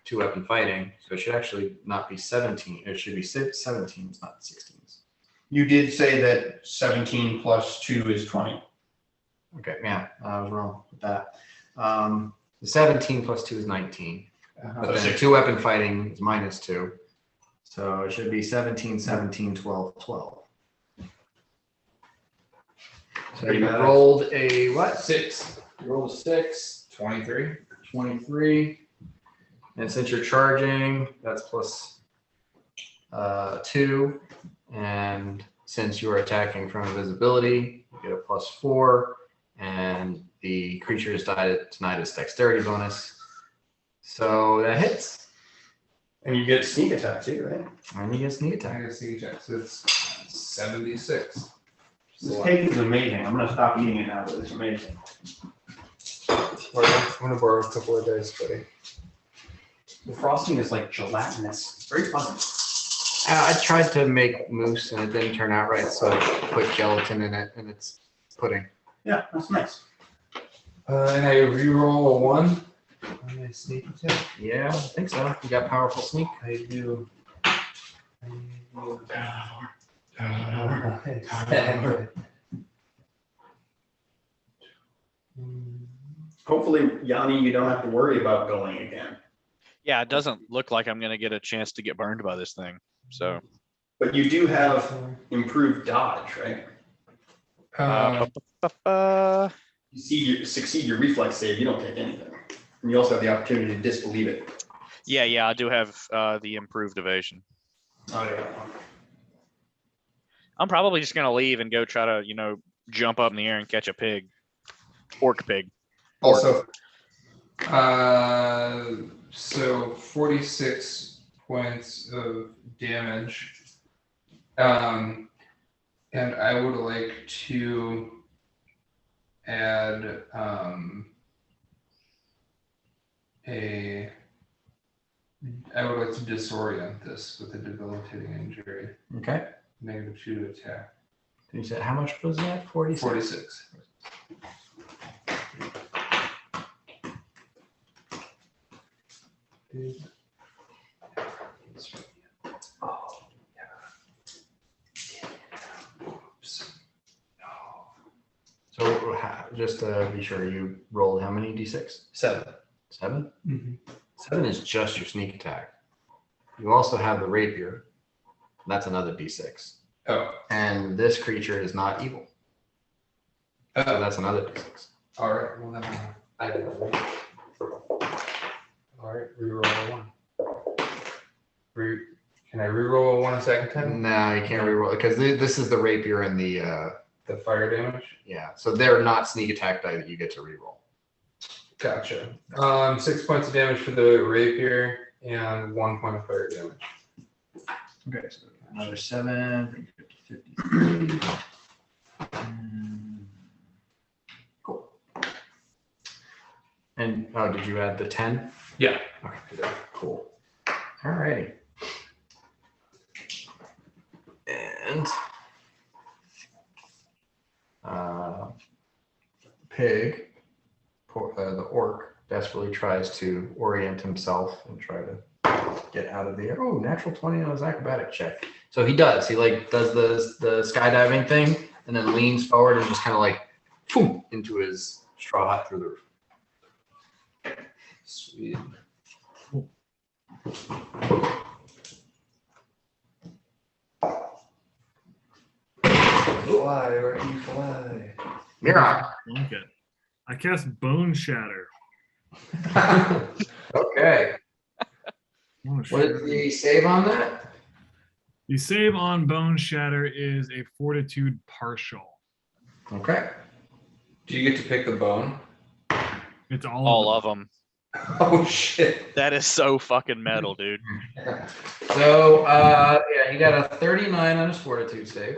2 weapon fighting. So it should actually not be 17. It should be 17s, not 16s. You did say that 17 plus 2 is 20. Okay, yeah, I was wrong with that. The 17 plus 2 is 19. But then 2 weapon fighting is -2. So it should be 17, 17, 12, 12. So you rolled a what? 6. You rolled a 6. 23. 23. And since you're charging, that's plus 2. And since you're attacking from invisibility, you get a plus 4. And the creature is denied its dexterity bonus. So that hits. And you get sneak attack too, right? And you get sneak attack. I guess you check. So it's 76. This cake is amazing. I'm gonna stop eating it now, but it's amazing. I'm gonna borrow a couple of dice, buddy. The frosting is like gelatinous. It's very fun. I tried to make mousse and it didn't turn out right, so I put gelatin in it and it's pudding. Yeah, that's nice. And I re-roll a 1 on my sneak attack. Yeah, I think so. You got powerful sneak. I do. Hopefully, Yanni, you don't have to worry about going again. Yeah, it doesn't look like I'm gonna get a chance to get burned by this thing. So But you do have improved dodge, right? You succeed your reflex save, you don't take anything. And you also have the opportunity to disbelieve it. yeah, I do have the improved evasion. Oh, yeah. I'm probably just gonna leave and go try to, jump up in the air and catch a pig. Orc pig. Also, so 46 points of damage. And I would like to add I would like to disorient this with a debilitating injury. Okay. -2 to attack. You said how much was that? 46? 46. Oh, so just to be sure, you rolled how many d6? 7. 7? Mm-hmm. 7 is just your sneak attack. You also have the rapier. That's another d6. Oh. And this creature is not evil. So that's another d6. All right. Well, then I did it. All right. Reroll a 1. Can I reroll a 1 a second time? No, you can't reroll because this is the rapier and the fire damage. Yeah, so they're not sneak attack die that you get to reroll. Gotcha. 6 points of damage for the rapier and 1 point of fire damage. Okay, so another 7 brings it to 53. Cool. And did you add the 10? Yeah. Okay, cool. All righty. And pig, the orc, desperately tries to orient himself and try to get out of the air. Oh, natural 20 on his acrobatic check. So he does. He does the skydiving thing, and then leans forward and just kind of like boom, into his straw hut through the roof. Sweet. Fly, where can you fly? Mirak. Blanket. I cast Bone Shatter. Okay. Bone What Shatter. is the save on that? The save on Bone Shatter is a Fortitude partial. Okay. Do you get to pick the bone? It's All of them. Oh shit. That is so fucking metal, dude. So, yeah, he got a 39 on his fortitude save.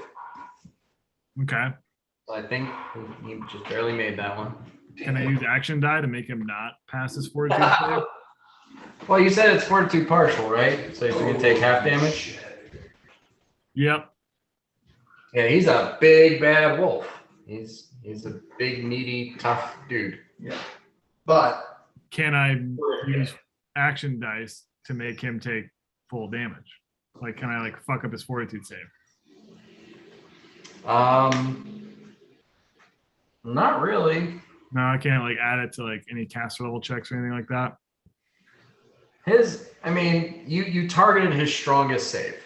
Okay. So I think he just barely made that one. Can I use action die to make him not pass his Fortitude save? Well, you said it's fortitude partial, right? So you're gonna take half damage. Yep. Yeah, he's a big bad wolf. He's a big, meaty, tough dude. Yeah. But Can I use action dice to make him take full damage? Like, can I like fuck up his Fortitude save? Not really. No, I can't like add it to like any caster level checks or anything like that. I mean, you targeted his strongest save.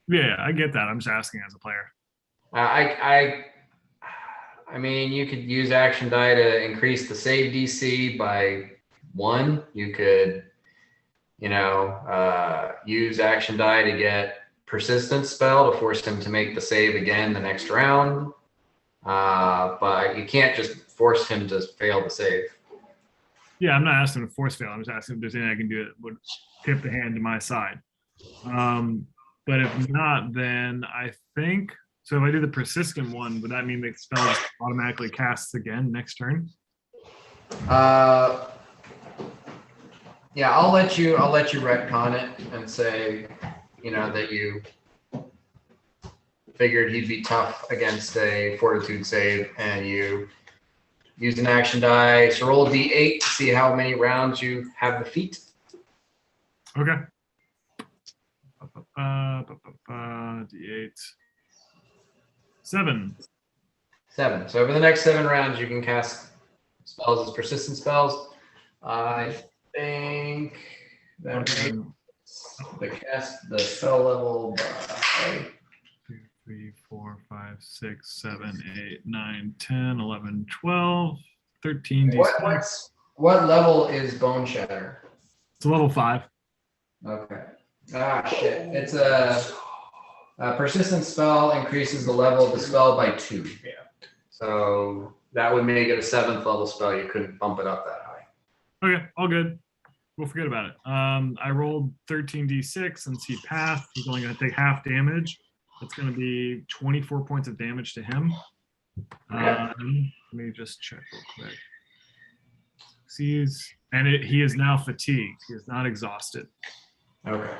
Yeah, I get that. I'm just asking as a player. I mean, you could use action die to increase the save DC by 1. You could, use action die to get persistent spell to force him to make the save again the next round. But you can't just force him to fail the save. Yeah, I'm not asking to force fail. I'm just asking if there's anything I can do that would tip the hand to my side. But if not, then I think so. If I do the persistent one, would that mean the spell just automatically casts again next turn? Yeah, I'll let you retcon it and say, that you figured he'd be tough against a fortitude save, and you used an action die. So roll a d8 to see how many rounds you have the feat. Okay. D8. 7. 7. So over the next 7 rounds, you can cast spells as persistent spells. I think that makes the spell level by 2, 3, 4, 5, 6, 7, 8, 9, 10, 11, 12, 13. what level is Bone Shatter? It's a level 5. Okay. Ah, shit. It's a persistent spell increases the level of the spell by 2. Yeah. So that would make it a 7th level spell. You couldn't bump it up that high. Okay, all good. We'll forget about it. I rolled 13d6 since he passed. He's only going to take half damage. That's going to be 24 points of damage to him. Let me just check real quick. He is now fatigued. He is not exhausted. Okay.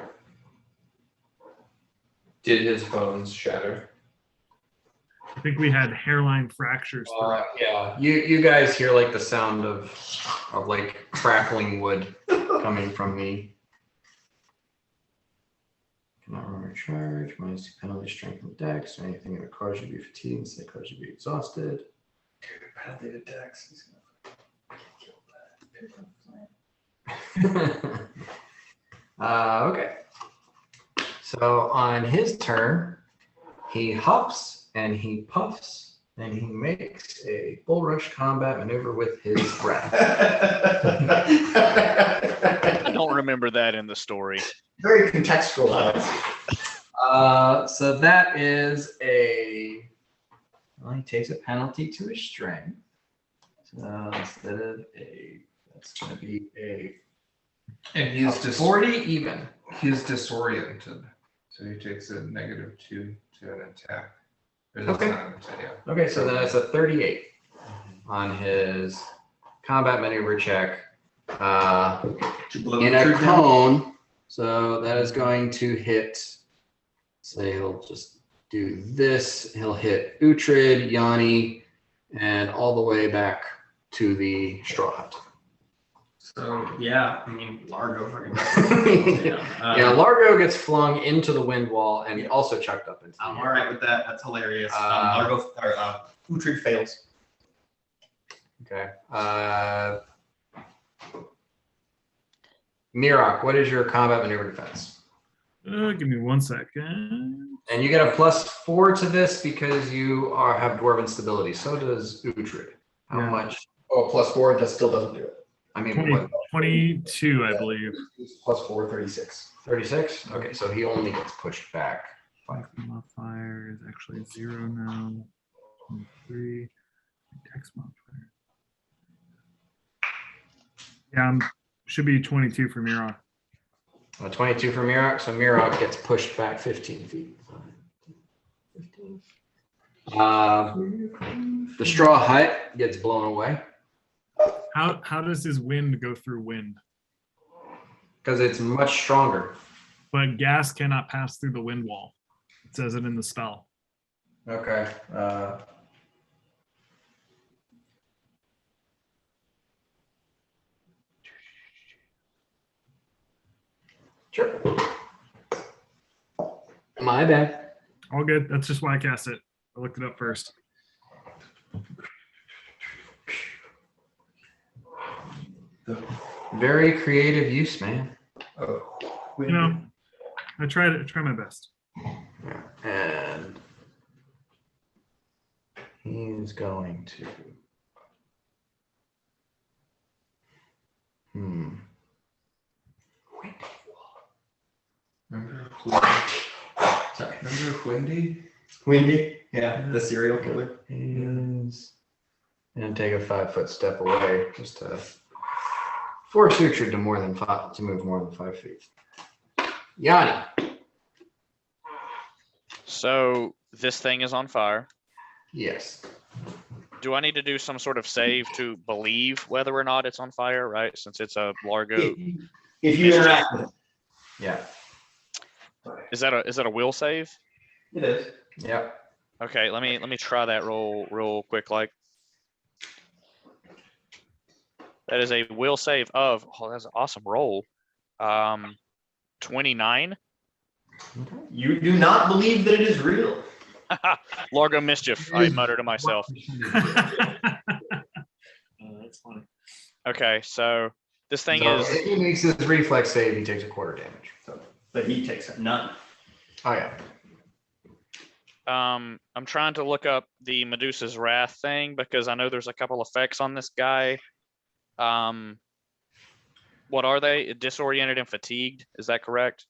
did his bones shatter? I think we had hairline fractures. Yeah, you guys hear like the sound of like crackling wood coming from me. Cannot remember charge, minus 2 penalty strength and dex, or anything that cause you to be fatigued, instead cause you to be exhausted. Penalty to dex. He's Okay. So on his turn, he hops and he puffs and he makes a bull rush combat maneuver with his breath. I don't remember that in the story. Very contextual. So that is he takes a penalty to his strength. So instead of that's going to be and he's just 40 even. He's disoriented, so he takes a -2 to an attack. Okay. Okay, so then it's a 38 on his combat maneuver check. In a cone, so that is going to hit. Say he'll just do this. He'll hit Uhtred, Yanni, and all the way back to the straw hut. So yeah, I mean Largo fucking. Yeah, Largo gets flung into the wind wall and also chucked up into the I'm air. all right with that. That's hilarious. Uh, Largo or Uhtred fails. Okay. Mirok, what is your combat maneuver defense? Give me 1 second. And you get a +4 to this because you have dwarven stability. So does Uhtred. How Yeah. much? Oh, +4, that still doesn't do it. I mean, 20, what? 22, I believe. It's +4, 36. 36? Okay, so he only gets pushed back. Modifier is actually 0 now. 23. Dex modifier. Yeah, should be 22 for Mirok. 22 for Mirok, so Mirok gets pushed back 15 feet. 15. The straw hut gets blown away How does his wind go through wind? because it's much stronger. But gas cannot pass through the wind wall. It says it in the spell. Okay. Sure. My bad. All good. That's just why I cast it. I looked it up first. Very creative use, man. Oh, You know, I try my best. Yeah. And he's going to. remember Windy? Windy. Yeah, the serial killer. Is and take a 5-foot step away just to force Uhtred to move more than 5 feet. Yanni. So this thing is on fire. Yes. Do I need to do some sort of save to believe whether or not it's on fire, right? Since it's a Largo. If you interact with it, Yeah. Is that a will save? it is. Yep. Okay, let me try that roll real quick. Like that is a will save of that's an awesome roll. 29. You do not believe that it is real. Largo mischief, I mutter to myself. That's funny. Okay, so this thing So is if he makes his reflex save, he takes a quarter damage. So. But he takes none. Oh yeah. I'm trying to look up the Medusa's Wrath thing because I know there's a couple effects on this guy. What are they? Disoriented and fatigued, is that correct?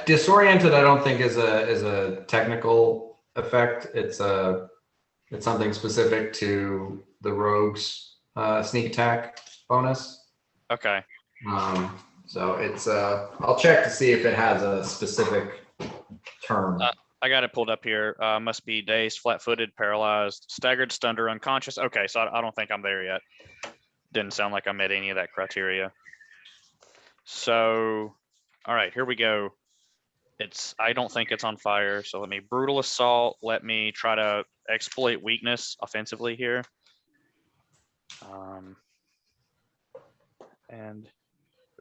Disoriented I don't think is a technical effect. It's something specific to the rogue's sneak attack bonus. Okay. So it's I'll check to see if it has a specific term. I got it pulled up here. Must be dazed, flat-footed, paralyzed, staggered, stunned, or unconscious. Okay, so I don't think I'm there yet. Didn't sound like I met any of that criteria. So, all right, here we go. I don't think it's on fire. So let me brutal assault. Let me try to exploit weakness offensively here. And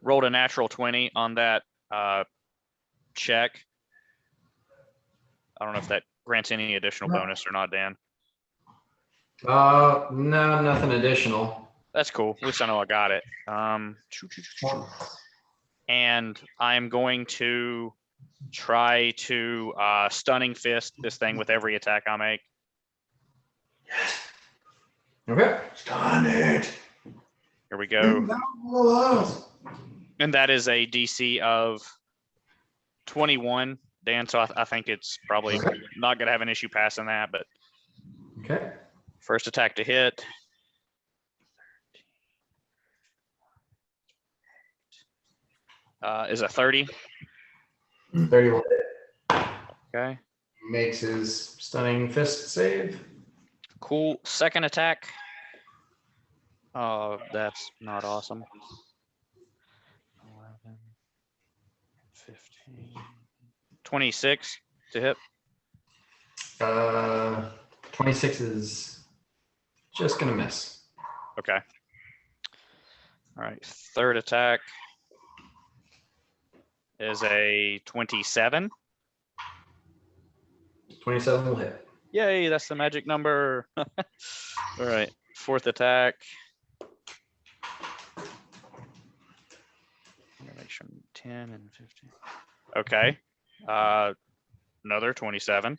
rolled a natural 20 on that check. I don't know if that grants any additional bonus or not, Dan. No, nothing additional. That's cool. At least I know I got it. And I'm going to try to stunning fist this thing with every attack I make. Okay. Stun it. Here we go. And that is a DC of 21, Dan. So I think it's probably not going to have an issue passing that. But Okay. first attack to hit. Is a 30. 31. Okay. Makes his stunning fist save. Cool. Second attack. Oh, that's not awesome. 11, 15, 26 to hit. 26 is just gonna miss. Okay. All right, third attack is a 27. 27 will hit. Yay, that's the magic number. All right, fourth attack. I'm gonna make sure I'm 10 and 15. Okay, another 27.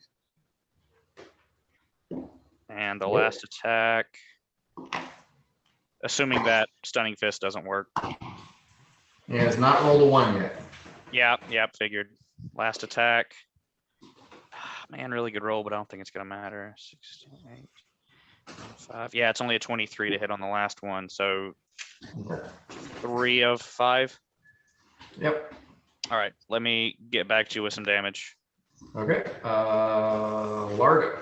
And the last attack, assuming that Stunning Fist doesn't work. He has not rolled a 1 yet. Yeah, figured. Last attack. Man, really good roll, but I don't think it's gonna matter. 16, 8, 5. Yeah, it's only a 23 to hit on the last one, so 3 of 5. Yep. All right, let me get back to you with some damage. Okay. Largo.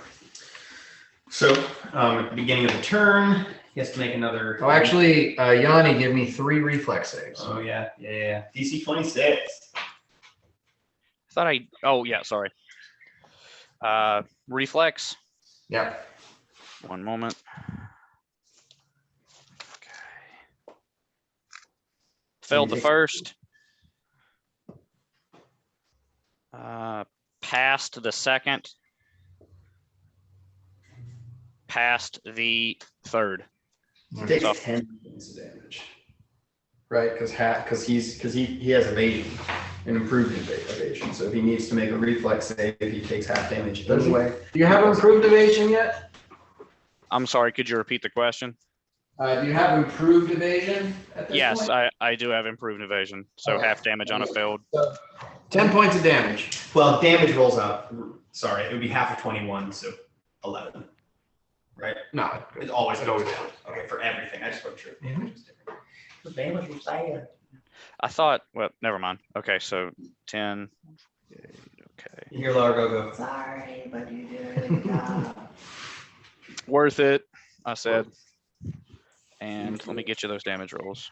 So at the beginning of the turn, he has to make another. Oh, actually, Yanni, give me 3 reflex saves. Oh yeah. DC 26. Oh yeah, sorry. Reflex. Yep. One moment. Okay. Failed the first. Passed the second. Passed the third. He takes 10 points of damage, right? Because he has evasion, an improved evasion. So if he needs to make a reflex save, he takes half damage anyway. Do you have improved evasion yet? I'm sorry, could you repeat the question? Do you have improved evasion at this Yes, point? I do have improved evasion. So Okay. half damage on a failed. 10 points of damage. Well, damage rolls out. Sorry, it would be half of 21, so 11. Right? No. It's always down. Okay, for everything. I just wasn't sure. The damage was bad. I thought, well, never mind. Okay, so 10. Okay. You hear Largo go. Sorry, but you did a really good job. Worth it, I said. And let me get you those damage rolls.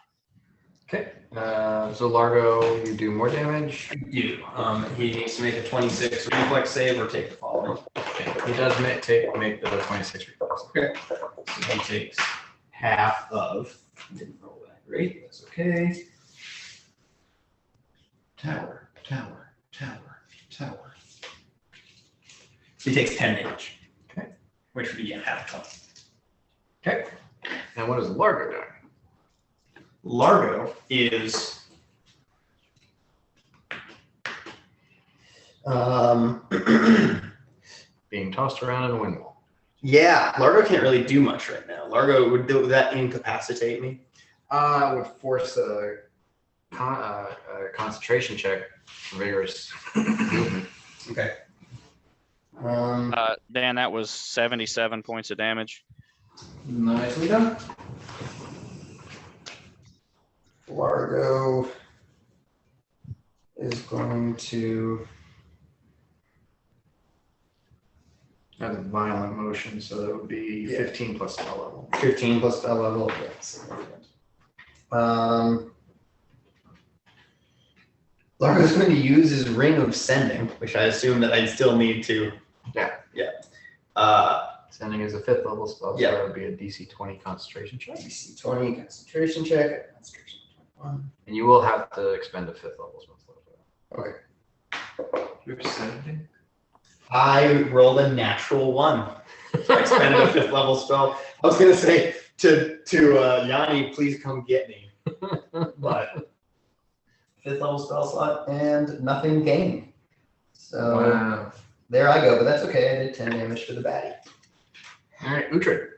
Okay. So Largo, you do more damage. He needs to make a 26 reflex save or take the following. He does make the 26 reflex. Okay. So he takes half of. Didn't roll that great. That's okay. Tower. So he takes 10 damage. Okay. Which would be half a ton. Okay. And what is Largo doing? Largo is Being tossed around in a windmill. yeah, Largo can't really do much right now. Largo, would that incapacitate me? I would force a concentration check for vigorous movement. Okay. Dan, that was 77 points of damage. Nicely done. Largo is going to have a violent motion, so that would be 15 plus spell level. 15 plus spell level. Yes. Largo's going to use his ring of sending, which I assume that I'd still need to. Yeah. Sending is a 5th level spell, so that would be a DC 20 concentration check. DC 20 concentration check. Concentration 21. And you will have to expend a 5th level spell. Okay. You're sending? I rolled a natural 1. So I expended a 5th level spell. I was going to say to Yanni, please come get me. But 5th level spell slot and nothing gained. So there I go, but that's okay. I did 10 damage to the baddie. All right, Uhtred.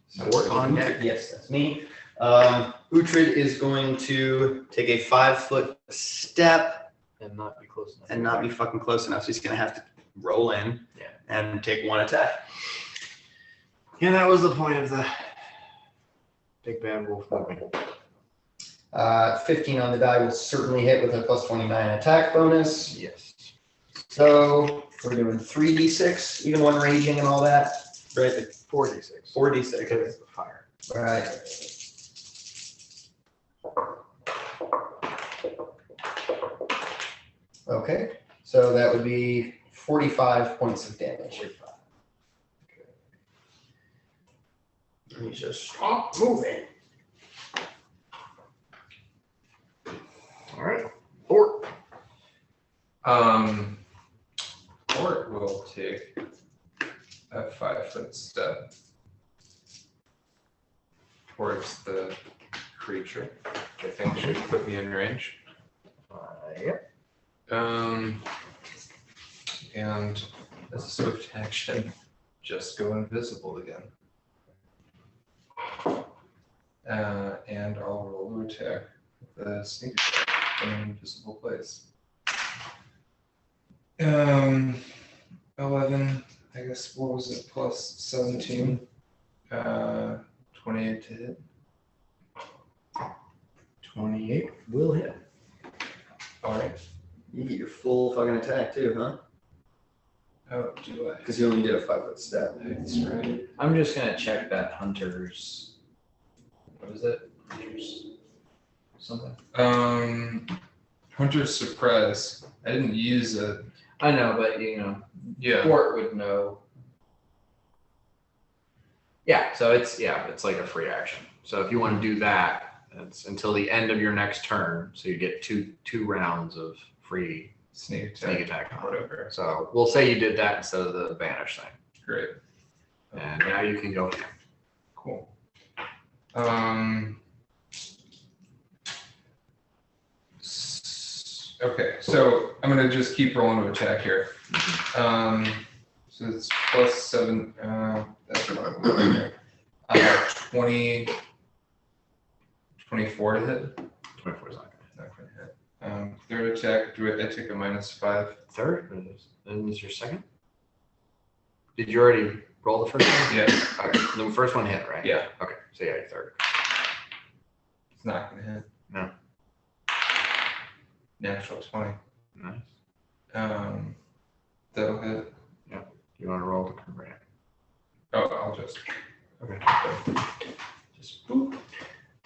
So on deck. Yes, that's me. Uhtred is going to take a 5-foot step And not be close enough. and not be fucking close enough. So he's going to have to roll in and take 1 attack. Yeah, that was the point of the big bad wolf movie. 15 on the die will certainly hit with a plus 29 attack bonus. Yes. So we're doing 3d6, even one raging and all that. Right? 4d6. 4d6. Because of the fire. All right. Okay, so that would be 45 points of damage. Let me just stop moving. All right. Fort. Fort will take a 5-foot step towards the creature. I think should put me in range. Yep. And as a swift action, just go invisible again. And I'll roll to attack with a sneak attack from an invisible place. 11, I guess, what was it, plus 17? 28 to hit. 28 will hit. All right. You get your full fucking attack too, huh? Oh, do I? Because you only did a 5-foot step. That's right. I'm just gonna check that hunter's. What is it? Hunter's something. Hunter's surprise. I didn't use it. I know, but you know, Yeah. Fort would know. Yeah, so it's like a free action. So if you want to do that, it's until the end of your next turn. So you get two rounds of free Sneak sneak attack. attack. Whatever. So we'll say you did that instead of the vanish thing. Great. And now you can go. Cool. Okay, so I'm gonna just keep rolling to attack here. So it's plus 7. That's what I'm doing here. 20, 24 to hit. 24 is not Not gonna hit. Third attack. I take a -5. third. Then is your second? Did you already roll the first one? Yeah. Okay, the first one hit, right? Yeah. Okay, so yeah, your third. It's not gonna hit. No. Natural 20. Nice. That'll hit. You want to roll to convert it? Oh, I'll just. Okay. Just boop.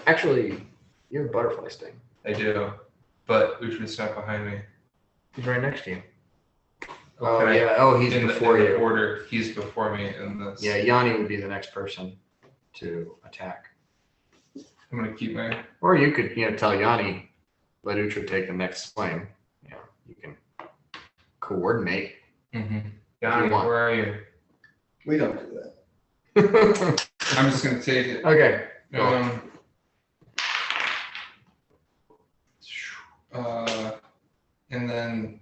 Actually, you have a butterfly sting. I do, but Utra's not behind me. He's right next to you. Okay. Oh yeah. Oh, he's in before the you. order, he's before me in this. Yeah, Yanni would be the next person to attack. I'm gonna keep my. Or you could, tell Yanni, let Utra take the next swing. Yeah, you can coordinate. Yanni, want. where are you? We don't do that. I'm just gonna take it. Okay. And then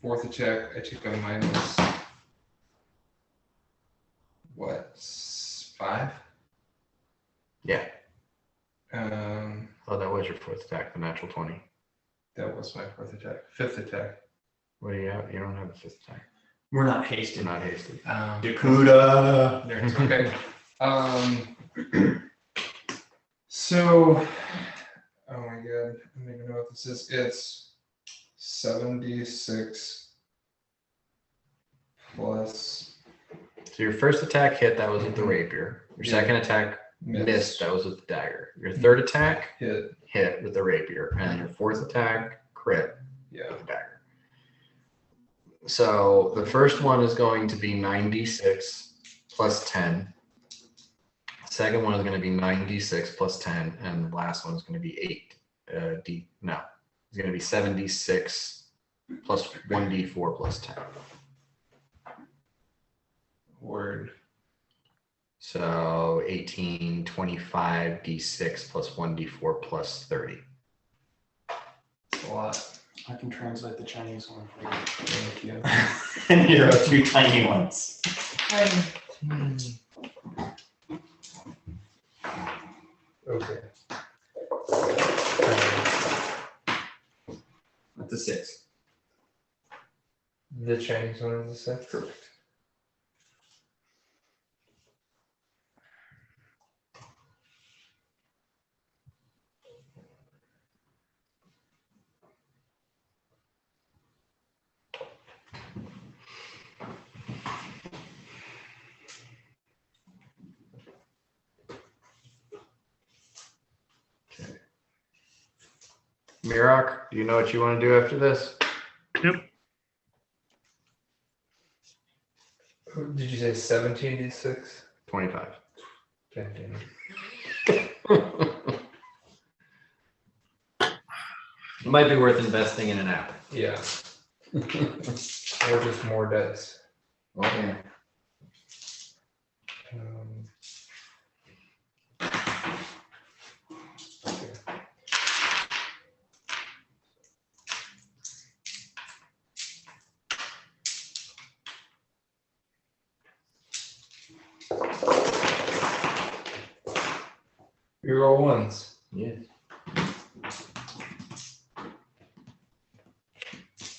fourth attack, I take a -5? Yeah. Um, Oh, that was your fourth attack, the natural 20. that was my fourth attack. Fifth attack. What do you have? You don't have a fifth attack. We're not You're hasted. not hasted. Dakuda. It's okay. So, oh my god, I don't even know what this is. It's 76 plus So your first attack hit, that was with the rapier. Your Yeah. second attack missed, that was with the dagger. Your third attack hit. with the rapier. And your fourth attack crit Yeah. with the dagger. So the first one is going to be 9d6 plus 10. The second one is going to be 9d6 plus 10. And the last one is going to be 8. It's going to be 7d6 plus 1d4 plus 10. Word. So 18, 25 d6 plus 1d4 plus 30. It's a lot. I can translate the Chinese one for you. Thank you. And here are 2 tiny ones. Okay. That's a 6. The Chinese one is a 6? Perfect. Mirok, do you know what you want to do after this? Yep. Did you say 17d6? 25. God damn it. It might be worth investing in an app. Yeah. Or just more dice. Well, yeah. We roll ones. Yes.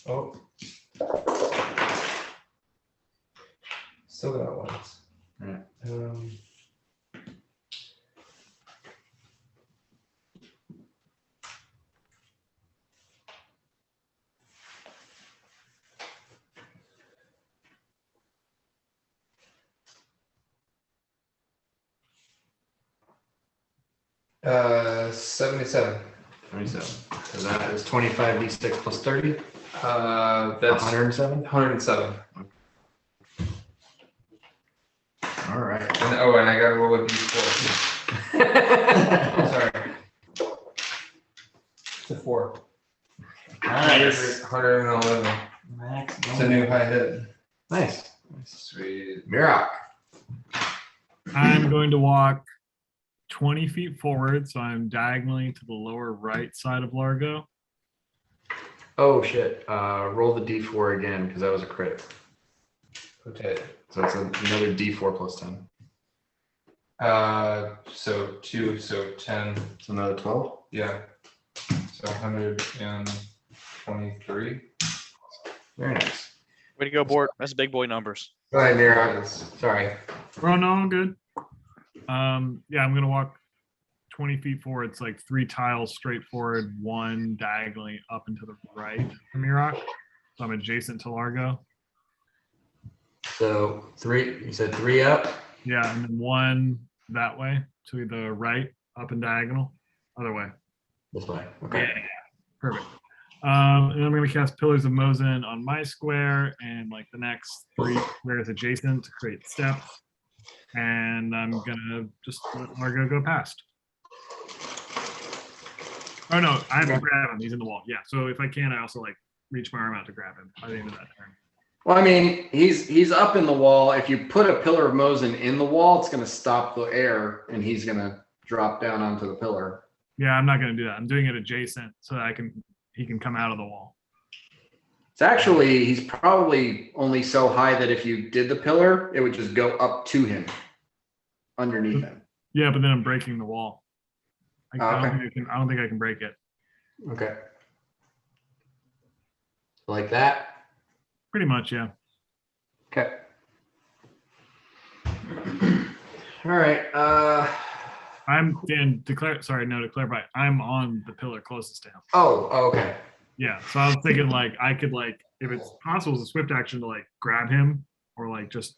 Oh. Still got ones. Alright. 77. 27. So that is 25d6 plus 30. That's 107. 107. All right. And, and I got to roll a d4. Sorry. It's a 4. Nice. 111. Max It's a new high hit. Nice. Sweet. Mirak. I'm going to walk 20 feet forward, so I'm diagonally to the lower right side of Largo. Oh shit. Roll the d4 again because that was a crit. Okay. So it's another d4 plus 10. So 2, so 10. It's another 12. Yeah. So 123. Very nice. Way to go, Bort. That's big boy numbers. Go ahead, Mirak. Sorry. Oh no, I'm good. Yeah, I'm gonna walk 20 feet forward. It's like 3 tiles straight forward, 1 diagonally up and to the right from Mirak. So I'm adjacent to Largo. So 3. You said 3 up. Yeah, and then 1 that way to the right, up and diagonal, other way. This way. Okay. Yeah, perfect. And I'm going to cast Pillars of Mosin on my square and like the next 3 squares adjacent to create steps. And I'm going to just let Largo go past. Oh no, I have to grab him. He's in the wall. Yeah, so if I can, I also like reach my arm out to grab him by the end of that turn. Well, I mean, he's up in the wall. If you put a pillar of Mosin in the wall, it's going to stop the air, and he's going to drop down onto the pillar. Yeah, I'm not going to do that. I'm doing it adjacent so that he can come out of the wall. It's actually, he's probably only so high that if you did the pillar, it would just go up to him, underneath him. Yeah, but then I'm breaking the wall. I Okay. I don't think I can break it. Okay. Like that? Pretty much, yeah. Okay. All right. I'm Dan. To clarify, I'm on the pillar closest to him. Oh, okay. Yeah, so I was thinking like I could like if it's possible as a swift action to like grab him or like just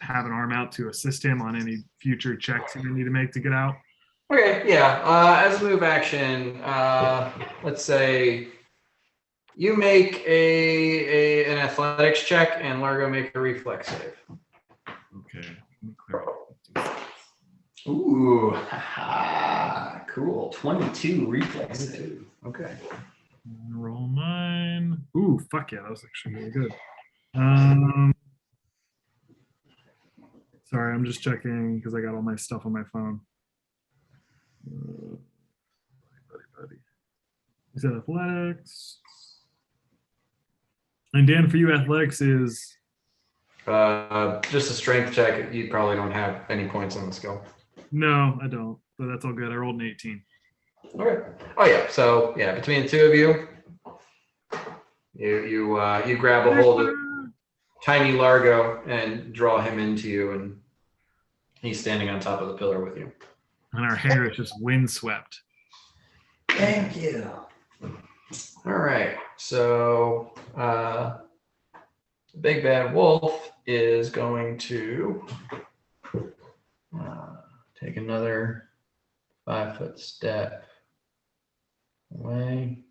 have an arm out to assist him on any future checks he may need to make to get out. Okay, yeah. As a move action, let's say you make an athletics check and Largo make a reflex save. Okay. Let me clear it. Ooh, cool. 22 reflex. Okay. Roll mine. Ooh, fuck yeah, that was actually really good. Sorry, I'm just checking because I got all my stuff on my phone. Buddy. Is that athletics? And Dan, for you, athletics is Just a strength check. You probably don't have any points on the skill. no, I don't. But that's all good. I rolled an 18. Okay. Oh yeah. So yeah, between the two of you, you grab a hold of tiny Largo and draw him into you, and he's standing on top of the pillar with you. And our hair is just windswept. Thank you. All right. So Big Bad Wolf is going to take another 5-foot step away.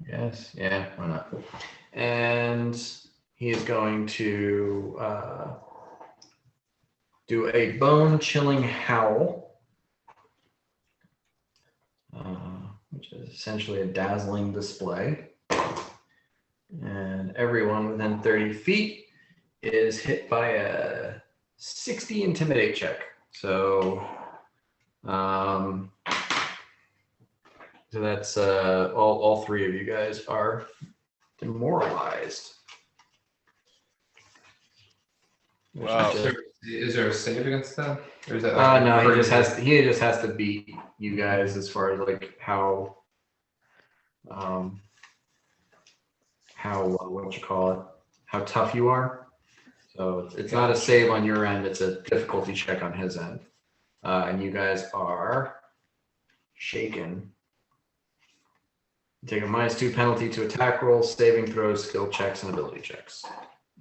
Yes. Yeah. Why not? And he is going to do a bone-chilling howl. which is essentially a dazzling display. And everyone within 30 feet is hit by a 60 intimidate check. So, so that's all three of you guys are demoralized. Wow. Is there a save against that? Or is that like No, he just has to beat you guys as far as like how what you call it, how tough you are. So it's not a save on your end, it's a difficulty check on his end. And you guys are shaken. You take a -2 penalty to attack rolls, saving throws, skill checks, and ability checks.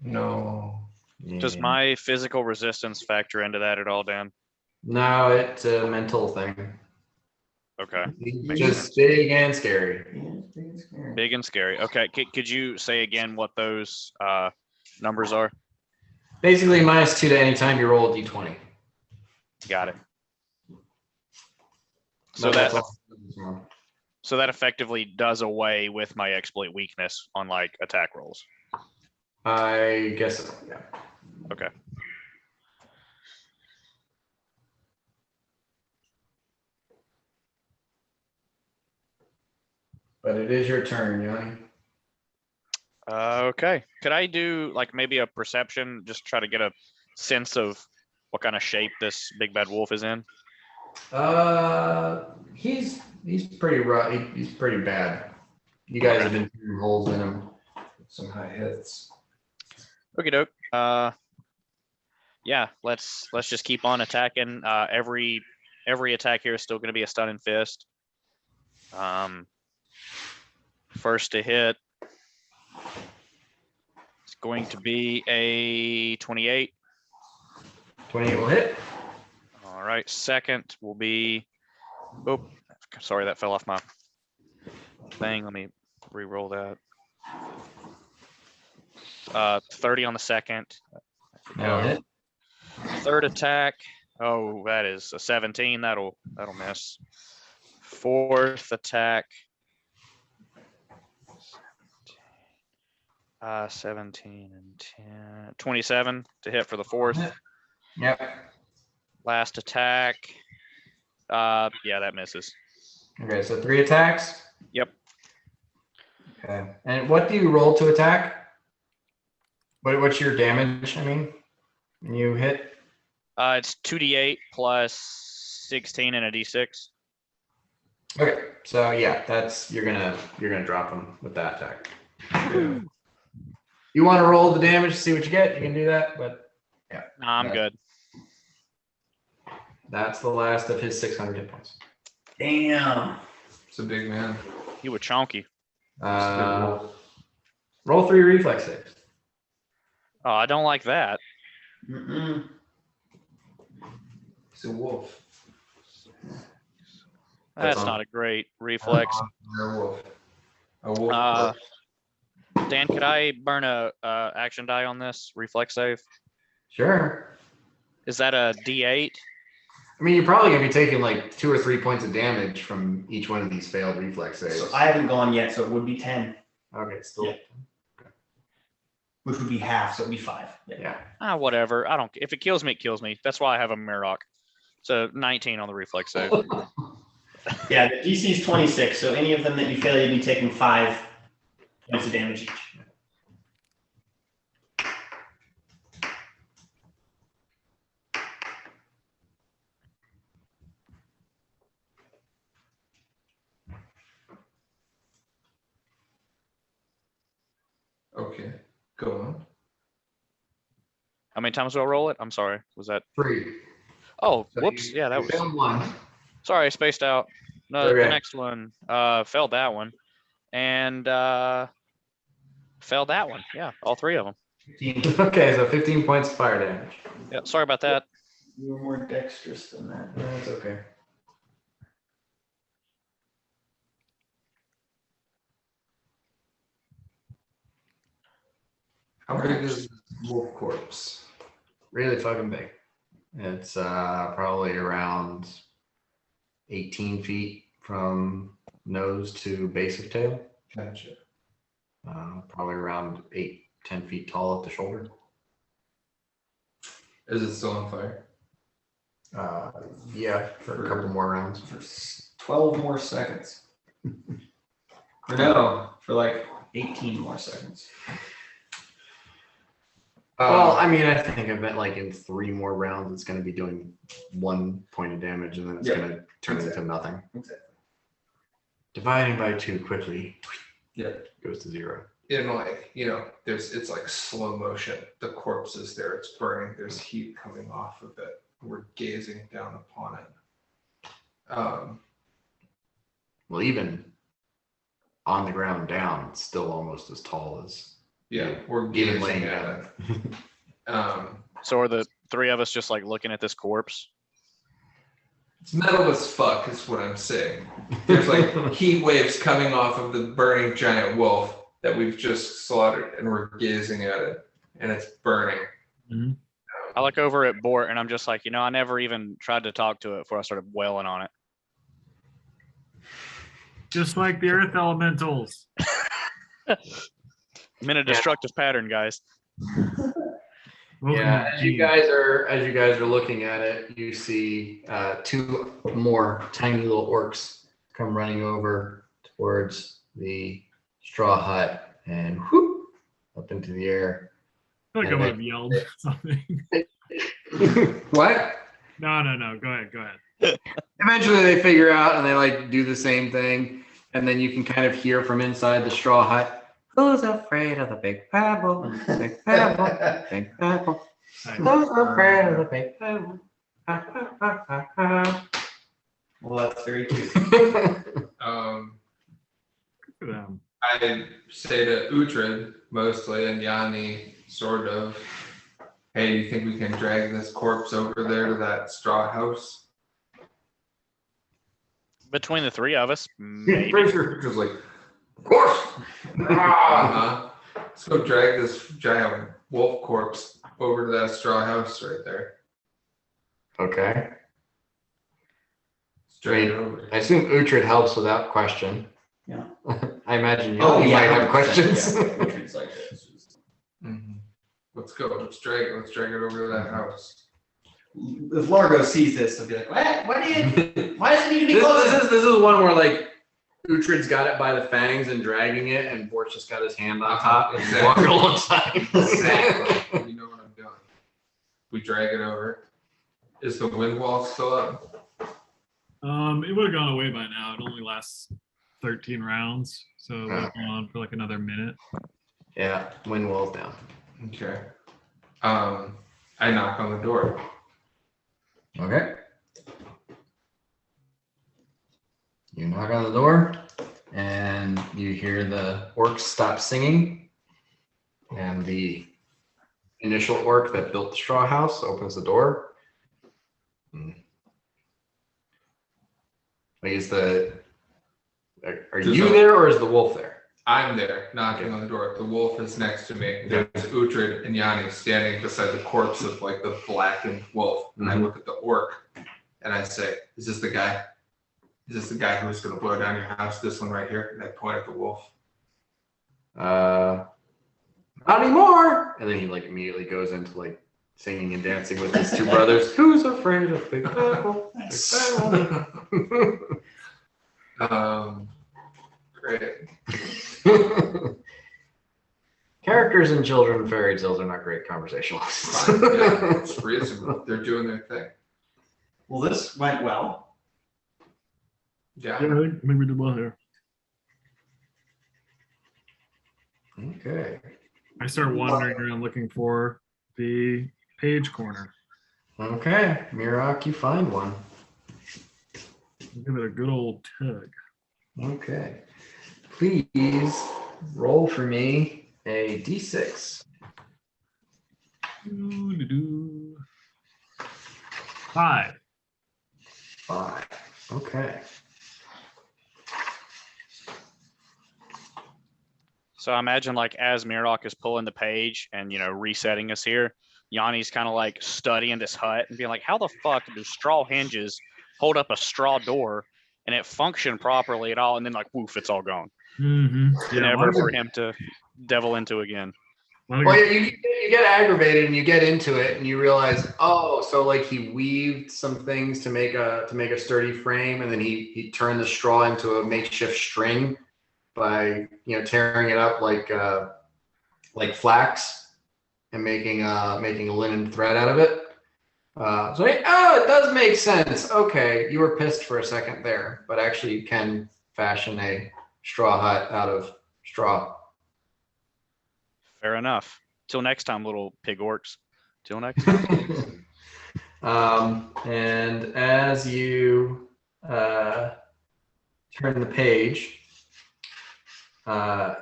No. Does And- my physical resistance factor into that at all, Dan? No, it's a mental thing. Okay. Just big and scary. Big and scary. Okay. Could you say again what those numbers are? Basically, -2 to any time you roll a d20. Got it. But that's all. So that effectively does away with my exploit weakness on like attack rolls. I guess so, yeah. Okay. But it is your turn, Yanni. Okay. Could I do like maybe a perception, just try to get a sense of what kind of shape this big bad wolf is in? He's pretty rough. He's pretty bad. You guys have been shooting holes in him. Some high hits. Okie doke. Yeah, let's just keep on attacking. Every attack here is still going to be a stunning fist. First to hit, it's going to be a 28. 28 will hit. All right. Second will be, oh, sorry, that fell off my thing. Let me re-roll that. 30 on the second. That'll hit. Third attack. Oh, that is a 17. That'll miss. Fourth attack. 17 and 10. 27 to hit for the fourth. Yep. Last attack. Yeah, that misses. Okay, so 3 attacks. Yep. Okay. And what do you roll to attack? What's your damage? I mean, when you hit. It's 2d8 plus 16 and a d6. Okay, so yeah, you're gonna drop him with that attack. You want to roll the damage to see what you get? You can do that, but yeah. Nah, I'm good. That's the last of his 600 hit points. Damn. It's a big man. You were chonky. Roll 3 reflex saves. Oh, I don't like that. Mm-mm. It's a wolf. That's on- not a great reflex. A wolf. A wolf. Dan, could I burn a action die on this reflex save? Sure. Is that a d8? I mean, you're probably gonna be taking like 2 or 3 points of damage from each one of these failed reflex saves. So I haven't gone yet, so it would be 10, Okay, still. Yeah. which would be half, so it'd be 5. Yeah. Whatever. I don't. If it kills me, it kills me. That's why I have a Murdoch. So 19 on the reflex save. Yeah, the DC is 26, so any of them that you fail, you'd be taking 5 points of damage each. Okay, go on. How many times do I roll it? I'm sorry. Was that? 3. Oh, So whoops. Yeah, that you was. failed 1. Sorry, I spaced out. No, Okay. the next one failed that one, and failed that one. Yeah, all 3 of them. Okay, so 15 points of fire damage. Yeah, sorry about that. You were more dexterous than that. That's okay. How big is wolf corpse? Really fucking big. It's probably around 18 feet from nose to base of tail. Gotcha. Probably around 8-10 feet tall at the shoulder. Is it still on fire? Yeah, for a couple more rounds. For 12 more seconds. Or no, for like 18 more seconds. Well, I mean, I think I bet like in 3 more rounds, it's going to be doing 1 point of damage, and then it's Yeah, going to turn into nothing. Exactly. Dividing by 2 quickly. Yeah. Goes to 0. In like, it's like slow motion. The corpse is there, it's burning, there's heat coming off of it. We're gazing down upon it. Well, even on the ground down, it's still almost as tall as we're even gazing laying at down. it. So are the 3 of us just like looking at this corpse? It's metal as fuck is what I'm saying. There's like heat waves coming off of the burning giant wolf that we've just slaughtered, and we're gazing at it, and it's burning. Mm-hmm. I look over at Bort and I'm just like, I never even tried to talk to it before I started wailing on it. Just like the earth elementals. I'm in a destructive pattern, guys. Yeah, as you guys are looking at it, you see 2 more tiny little orcs come running over towards the straw hut and whoop up into the air. I feel like I would have yelled something. What? No. Go ahead. Eventually they figure out and they like do the same thing, and then you can kind of hear from inside the straw hut, "Who's afraid of the big pebble? Big pebble, big pebble. Who's afraid of the big pebble?" Well, that's very cute. Good for them. I say to Uhtred mostly, and Yanni sort of, "Hey, you think we can drag this corpse over there to that straw house?" Between the 3 of us, maybe. Uhtred's like, "Of course." Let's go drag this giant wolf corpse over to that straw house right there. Okay. Straight over. I assume Uhtred helps without question. Yeah. I imagine you Oh, might yeah, have 100%, questions. yeah. Uhtred's like this. Let's go. Let's drag it over to that house. If Largo sees this, they'll be like, "What? Why does it need to be close?" This is one where like Uhtred's got it by the fangs and dragging it, and Bort's just got his hand on top and Exactly. walking alongside. Exactly. You know what I'm doing. We drag it over. Is the wind wall still up? It would have gone away by now. It only lasts 13 rounds, so it would have gone on for like another minute. Yeah, wind wall's down. Okay. I knock on the door. Okay. You knock on the door, and you hear the orcs stop singing, and the initial orc that built the straw house opens the door. Like, are you there or is the wolf there? I'm there, knocking on the door. The wolf is next to me. There's Uhtred and Yanni standing beside the corpse of like the blackened wolf. And I look at the orc and I say, "Is this the guy? Is this the guy who's gonna blow down your house? This one right here?" And I point at the wolf. Not anymore. And then he like immediately goes into like singing and dancing with his 2 brothers. Who's afraid of Big Apple? Big Apple. Great. Characters in children fairy tales are not great conversationalists. Fine, yeah, it's reasonable. They're doing their thing. Well, this went well. Yeah. Yeah, I think we did well here. Okay. I start wandering around looking for the page corner. Okay, Mirak, you find one. Give it a good old tug. Okay. Please roll for me a d6. Doo-doo-doo. 5. 5. Okay. So I imagine like as Mirok is pulling the page and resetting us here, Yanni's kind of like studying this hut and being like, how the fuck do straw hinges hold up a straw door and it functioned properly at all, and then like woof, it's all gone. Yeah, Never for him to devil into again. Well, you get aggravated and you get into it and you realize, oh, so like he weaved some things to make a sturdy frame, and then he turned the straw into a makeshift string by tearing it up like flax and making a linen thread out of it. It does make sense. Okay, you were pissed for a second there, but actually you can fashion a straw hut out of straw. Fair enough. Till next time, little pig orcs. Till next time. And as you turn the page,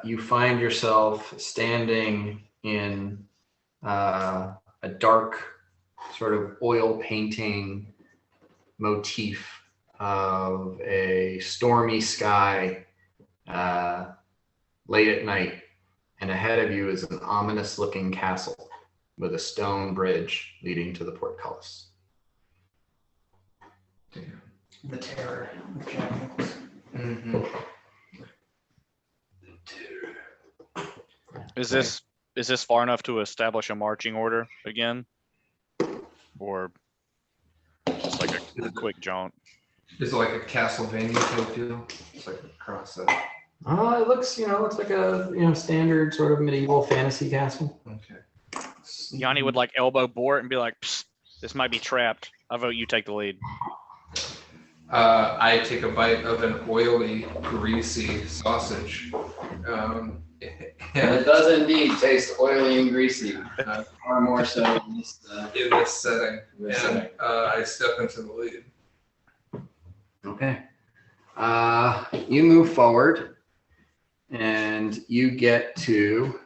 you find yourself standing in a dark sort of oil painting motif of a stormy sky late at night. And ahead of you is an ominous looking castle with a stone bridge leading to the portcullis. The terror. Is this far enough to establish a marching order again? Or just like a quick jaunt? Is it like a Castlevania type deal? It's like across that. It looks like a standard sort of medieval fantasy castle. Okay. Yanni would like elbow Bort and be like, psst, this might be trapped. I vote you take the lead. I take a bite of an oily, greasy sausage. It does indeed taste oily and greasy, far more so in this setting. I step into the lead. Okay. You move forward and you get to,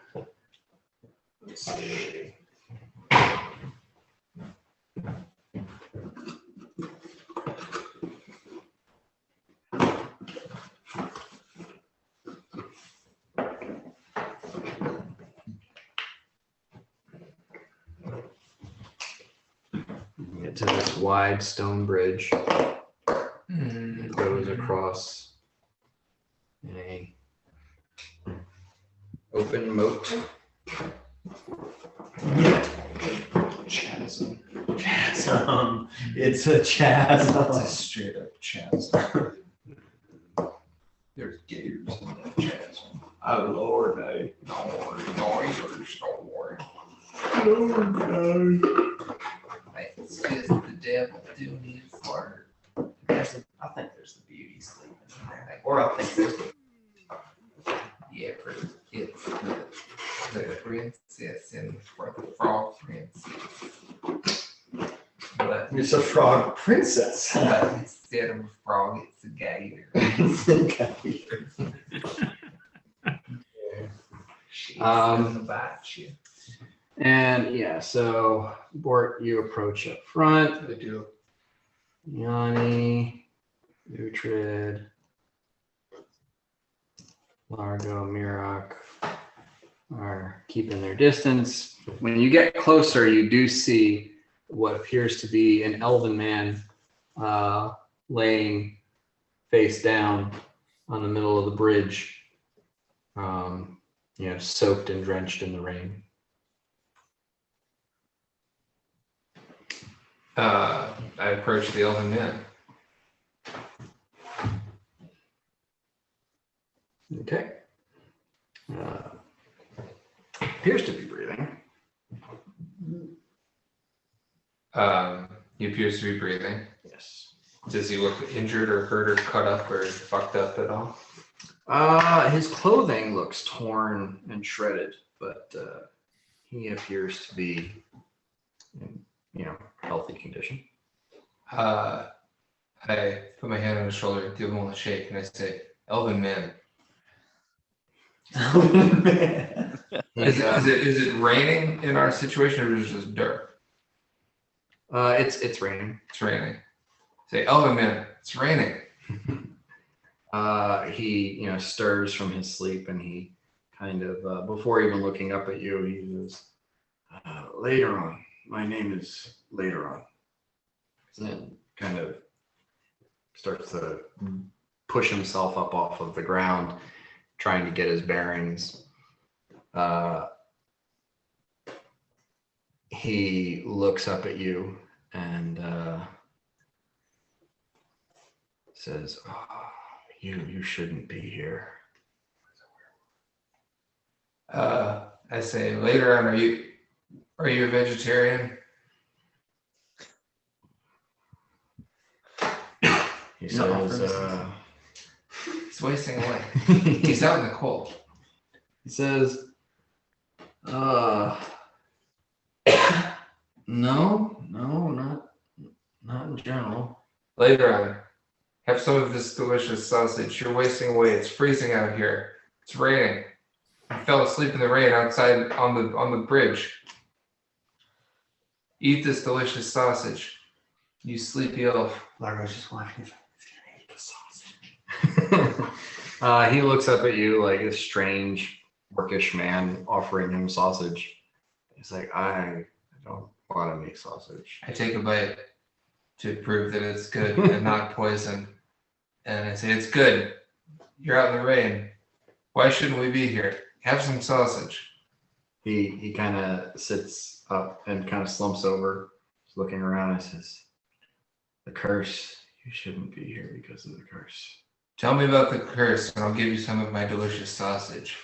let's see. Get to this wide stone bridge. It goes across a open moat. Chasm. It's a chasm. It's a straight up chasm. There's gators in that chasm. Oh Lord, no. Don't worry. It's just the devil doing his work. I think there's the beauty sleeping in there. Or I think there's It's the princess and for the frog princess. But It's a frog princess. instead of a frog, it's a gator. She's gonna bite you. And so Bort, you approach up front. I do. Yanni, Uhtred, Largo, Mirok are keeping their distance. When you get closer, you do see what appears to be an elven man laying face down on the middle of the bridge, soaked and drenched in the rain. I approach the elven man. Okay. Appears to be breathing. He appears to be breathing. Yes. Does he look injured or hurt or cut up or fucked up at all? His clothing looks torn and shredded, but he appears to be in, healthy condition. I put my hand on his shoulder, give him a shake, and I say, "Elven man, is it raining in our situation, or is it just dirt?" It's raining. It's raining. Say, "Elven man, it's raining." He stirs from his sleep, and he kind of before even looking up at you, he says, "Later on. My name is Later on." And kind of starts to push himself up off of the ground, trying to get his bearings. He looks up at you and says, oh, you shouldn't be here. I say, later on, are you a vegetarian? He No, says, He's wasting away. He's out in the cold. he says, no, not in general. Later on, have some of this delicious sausage. You're wasting away. It's freezing out here. It's raining. I fell asleep in the rain outside on the bridge. Eat this delicious sausage. You sleepy elf. Largo's just wondering if you're gonna eat the sausage. He looks up at you like a strange, orcish man offering him sausage. He's like, I don't want to make sausage. I take a bite to prove that it's good and not poison. And I say, it's good. You're out in the rain. Why shouldn't we be here? Have some sausage. He kind of sits up and kind of slumps over, looking around and says, the curse, you shouldn't be here because of the curse. Tell me about the curse and I'll give you some of my delicious sausage.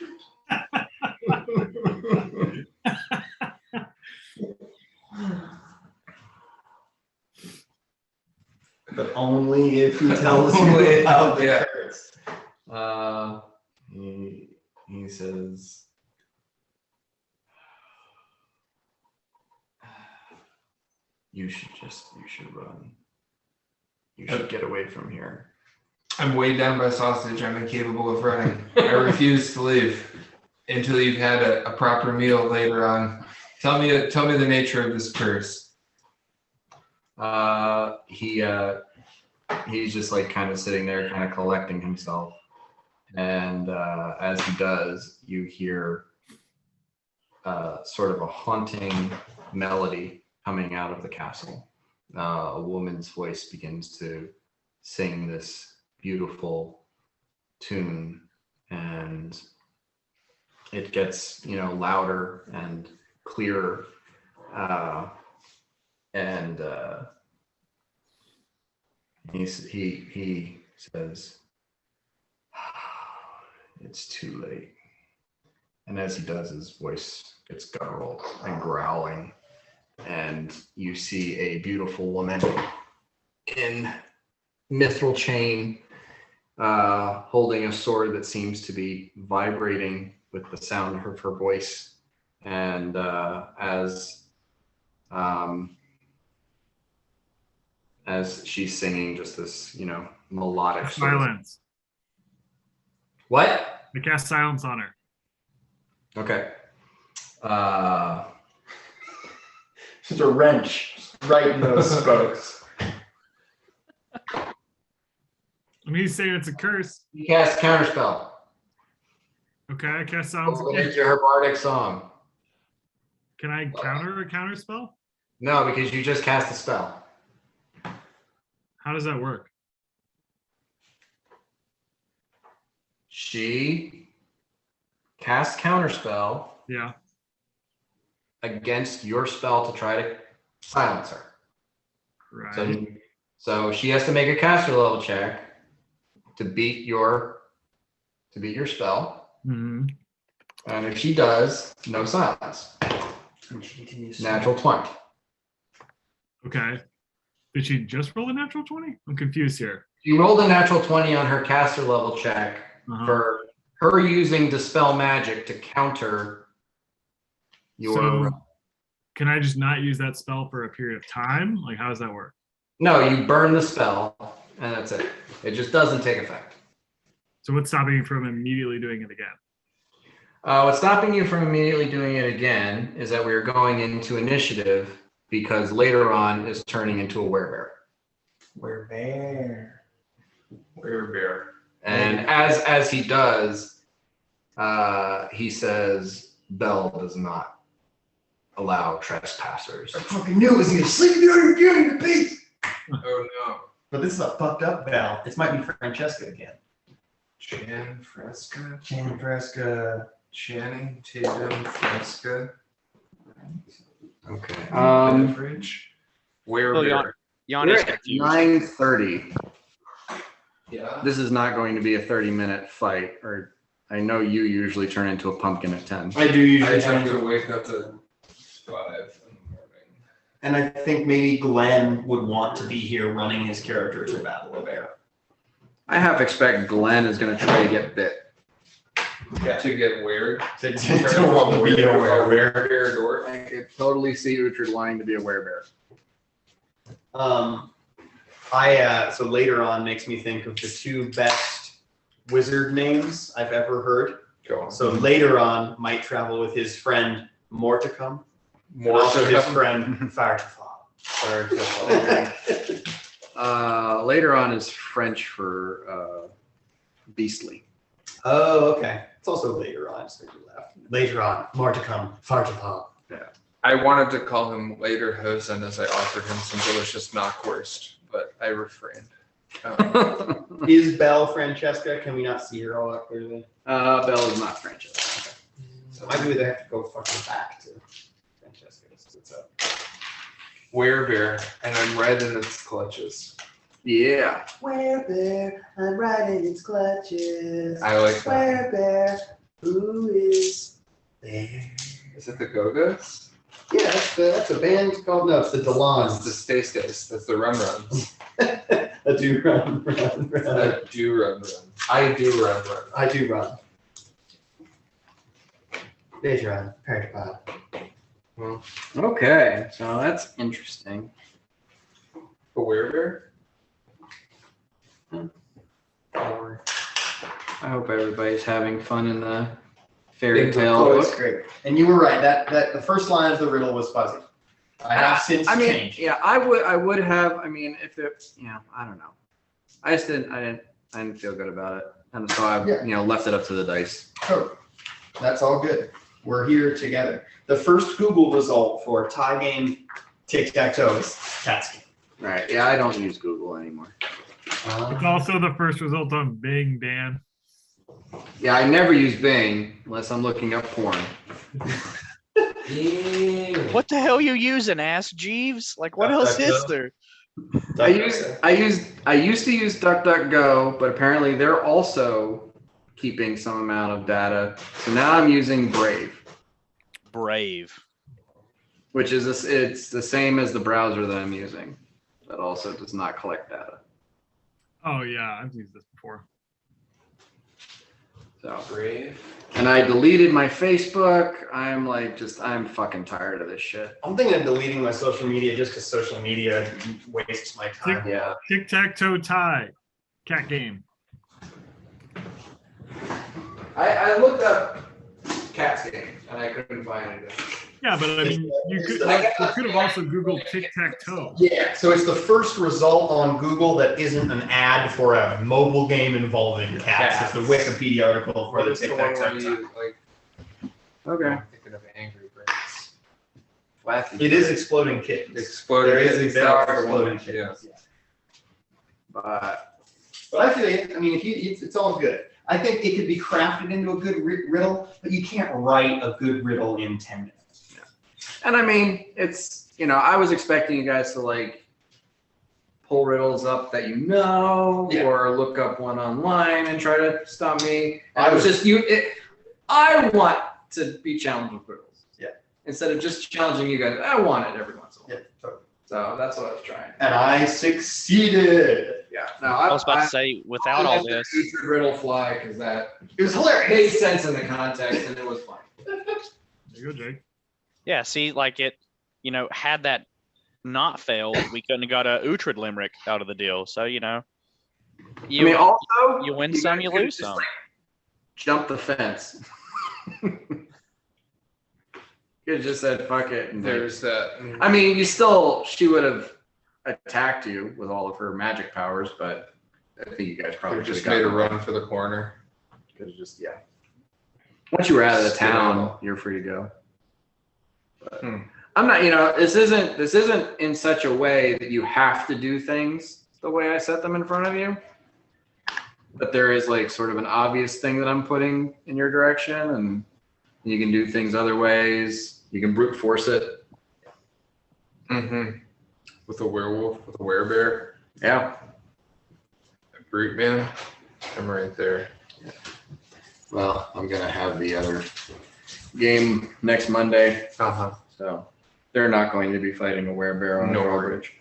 But only if he tells Only- you about the yeah. curse. He says, you should run. You should get away from here. I'm weighed down by sausage. I'm incapable of running. I refuse to leave until you've had a proper meal later on. Tell me the nature of this curse. He's just like kind of sitting there, kind of collecting himself. And as he does, you hear sort of a haunting melody coming out of the castle. A woman's voice begins to sing this beautiful tune, and it gets, louder and clearer. And he says, it's too late. And as he does, his voice gets guttural and growling. And you see a beautiful woman in mithril chain, holding a sword that seems to be vibrating with the sound of her voice. And as she's singing just this, melodic sort of- Silence. What? I cast silence on her. Okay. Just a wrench right in those spokes. I mean, he's saying it's a curse. You cast counterspell. Okay, I cast silence Over again. into her bardic song. Can I counter a counter spell? No, because you just cast a spell. How does that work? She casts counterspell Yeah. against your spell to try to silence her. Right. So she has to make a caster level check to beat your spell. Hmm. And if she does, no silence. And she continues. Natural 20. Okay. Did she just roll a natural 20? I'm confused here. She rolled a natural 20 on her caster level check Uh-huh. for her using Dispel Magic to counter your... So, can I just not use that spell for a period of time? Like, how does that work? No, you burn the spell, and that's it. It just doesn't take effect. So what's stopping you from immediately doing it again? What's stopping you from immediately doing it again is that we are going into initiative because later on is turning into a werebear. Werebear. And as he does, he says, Bell does not allow trespassers. I fucking knew it was gonna sleep you in your peace. Oh no. But this is a fucked up Belle. This might be Francesca again. Jan Fresca, Channing Fresca. Channing Tatum Fresca. Okay. Beverage. Where Well, beer. Yanni's We're at confused. 9:30. Yeah. This is not going to be a 30-minute fight, or I know you usually turn into a pumpkin at 10. I do I usually have turn to wake up at 5 in the morning. And I think maybe Glenn would want to be here running his character to Battle of Air. I half expect Glenn is going to try to get bit. Yeah. To get weird. To want to be a werebear. Bear door. I could totally see Uhtred wanting to be a werebear. So later on makes me think of the two best wizard names I've ever heard. Go on. So later on might travel with his friend Morticum, and also his friend Fartafal. Later on is French for beastly. Oh, okay. It's also later on, so you left. Later on, Morticum, Fartafal. I wanted to call him later Hosen as I offered him some delicious knockwurst, but I refrained. Is Belle Francesca? Can we not see her all that clearly? Belle is not Francesca. So maybe we have to go fucking back to Francesca. What's up? Werebear, and I'm right in its clutches. Yeah. Werebear, I'm right in its clutches. I like that. Werebear, who is there? Is it the Go-Go's? Yeah, that's a band called, no, it's the That's the Delons. Stay Stays. That's the Rum Runs. I do run. I do run. I do run. I do run. There's run. Parapod. Okay, so that's interesting. A werebear? I hope everybody's having fun in the fairy tale Oh, it's book. great. And you were right. That the first line of the riddle was fuzzy. I have since I mean, changed. yeah, I would have. I mean, if it, I don't know. I just didn't feel good about it, and so I, Yeah. left it up to the dice. Oh, that's all good. We're here together. The first Google result for tie game tic-tac-toe is Cat's game. Right? Yeah, I don't use Google anymore. It's also the first result on Bing, Dan. Yeah, I never use Bing unless I'm looking up porn. What the hell you using, ass Jeeves? Like, what else is there? I used to use DuckDuckGo, but apparently they're also keeping some amount of data. So now I'm using Brave, Brave. which is it's the same as the browser that I'm using, but also does not collect data. Oh yeah, I've used this before. So Brave. and I deleted my Facebook. I'm fucking tired of this shit. I'm thinking of deleting my social media just because social media wastes my time. Yeah. Tic-tac-toe tie. Cat game. I looked up Cat's game and I couldn't find anything. Yeah, but I mean, you could have also Googled tic-tac-toe. Yeah, so it's the first result on Google that isn't an ad for a mobile game involving cats. It's the Wikipedia article for the What's the one where tic-tac-toe. you like? Okay. I'm thinking of Angry Birds. Flappy It is Bird. exploding kittens. Exploding. There kittens, there are that's the one. exploding kittens. Yeah. But But I feel it. I mean, it's all good. I think it could be crafted into a good riddle, but you can't write a good riddle in 10 minutes. and I mean, it's I was expecting you guys to like pull riddles up that Yeah. or look up one online and try to stop me. I I was was- just I want to be challenged with riddles. Yeah. Instead of just challenging you guys, I want it every once in a while. Yeah, totally. So that's what I was trying. And I succeded. Yeah. No, I was about to say, without all this, featured riddle fly because that It was hilarious. made sense in the context and it was fun. There you go, Jake. yeah, see, like it, had that not failed, we couldn't have got a Uhtred limerick out of the deal. So, you I mean, also you win guys some, you could've lose just, some. like, jump the fence. You could have just said fuck it. And There's that. I mean, she would have attacked you with all of her magic powers, but I think you guys probably They just should have made a gotten run for the corner. Could have just Once you were out of the Spit it town, out. you're free to go. But Hmm. I'm not. This isn't in such a way that you have to do things. the way I set them in front of you. But there is like sort of an obvious thing that I'm putting in your direction, and you can do things other ways. You can brute force it. Mm-hmm. With a werewolf, with a werebear. Yeah. Brute man. I'm right there. Well, I'm gonna have the other game next Monday, Uh-huh. so they're not going to be fighting a werebear on a No drawbridge.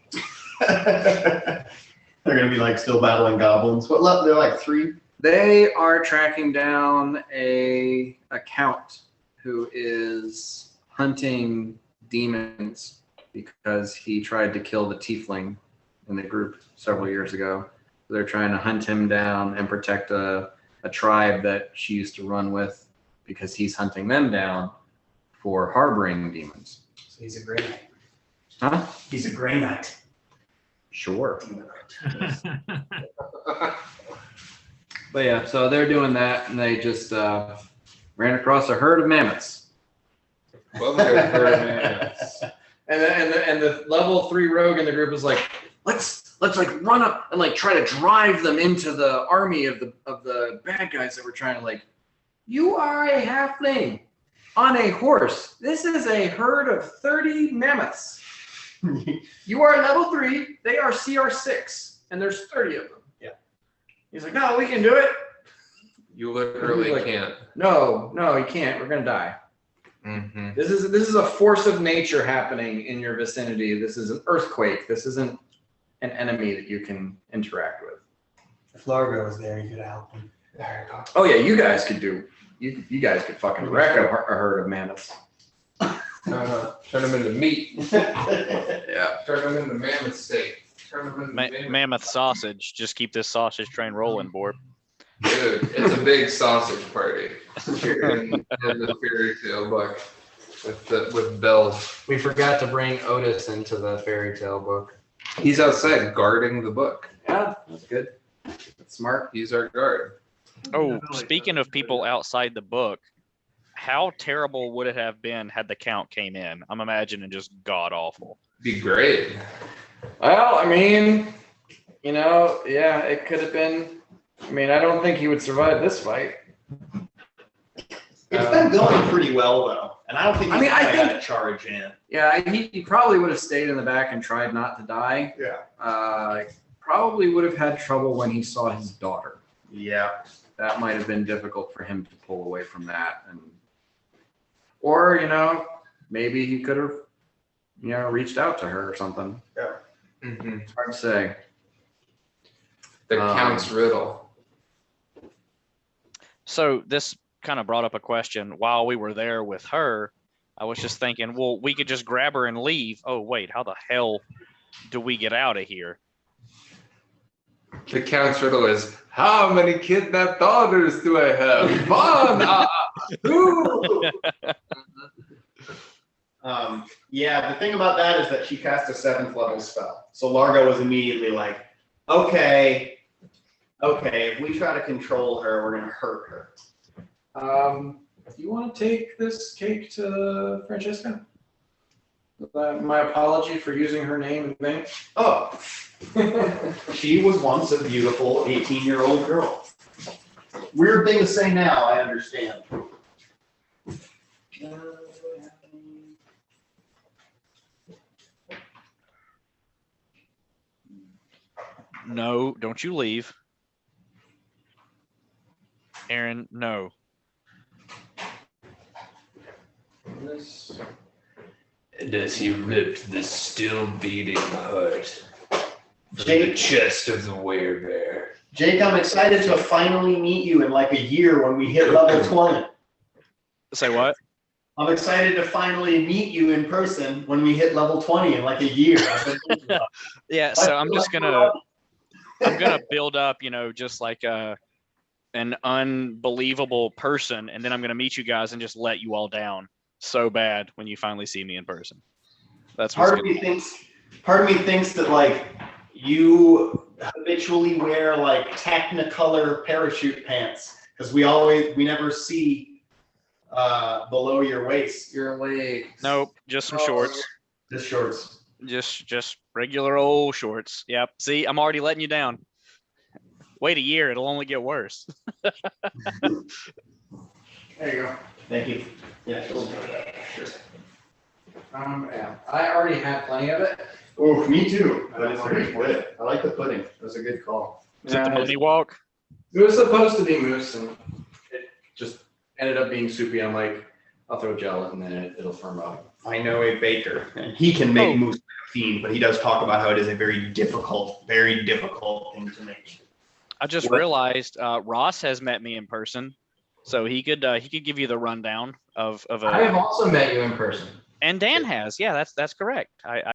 They're gonna be like still battling goblins. What level? They're like 3. They are tracking down a count who is hunting demons because he tried to kill the tiefling in the group several years ago. They're trying to hunt him down and protect a tribe that she used to run with because he's hunting them down for harboring demons. So he's a Grey Knight. Huh? He's a Grey Knight. Sure. But yeah, so they're doing that, and they just ran across a herd of mammoths. Well, there's bird And the level 3 rogue in the group was like, let's like run up and like try to drive them into the army of the bad guys that were trying to like. You are a halfling on a horse. This is a herd of 30 mammoths. You are level 3. They are CR6, and there's 30 of them. Yeah. He's like, no, we can do it. You literally Like, can't. No, you can't. We're gonna die. Mm-hmm. This is a force of nature happening in your vicinity. This is an earthquake. This isn't an enemy that you can interact with. If Largo was there, you could help him. There you go. Oh yeah, you guys could do. You guys could fucking wreck a herd of mammoths. Turn them into meat. Yeah. Turn them into mammoth steak. Turn them into mammoth. Mammoth sausage. Just keep this sausage train rolling, Borb. Dude, it's a big sausage party here in the fairy tale book with bells. We forgot to bring Otis into the fairy tale book. He's outside guarding the book. Yeah, that's good. That's smart. He's our guard. Oh, speaking of people outside the book, how terrible would it have been had the count came in? I'm imagining just god awful. Be great. Well, I mean, yeah, it could have been. I mean, I don't think he would survive this fight. It's been going pretty well though, and I don't think he's I got to charge in. Yeah, he probably would have stayed in the back and tried not to die. Yeah. Probably would have had trouble when he saw his daughter. Yeah. That might have been difficult for him to pull away from that, or maybe he could have, reached out to her or something. Yeah. Mm-hmm. It's hard to say. The Count's riddle. So this kind of brought up a question while we were there with her. I was just thinking, well, we could just grab her and leave. Oh, wait, how the hell do we get out of here? The Count's riddle is, how many kidnapped daughters do I have? One! Yeah, the thing about that is that she cast a 7th level spell. So Largo was immediately like, okay, if we try to control her, we're going to hurt her. Do you want to take this cake to Francesca? My apology for using her name in vain. Oh, she was once a beautiful 18-year-old girl. Weird thing to say now, I understand. No, don't you leave. Aaron, no. And as he ripped the still beating heart from Jake- the chest of the werebear. Jake, I'm excited to finally meet you in like a year when we hit level 20. Say what? I'm excited to finally meet you in person when we hit level 20 in like a year. Yeah, so I'm gonna build up, just like an unbelievable person, and then I'm gonna meet you guys and just let you all down so bad when you finally see me in person. That's what's Part of me thinks that like you habitually wear like Technicolor parachute pants because we never see below your waist. Your legs. Nope, just some shorts. Just shorts. Just regular old shorts. Yep. See, I'm already letting you down. Wait a year, it'll only get worse. There you go. Thank you. Yeah, sure. Yeah, I already had plenty of it. Oh, me too. But it's very good. I like the pudding. It was a good call. Is it the bunny walk? It was supposed to be mousse, and it just ended up being soupy. I'm like, I'll throw gel and then it'll firm up. I know a baker, and he can make Oh. mousse like a fiend, but he does talk about how it is a very difficult thing to make. I just realized Ross has met me in person, so he could give you the rundown of I have also met you in person. and Dan has. Yeah, that's correct. I